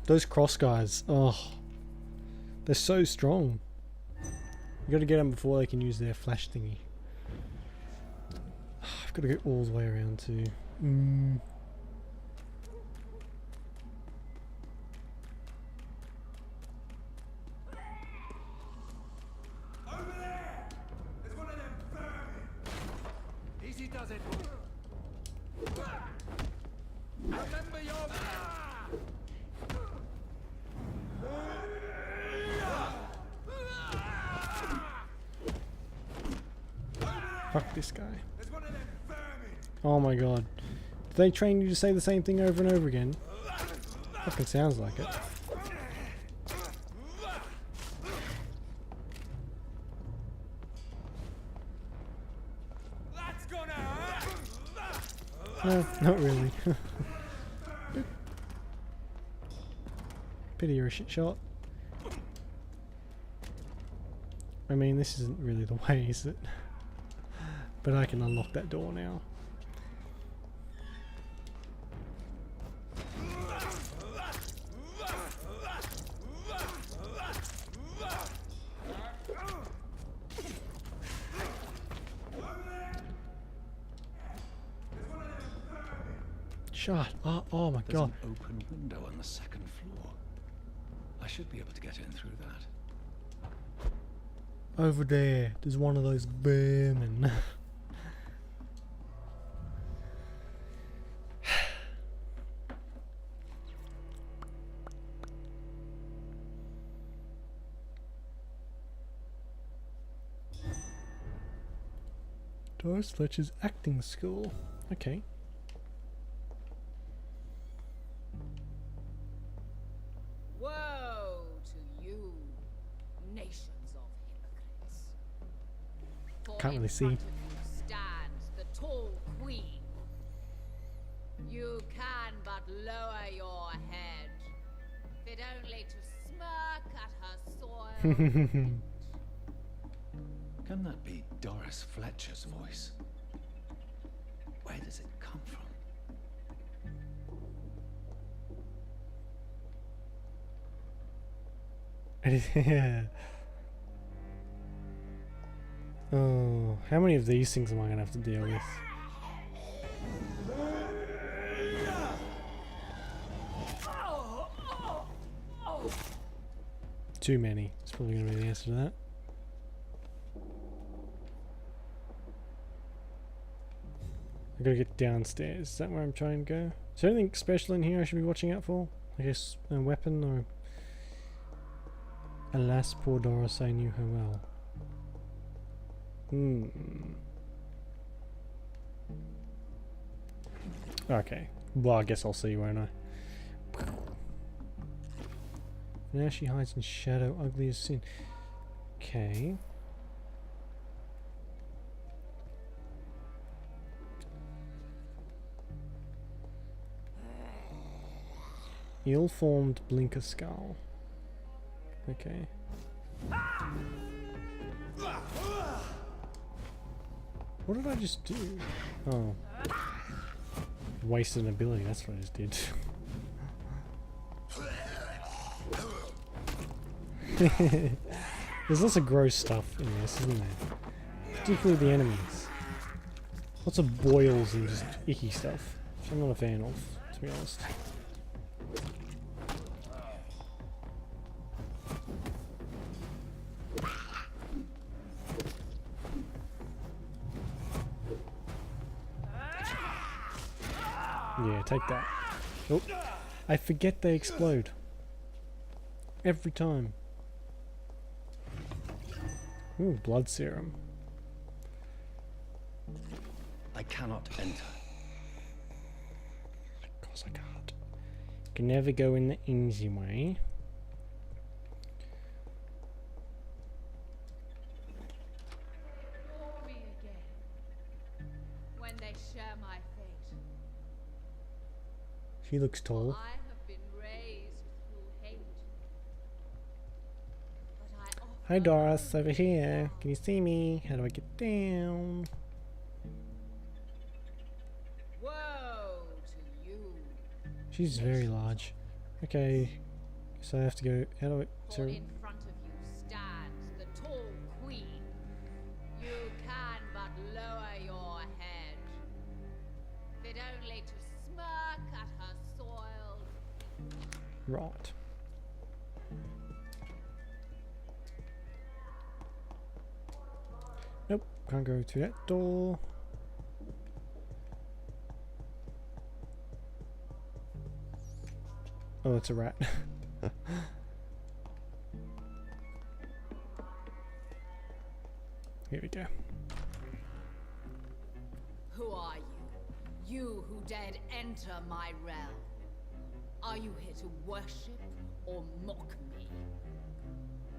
those cross guys. Oh, they're so strong. You got to get them before they can use their flash thingy. I've got to go all the way around too. Over there! There's one of them vermin! Easy does it. Remember your... Fuck this guy. Oh my god. Do they train you to say the same thing over and over again? Fucking sounds like it. No, not really. Pity you're a shit shot. I mean, this isn't really the way, is it? But I can unlock that door now. Shut up. Oh my god. There's an open window on the second floor. I should be able to get in through that. Over there, there's one of those vermin. Doris Fletcher's acting school. Okay. Woe to you, nations of hypocrites. For Can't really in see. front of you stands the tall queen. You can but lower your head, fit only to smirk at her soiled. Can that be Doris Fletcher's voice? Where does it come from? Yeah. Oh, how many of these things am I going to have to deal with? Too many. It's probably going to be the answer to that. I gotta get downstairs. Is that where I'm trying to go? Is there anything special in here I should be watching out for? I guess a weapon or... Alas, poor Doris, I knew her well. Okay. Well, I guess I'll see, won't I? Now she hides in shadow, ugly as sin. Okay. Ill-formed blinker skull. Okay. What did I just do? Oh. Wasted an ability, that's what I just did. There's lots of gross stuff in this, isn't there? Particularly the enemies. Lots of boils and just icky stuff, which I'm not a fan of, to be honest. Yeah, take that. Oh, I forget they explode. Every time. Ooh, blood serum. I cannot enter. Of course I can't. Can never go in the easy way. Me again. When they share my fate. She looks tall. I have been raised through hate. But I Hi Doris, over here. Can you see me? How do I get down? woe to you. She's very large. Okay, so I have to go. How do I? For So in front of you stands the tall queen. You can but lower your head, fit only to smirk at her soiled. right. Nope, can't go through that door. Oh, it's a rat. Here we go. Who are you? You who dared enter my realm. Are you here to worship or mock me?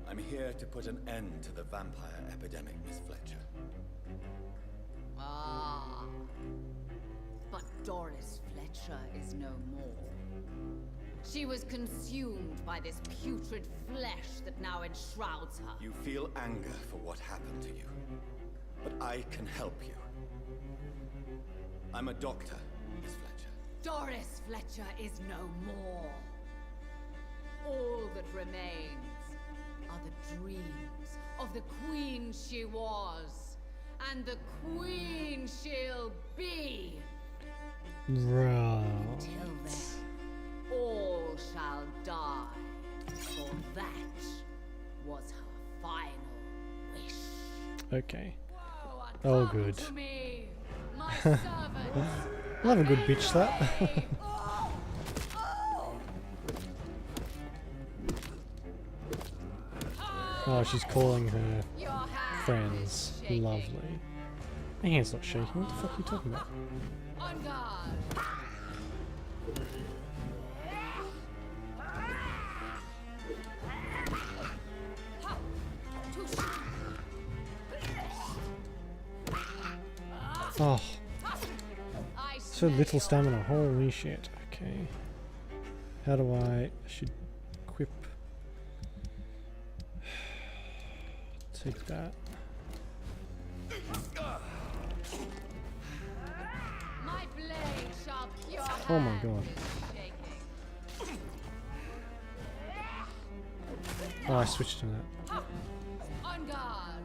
I'm here to put an end to the vampire epidemic, Miss Fletcher. Ah. But Doris Fletcher is no more. She was consumed by this putrid flesh that now enshrouds her. You feel anger for what happened to you, but I can help you. I'm a doctor, Miss Fletcher. Doris Fletcher is no more. All that remains are the dreams of the queen she was, and the queen she'll be. Right. Till then, all shall die, for that was her final wish. Okay. Woe Oh, unto good. me, my servants. I'll have a good bitch slap. Oh, she's calling her friends. Lovely. My hand's not shaking. What the fuck are you talking about? On guard. Oh. So little stamina. Holy shit. Okay. How do I should equip? Take that. My blade shall cure Oh my god. Oh, I switched to that. On guard.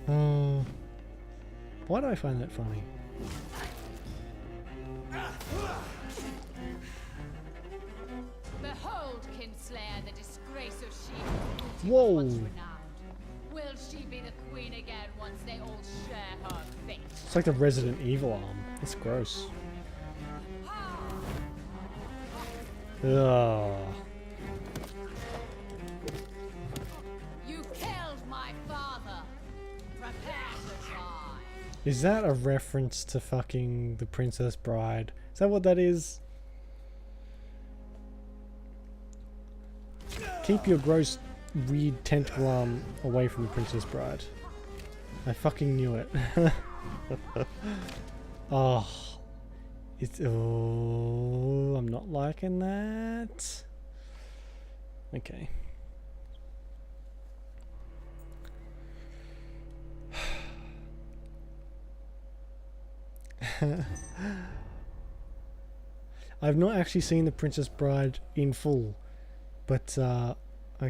Oh. Why do I find that funny? Behold, Kinslayer, the disgrace of she Whoa. once renowned. Will she be the queen again once they all share her fate? It's like the Resident Evil arm. That's gross. Ugh. You killed my father. Prepare to die. Is that a reference to fucking The Princess Bride? Is that what that is? Keep your gross, weird tentacle arm away from the Princess Bride. I fucking knew it. Oh. It's... Oh, I'm not liking that. Okay. I've not actually seen The Princess Bride in full, but I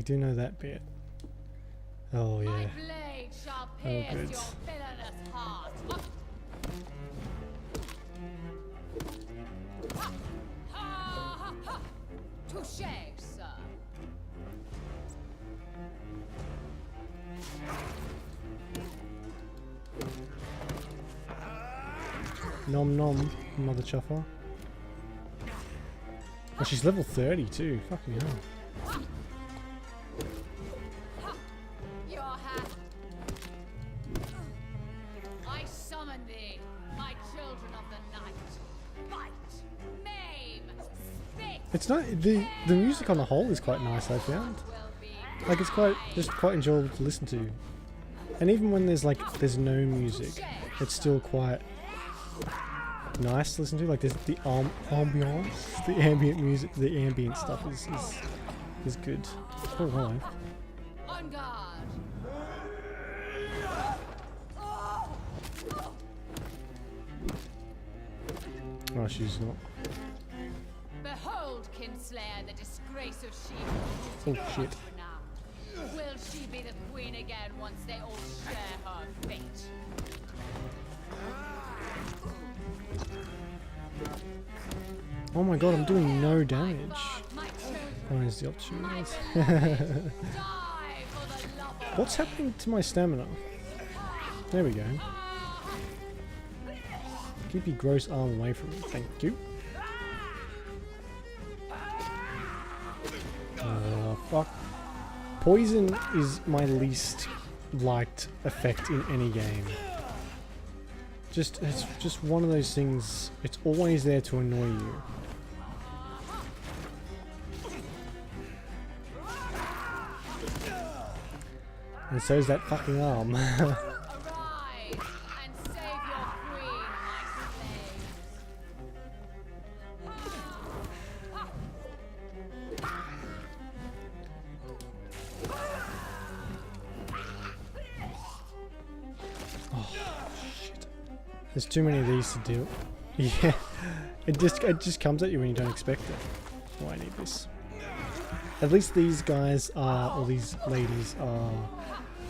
do know that bit. Oh yeah. Oh good. Touché, sir. Nom nom, mother chuffer. Oh, she's level 30 too. Fucking hell. Your hat. I summon thee, my children of the night. Bite, maim, spit. It's not the music on the whole is quite nice. I found, like it's quite enjoyable to listen to, and even when there's no music, it's still quite nice to listen to. Like there's the ambiance, the ambient music, the ambient stuff is good. Oh hello. On guard. Oh, she's not. Behold, Kinslayer, the disgrace of she. Oh shit. Will she be the queen again once they all share her fate? Oh my god, I'm doing no damage. Oh, there's the opportunities. What's happening to my stamina? There we go. Keep your gross arm away from me, thank you. Fuck. Poison is my least liked effect in any game. It's just one of those things, it's always there to annoy you. And so is that fucking arm. There's too many of these to deal. Yeah, it just comes at you when you don't expect it. Oh, I need this. At least these guys are, or these ladies are,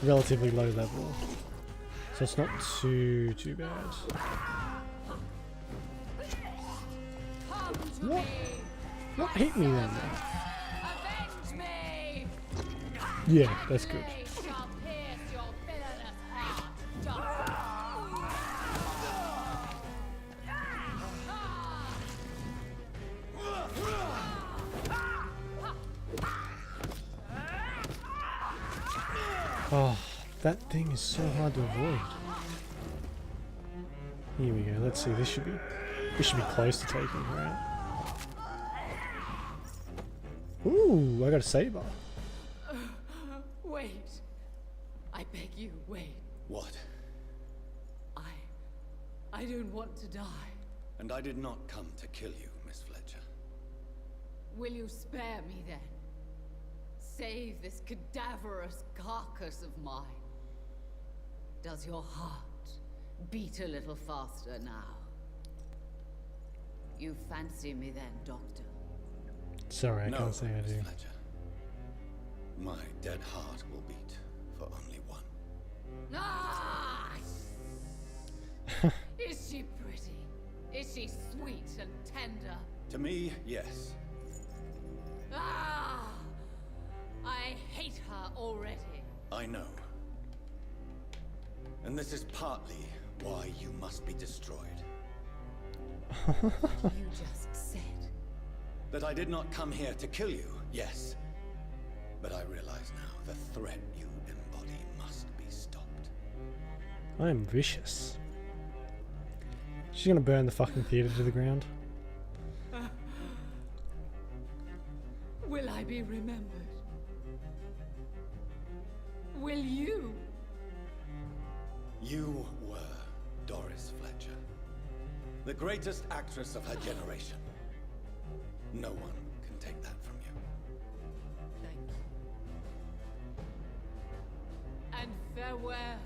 relatively low level, so it's not too bad. What hit me then? Yeah, that's good. Oh, that thing is so hard to avoid. Here we go. Let's see. This should be close to taking her out. Ooh, I got a saber. Wait. I beg you, wait. What? I don't want to die. And I did not come to kill you, Miss Fletcher. Will you spare me then? Save this cadaverous carcass of mine. Does your heart beat a little faster now? You fancy me then, Doctor? Sorry, I can't say I do. Fletcher. My dead heart will beat for only one. Ah! Is she pretty? Is she sweet and tender? To me, yes. Ah! I hate her already. I know. And this is partly why you must be destroyed. You just said that I did not come here to kill you, yes. But I realize now the threat you embody must be stopped. I am vicious. She's gonna burn the fucking theater to the ground. Will I be remembered? Will you? You were Doris Fletcher, the greatest actress of her generation. No one can take that from you. Thank you. And farewell.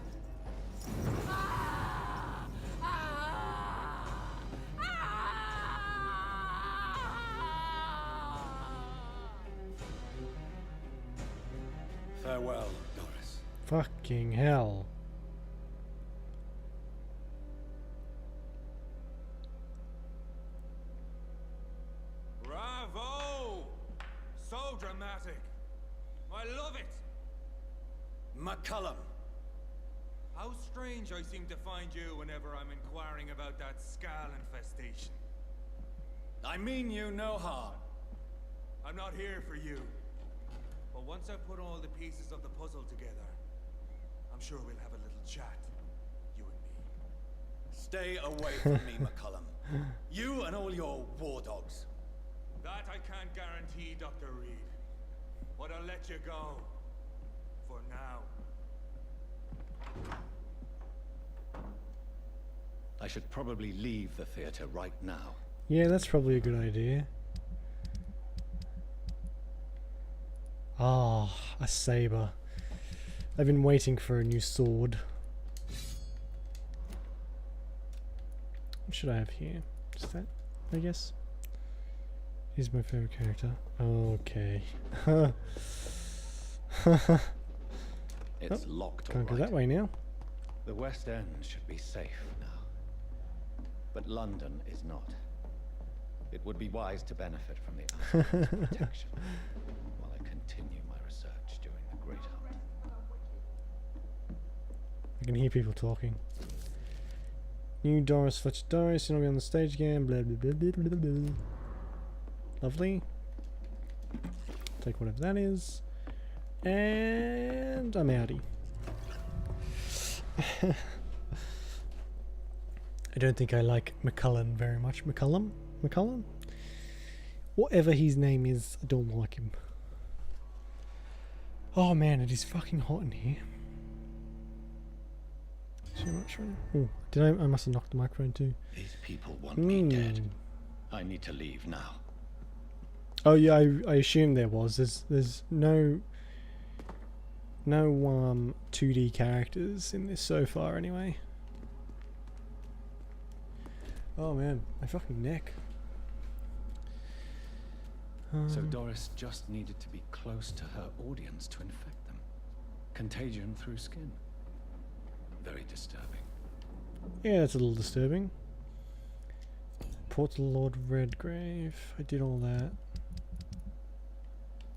Farewell, Doris. Fucking hell. Bravo! So dramatic. I love it. McCullum. How strange I seem to find you whenever I'm inquiring about that Skal infestation. I mean you no harm. I'm not here for you. But once I put all the pieces of the puzzle together, I'm sure we'll have a little chat, you and me. Stay away from me, McCullum. You and all your war dogs. That I can't guarantee, Dr. Reed. But I'll let you go. For now. I should probably leave the theater right now. Yeah, that's probably a good idea. Ah, a saber. I've been waiting for a new sword. What should I have here? Just that, I guess. He's my favorite character. Okay. It's locked. Can't go that way now. The West End should be safe now. But London is not. It would be wise to benefit from the Asylum's protection while I continue my research during the Great Hunt. I can hear people talking. New Doris Fletcher Doris, you'll be on the stage again, blah blah blah blah blah blah. Lovely. Take whatever that is. And I'm outie. I don't think I like McCullum very much. McCullum? Whatever his name is, I don't like him. Oh man, it is fucking hot in here. Too much right now. Oh, did I must have knocked the microphone too. These people want me dead. I need to leave now. Oh yeah, I assume there was. There's no 2D characters in this so far anyway. Oh man, my fucking neck. So Doris just needed to be close to her audience to infect them. Contagion through skin. Very disturbing. Yeah, that's a little disturbing. Portal Lord Redgrave. I did all that.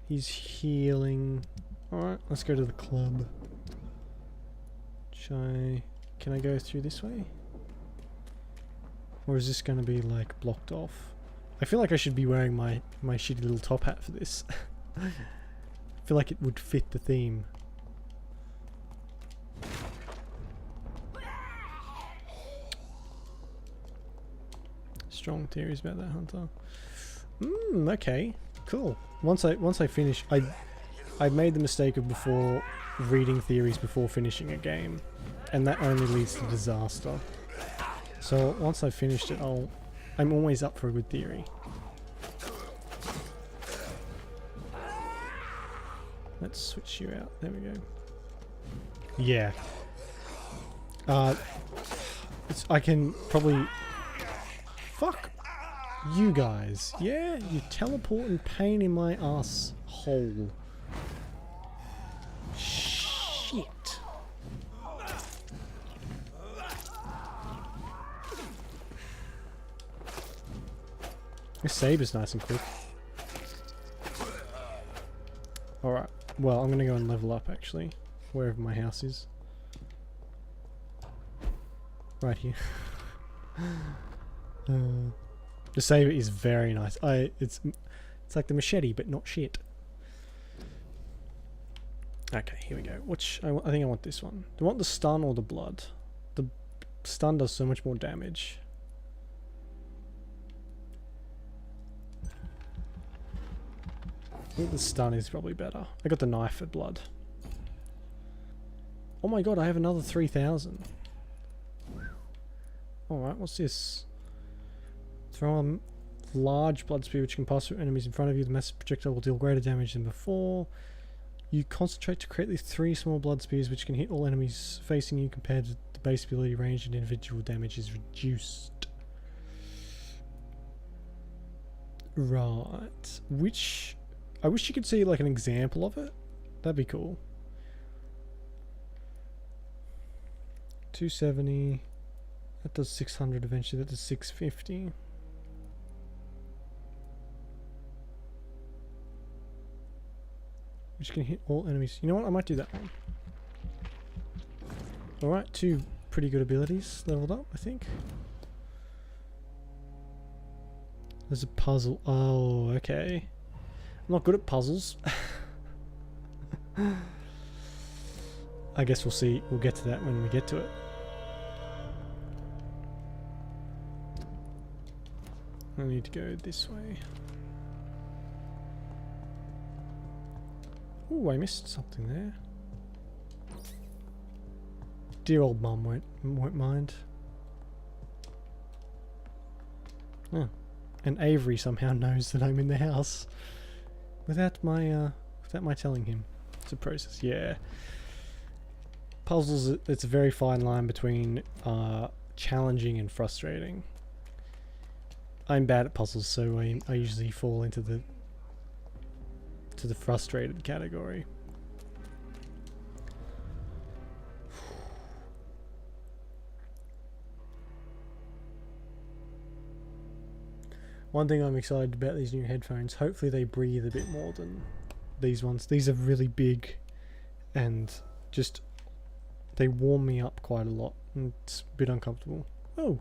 He's healing. Alright, let's go to the club. Can I go through this way? Or is this going to be like blocked off? I feel like I should be wearing my shitty little top hat for this. I feel like it would fit the theme. Strong theories about that hunter. Okay, cool. Once I finish, I made the mistake of before reading theories before finishing a game, and that only leads to disaster. So once I've finished it, I'm always up for a good theory. Let's switch you out. There we go. Yeah. I can probably... Fuck you guys. Yeah, you teleporting pain in my ass hole. Shit. This saber's nice and quick. Alright, well, I'm gonna go and level up actually, wherever my house is. Right here. The saber is very nice. It's like the machete, but not shit. Okay, here we go. I think I want this one. Do I want the stun or the blood? The stun does so much more damage. I think the stun is probably better. I got the knife for blood. Oh my god, I have another 3,000. Alright, what's this? Throw a large blood spear which can pass through enemies in front of you. The massive projectile will deal greater damage than before. You concentrate to create these 3 small blood spears which can hit all enemies facing you. Compared to the base ability, range and individual damage is reduced. Right. Which... I wish you could see like an example of it. That'd be cool. 270. That does 600 eventually. That does 650. Which can hit all enemies. You know what? I might do that one. Alright, 2 pretty good abilities leveled up, I think. There's a puzzle. Oh, okay. I'm not good at puzzles. I guess we'll see. We'll get to that when we get to it. I need to go this way. Ooh, I missed something there. Dear old mum won't mind. Oh. And Avery somehow knows that I'm in the house. Without my telling him. It's a process, yeah. Puzzles, it's a very fine line between challenging and frustrating. I'm bad at puzzles, so I usually fall into the frustrated category. One thing I'm excited about these new headphones, hopefully they breathe a bit more than these ones. These are really big and just they warm me up quite a lot and it's a bit uncomfortable. Oh,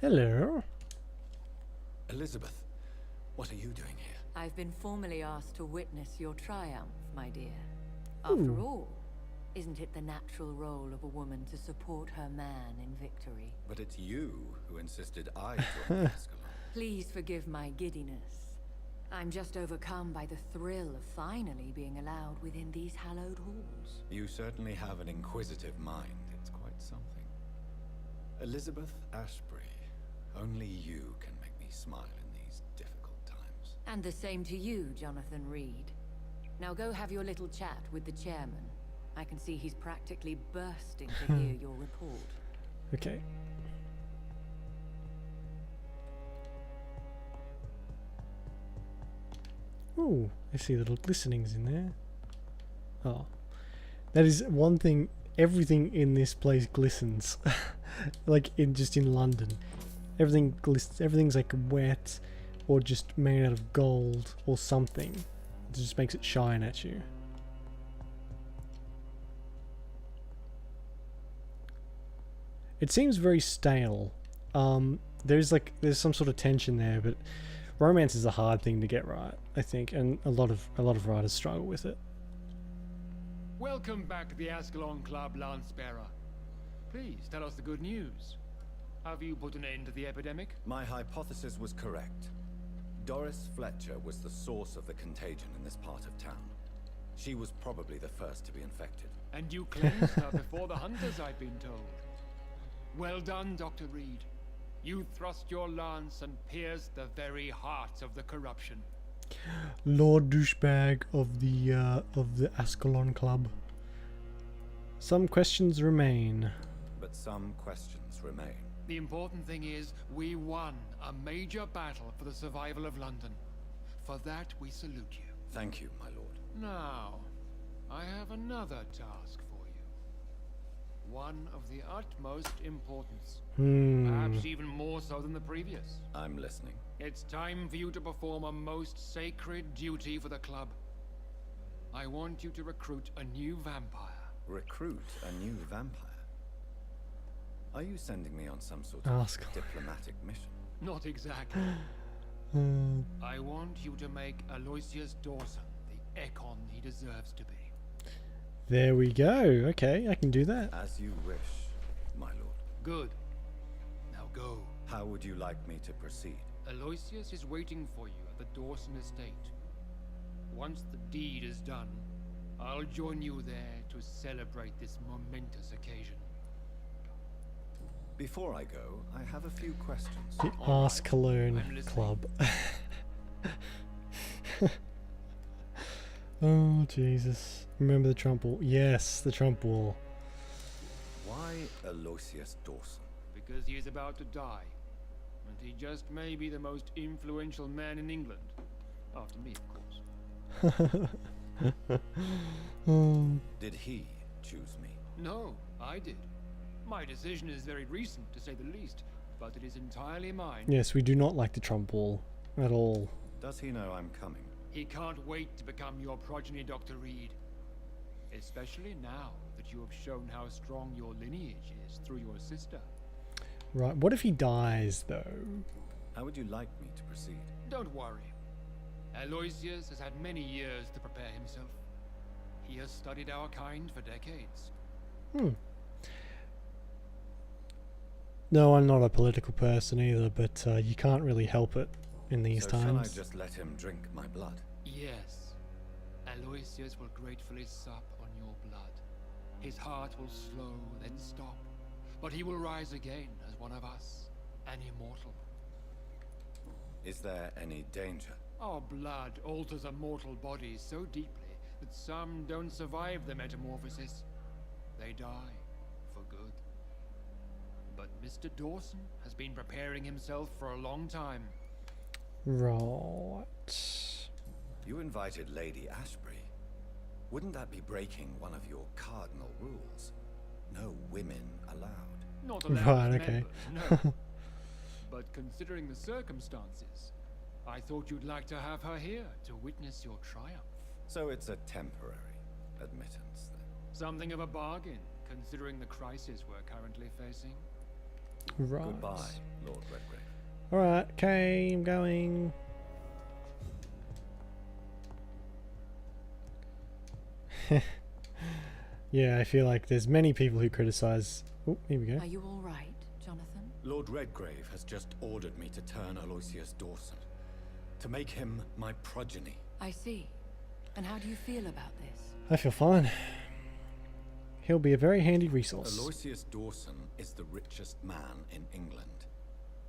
hello. Elizabeth, what are you doing here? I've been formally asked to witness your triumph, my dear. After all, isn't it the natural role of a woman to support her man in victory? But it's you who insisted I join the Ascalon. Please forgive my giddiness. I'm just overcome by the thrill of finally being allowed within these hallowed halls. You certainly have an inquisitive mind. It's quite something. Elizabeth Ashbury, only you can make me smile in these difficult times. And the same to you, Jonathan Reed. Now go have your little chat with the chairman. I can see he's practically bursting to hear your report. Okay. Ooh, I see little glistenings in there. Oh. That is one thing, everything in this place glistens. Like just in London. Everything glistens, everything's like wet or just made out of gold or something. It just makes it shine at you. It seems very stale. There's some sort of tension there, but romance is a hard thing to get right, I think, and a lot of writers struggle with it. Welcome back to the Ascalon Club, Lancebearer. Please tell us the good news. Have you put an end to the epidemic? My hypothesis was correct. Doris Fletcher was the source of the contagion in this part of town. She was probably the first to be infected. And you cleansed her before the hunters, I've been told. Well done, Dr. Reed. You thrust your lance and pierced the very heart of the corruption. Lord Douchebag of the Ascalon Club. Some questions remain. But some questions remain. The important thing is, we won a major battle for the survival of London. For that, we salute you. Thank you, my lord. Now, I have another task for you. One of the utmost importance. Perhaps even more so than the previous. I'm listening. It's time for you to perform a most sacred duty for the club. I want you to recruit a new vampire. Recruit a new vampire? Are you sending me on some sort of diplomatic mission? Not exactly. I want you to make Aloysius Dawson the Ekon he deserves to be. There we go. Okay, I can do that. As you wish, my lord. Good. Now go. How would you like me to proceed? Aloysius is waiting for you at the Dawson estate. Once the deed is done, I'll join you there to celebrate this momentous occasion. Before I go, I have a few questions. The Arse Cologne Club. Oh, Jesus. Remember the Trump Wall? Yes, the Trump Wall. Why Aloysius Dawson? Because he is about to die. And he just may be the most influential man in England. After me, of course. Did he choose me? No, I did. My decision is very recent, to say the least, but it is entirely mine. Yes, we do not like the Trump Wall at all. Does he know I'm coming? He can't wait to become your progeny, Dr. Reed. Especially now that you have shown how strong your lineage is through your sister. Right, what if he dies, though? How would you like me to proceed? Don't worry. Aloysius has had many years to prepare himself. He has studied our kind for decades. No, I'm not a political person either, but you can't really help it in these times. Shall I just let him drink my blood? Yes. Aloysius will gratefully sup on your blood. His heart will slow, then stop. But he will rise again as one of us, an immortal. Is there any danger? Our blood alters a mortal body so deeply that some don't survive the metamorphosis. They die for good. But Mr. Dawson has been preparing himself for a long time. Right. You invited Lady Ashbury. Wouldn't that be breaking one of your cardinal rules? No women allowed. Not allowed. Right, okay. Members, no. But considering the circumstances, I thought you'd like to have her here to witness your triumph. So it's a temporary admittance, then? Something of a bargain, considering the crisis we're currently facing. Right. Goodbye, Lord Redgrave. Alright, okay, I'm going. Yeah, I feel like there's many people who criticize. Oh, here we go. Are you all right, Jonathan? Lord Redgrave has just ordered me to turn Aloysius Dawson, to make him my progeny. I see. And how do you feel about this? I feel fine. He'll be a very handy resource. Aloysius Dawson is the richest man in England.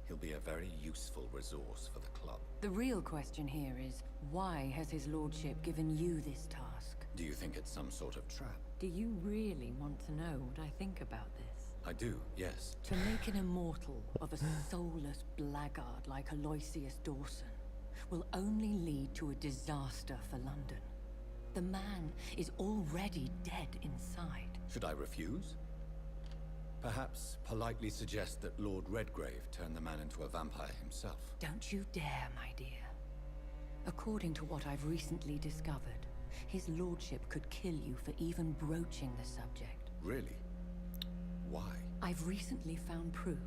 He'll be a very useful resource for the club. The real question here is, why has his lordship given you this task? Do you think it's some sort of trap? Do you really want to know what I think about this? I do, yes. To make an immortal of a soulless blackguard like Aloysius Dawson will only lead to a disaster for London. The man is already dead inside. Should I refuse? Perhaps politely suggest that Lord Redgrave turn the man into a vampire himself. Don't you dare, my dear. According to what I've recently discovered, his lordship could kill you for even broaching the subject. Really? Why? I've recently found proof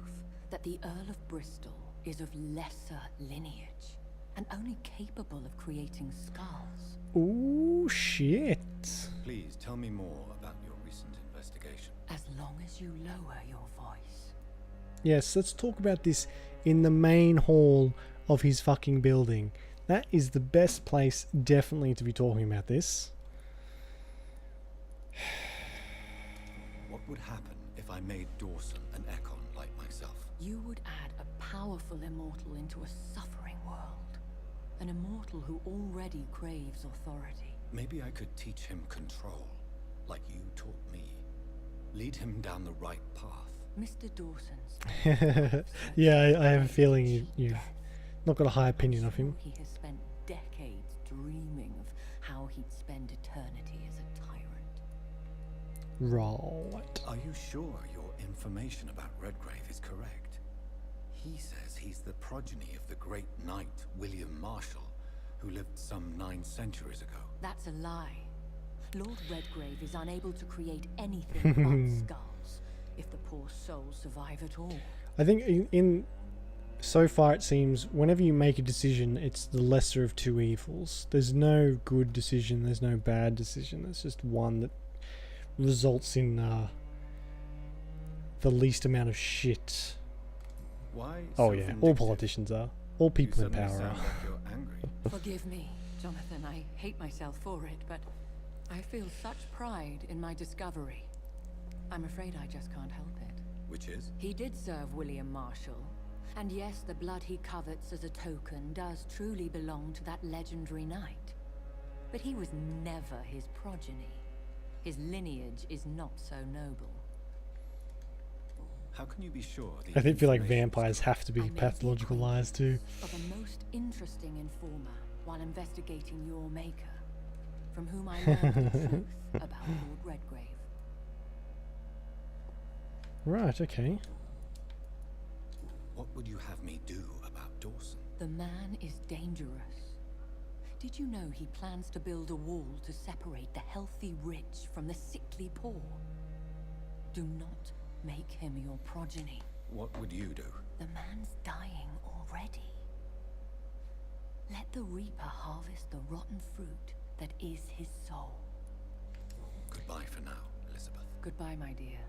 that the Earl of Bristol is of lesser lineage and only capable of creating skulls. Ooh, shit. Please tell me more about your recent investigation. As long as you lower your voice. Yes, let's talk about this in the main hall of his fucking building. That is the best place, definitely, to be talking about this. What would happen if I made Dawson an Econ like myself? You would add a powerful immortal into a suffering world. An immortal who already craves authority. Maybe I could teach him control, like you taught me. Lead him down the right path. Mr. Dawson's... Yeah, I have a feeling you've not got a high opinion of him. He has spent decades dreaming of how he'd spend eternity as a tyrant. Right. Are you sure your information about Redgrave is correct? He says he's the progeny of the great knight William Marshall, who lived some 9 centuries ago. That's a lie. Lord Redgrave is unable to create anything but skulls, if the poor souls survive at all. I think in so far it seems whenever you make a decision, it's the lesser of two evils. There's no good decision, there's no bad decision. There's just one that results in the least amount of shit. Why? Oh yeah, all politicians are. All people in power are. Like you're angry. Forgive me, Jonathan. I hate myself for it, but I feel such pride in my discovery. I'm afraid I just can't help it. Which is? He did serve William Marshall. And yes, the blood he covets as a token does truly belong to that legendary knight. But he was never his progeny. His lineage is not so noble. How can you be sure? I think feel like vampires have to be pathological liars too. Of a most interesting informer while investigating your maker, from whom I learned the truth about Lord Redgrave. Right, okay. What would you have me do about Dawson? The man is dangerous. Did you know he plans to build a wall to separate the healthy rich from the sickly poor? Do not make him your progeny. What would you do? The man's dying already. Let the Reaper harvest the rotten fruit that is his soul. Goodbye for now, Elizabeth. Goodbye, my dear.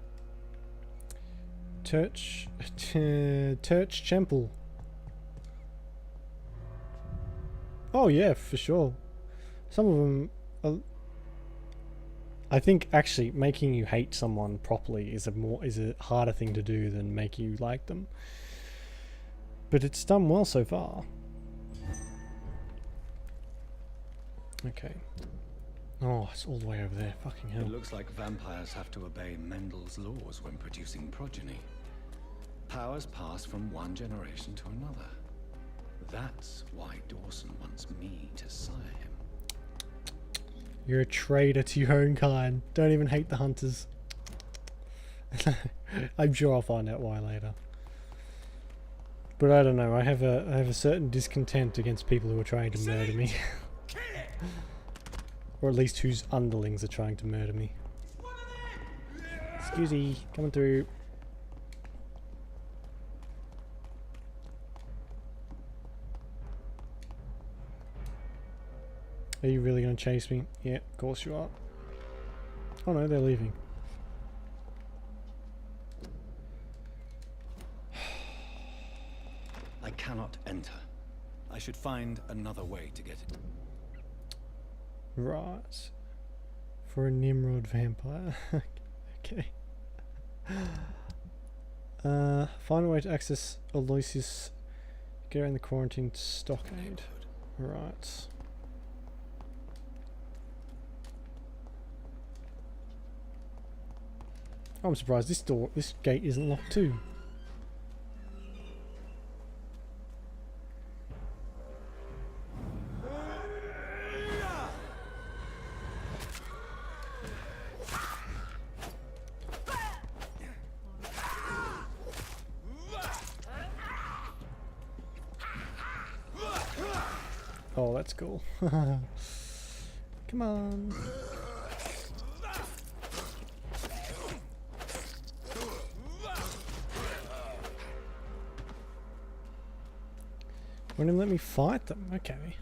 Turch Temple. Oh yeah, for sure. Some of them are, I think actually making you hate someone properly is a harder thing to do than make you like them. But it's done well so far. Okay. Oh, it's all the way over there. Fucking hell. It looks like vampires have to obey Mendel's laws when producing progeny. Powers pass from one generation to another. That's why Dawson wants me to sire him. You're a traitor to your own kind. Don't even hate the hunters. I'm sure I'll find out why later. But I don't know. I have a certain discontent against people who are trying to murder me. Or at least whose underlings are trying to murder me. Excuse me, coming through. Are you really going to chase me? Yeah, of course you are. Oh no, they're leaving. I cannot enter. I should find another way to get it. Right. For a Nimrod vampire. Okay. Find a way to access Aloysius. Get around the quarantined stockade. Right. I'm surprised this gate isn't locked too. Oh, that's cool. Come on. Won't even let me fight them. Okay.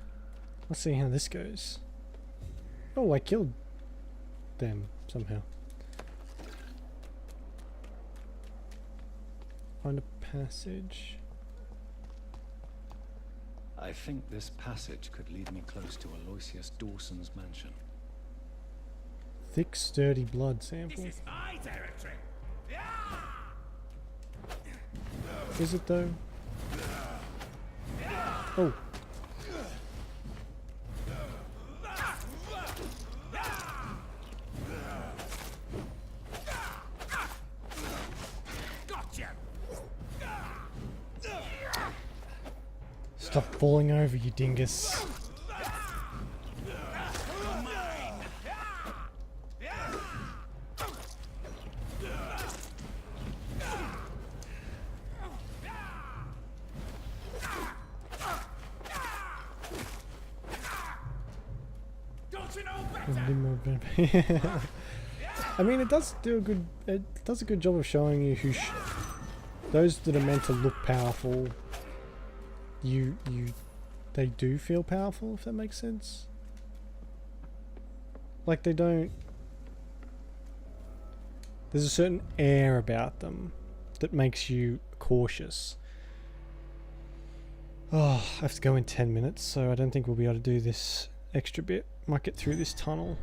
Let's see how this goes. Oh, I killed them somehow. Find a passage. I think this passage could lead me close to Aloysius Dawson's mansion. Thick, sturdy blood sample. This is my territory. Is it though? Oh. Gotcha. Stop falling over, you dingus. I mean, it does do a good. It does a good job of showing you who those that are meant to look powerful. They do feel powerful, if that makes sense. Like they don't. There's a certain air about them that makes you cautious. Oh, I have to go in 10 minutes, so I don't think we'll be able to do this extra bit. Might get through this tunnel.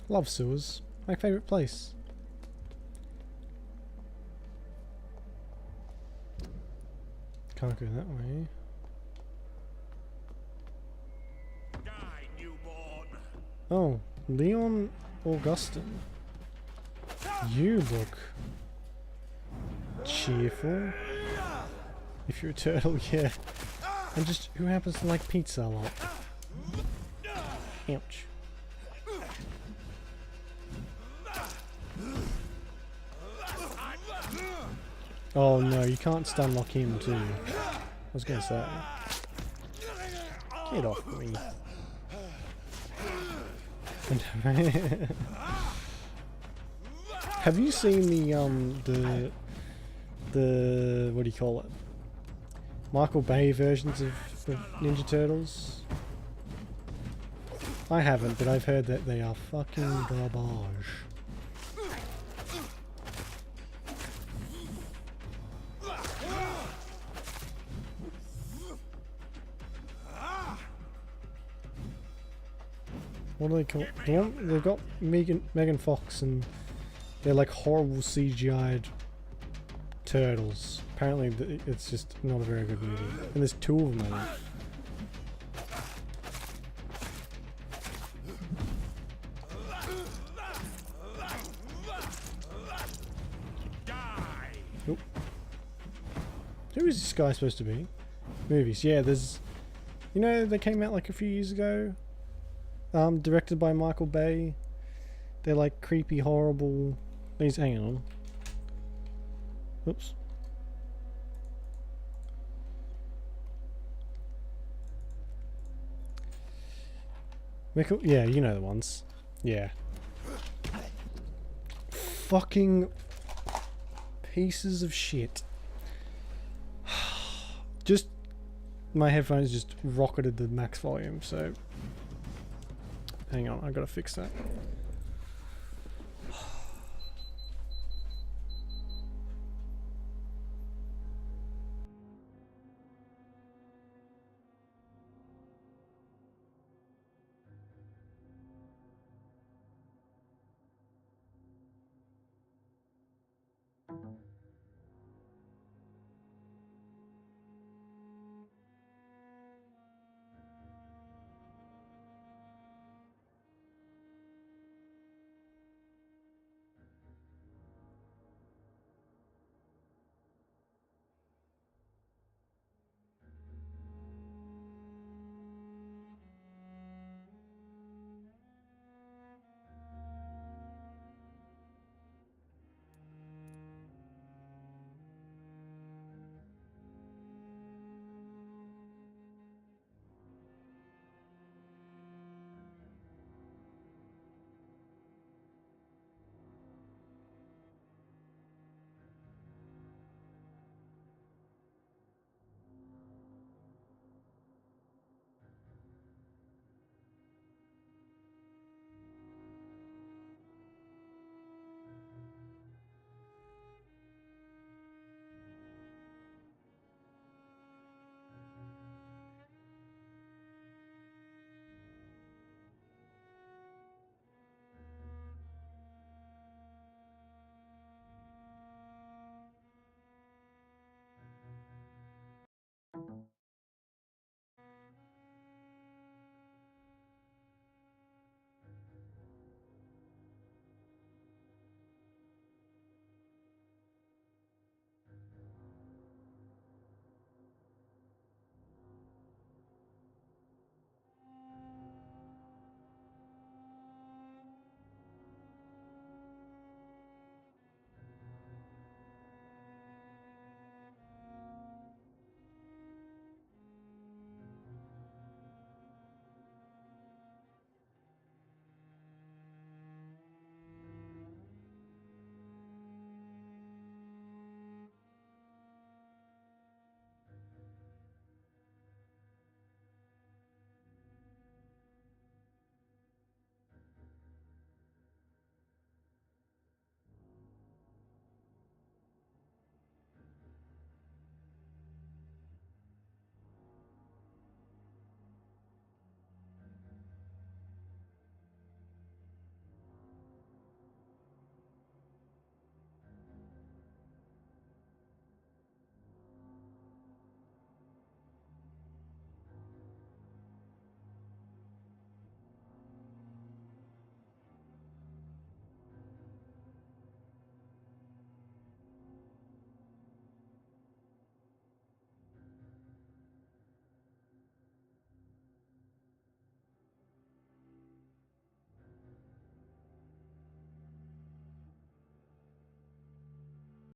Love sewers. My favourite place. Can't go that way. Oh, Leon Augustin. You look cheerful. If you're a turtle, yeah. And just who happens to like pizza a lot. Ouch. Oh no, you can't stun lock him too. I was gonna say. Get off me. Have you seen the what do you call it? Michael Bay versions of Ninja Turtles? I haven't, but I've heard that they are fucking garbage. What do they call the one? They've got Megan Fox, and they're like horrible CGI'd turtles. Apparently, it's just not a very good movie. And there's two of them, I think. Oop. Who is this guy supposed to be? Movies, yeah. There's, you know, they came out like a few years ago. Directed by Michael Bay. They're like creepy, horrible. Please hang on. Oops. Yeah, you know the ones. Yeah. Fucking pieces of shit. Just my headphones just rocketed the max volume, so hang on, I gotta fix that.